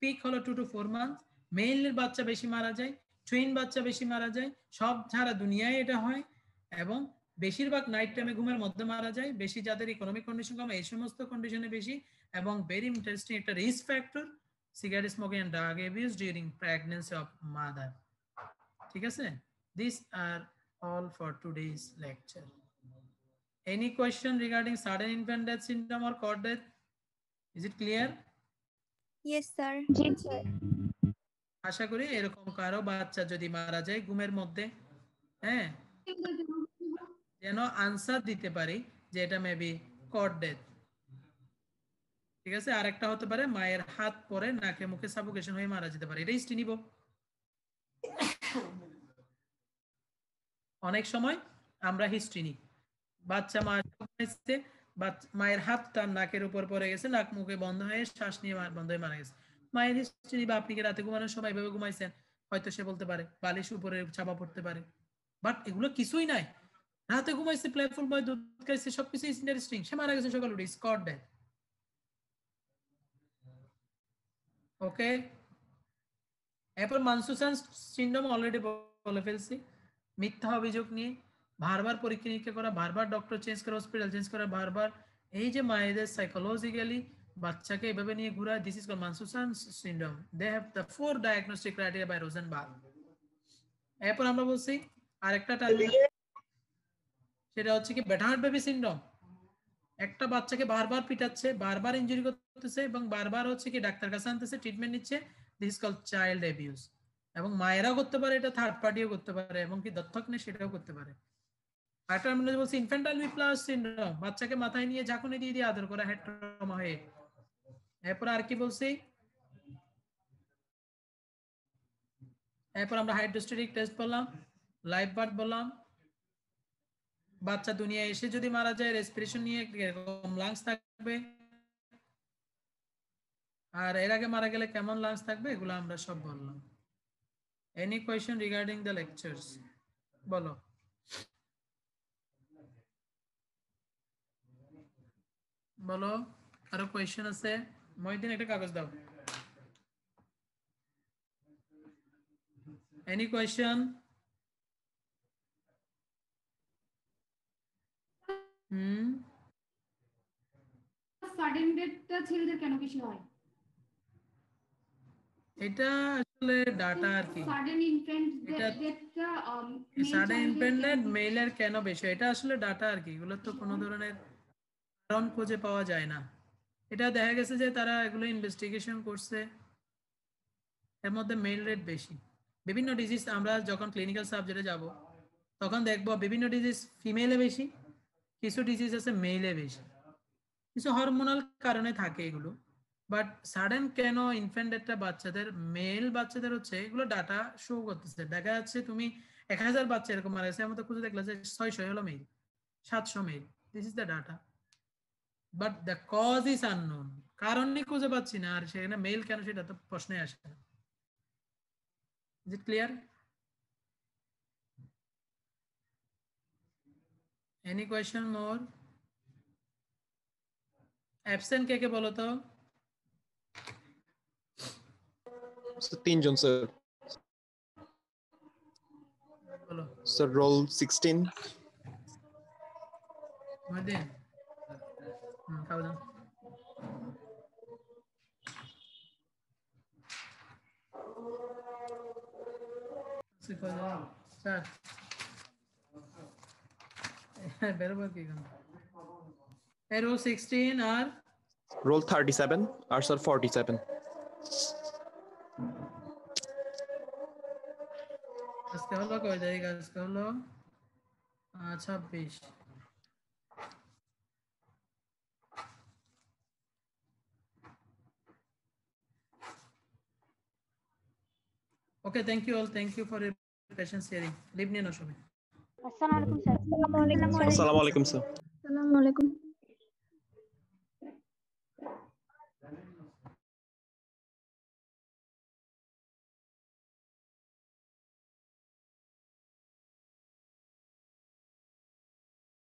পিক হলো 2 to 4 মান্থস মেইলের বাচ্চা বেশি মারা যায় টুইন বাচ্চা বেশি মারা যায় সব সারা দুনিয়ায় এটা হয় এবং বেশিরভাগ নাইট টাইমে ঘুমের মধ্যে মারা যায় বেশি যাদের ইকোনমিক কন্ডিশন কম এই সমস্ত কন্ডিশনে বেশি এবং ভেরি ইন্টারেস্টিং একটা risk factor cigarette smoking and drug abuse during pregnancy of mother ঠিক আছে this are all for today's lecture. Any question regarding sudden infant death syndrome or cord death? Is it clear? Yes, sir. জি sir আশা করি এরকম কারো বাচ্চা যদি মারা যায় ঘুমের মধ্যে, হ্যাঁ, যেন আনসার দিতে পারি যে এটা মেবি কট ডেথ। ঠিক আছে, আরেকটা হতে পারে মায়ের হাত পরে নাকে মুখে সাফোকেশন হয়ে মারা যেতে পারে, এটা হিস্ট্রি নিব। অনেক সময় আমরা হিস্ট্রি নিই, বাচ্চা মায়ের হাত তার নাকের উপর পড়ে গেছে, নাক মুখে বন্ধ হয়ে শ্বাস নিয়ে বন্ধ হয়ে মারা গেছে। মায়ের হিস্ট্রি নিবা, আপনি কি রাতে ঘুমানোর সময় এভাবে ঘুমাইছেন, হয়তো সে বলতে পারে বালিশ উপরে চাপা পড়তে পারে, বাট এগুলো কিছুই নাই, রাতে ঘুমাইছে, প্লেফুল বয় দুধ খাইছে, সবকিছু ইন্টারেস্টিং, সে মারা গেছে সকাল উঠে, স্কট ডেথ। ওকে, এরপর মানসুসান সিনড্রোম অলরেডি বলে ফেলছি, মিথ্যা অভিযোগ নিয়ে বারবার পরীক্ষা নিরীক্ষা করা, বারবার ডক্টর চেঞ্জ করা, হসপিটাল চেঞ্জ করা, বারবার এই যে মায়েদের সাইকোলজিক্যালি বাচ্চাকে এভাবে নিয়ে ঘোরা, this is called Munchausen syndrome. They have the 4 diagnostic criteria by Rosenberg. এরপর আমরা বলছি আরেকটা টার্ম, সেটা হচ্ছে কি বেটারহার্ট বেবি সিনড্রোম। একটা বাচ্চাকে বারবার পিটাচ্ছে, বারবার ইনজুরি করতেছে এবং বারবার হচ্ছে কি ডাক্তার কাছে আনতেছে, ট্রিটমেন্ট নিচ্ছে, this is called child abuse. এবং মায়েরাও করতে পারে এটা, থার্ড পার্টিও করতে পারে, এবং কি দত্তক নেই সেটাও করতে পারে। আরেকটা আমরা বলছি ইনফ্যান্টাইল হুইপ্লাস সিনড্রোম, বাচ্চাকে মাথায় নিয়ে ঝাঁকুনি দিয়ে দিয়ে আদর করা, হেড ট্রমা হয়ে। এরপর আর কি বলছি, এরপর আমরা হাইড্রোস্ট্যাটিক টেস্ট বললাম, লাইফ বার্থ বললাম, বাচ্চা দুনিয়া এসে যদি মারা যায় রেসপিরেশন নিয়ে এরকম লাংস থাকবে, আর এর আগে মারা গেলে কেমন লাংস থাকবে, এগুলো আমরা সব বললাম। Any question regarding the lectures? বলো। বলো, আরো কোয়েশ্চেন আছে? মহিউদ্দিন একটা কাগজ দাও। Any question? সাডেন ডেথটা ছেলেদের কেন বেশি হয়? এটা আসলে ডাটা আর কি, সাডেন ইনফ্যান্ট ডেথটা সাডেন ইনফ্যান্ট মেলের কেন বেশি, এটা আসলে ডাটা আর কি, এগুলো তো কোনো ধরনের কারণ খুঁজে পাওয়া যায় না। এটা দেখা গেছে যে তারা এগুলো ইনভেস্টিগেশন করছে, এর মধ্যে মেল রেট বেশি। বিভিন্ন ডিজিজ আমরা যখন ক্লিনিক্যাল সাবজেক্টে যাব তখন দেখবো বিভিন্ন ডিজিজ ফিমেলে বেশি, কিছু ডিজিজ আছে মেলে বেশি, কিছু হরমোনাল কারণে থাকে এগুলো। বাট সাডেন কেন ইনফ্যান্ট ডেথটা বাচ্চাদের, মেল বাচ্চাদের হচ্ছে, এগুলো ডাটা শো করতেছে, দেখা যাচ্ছে তুমি 1000 বাচ্চা এরকম মারা গেছে, আমাদের খুঁজে দেখলা যে 600 হলো male, 700 male, this is the data, but the cause is unknown, কারণই খুঁজে পাচ্ছি না, আর সেখানে মেল কেন সেটা তো প্রশ্নে আসে না। Is it clear? Any question more? Absent কে কে বলো তো? তিনজন স্যার। বলো স্যার রোল 16। মহিউদ্দিন, খাও দাও। স্যার বেরোবার কি কেন? রোল 16 আর রোল 37 আর স্যার 47। আজকে হলো কয় তারিখ? আজকে হলো 26। Okay, thank you all. Thank you for your patience hearing. Leave নিয়ে নাও সবাই। আসসালামু আলাইকুম স্যার। আসসালামু আলাইকুম স্যার। আসসালামু আলাইকুম।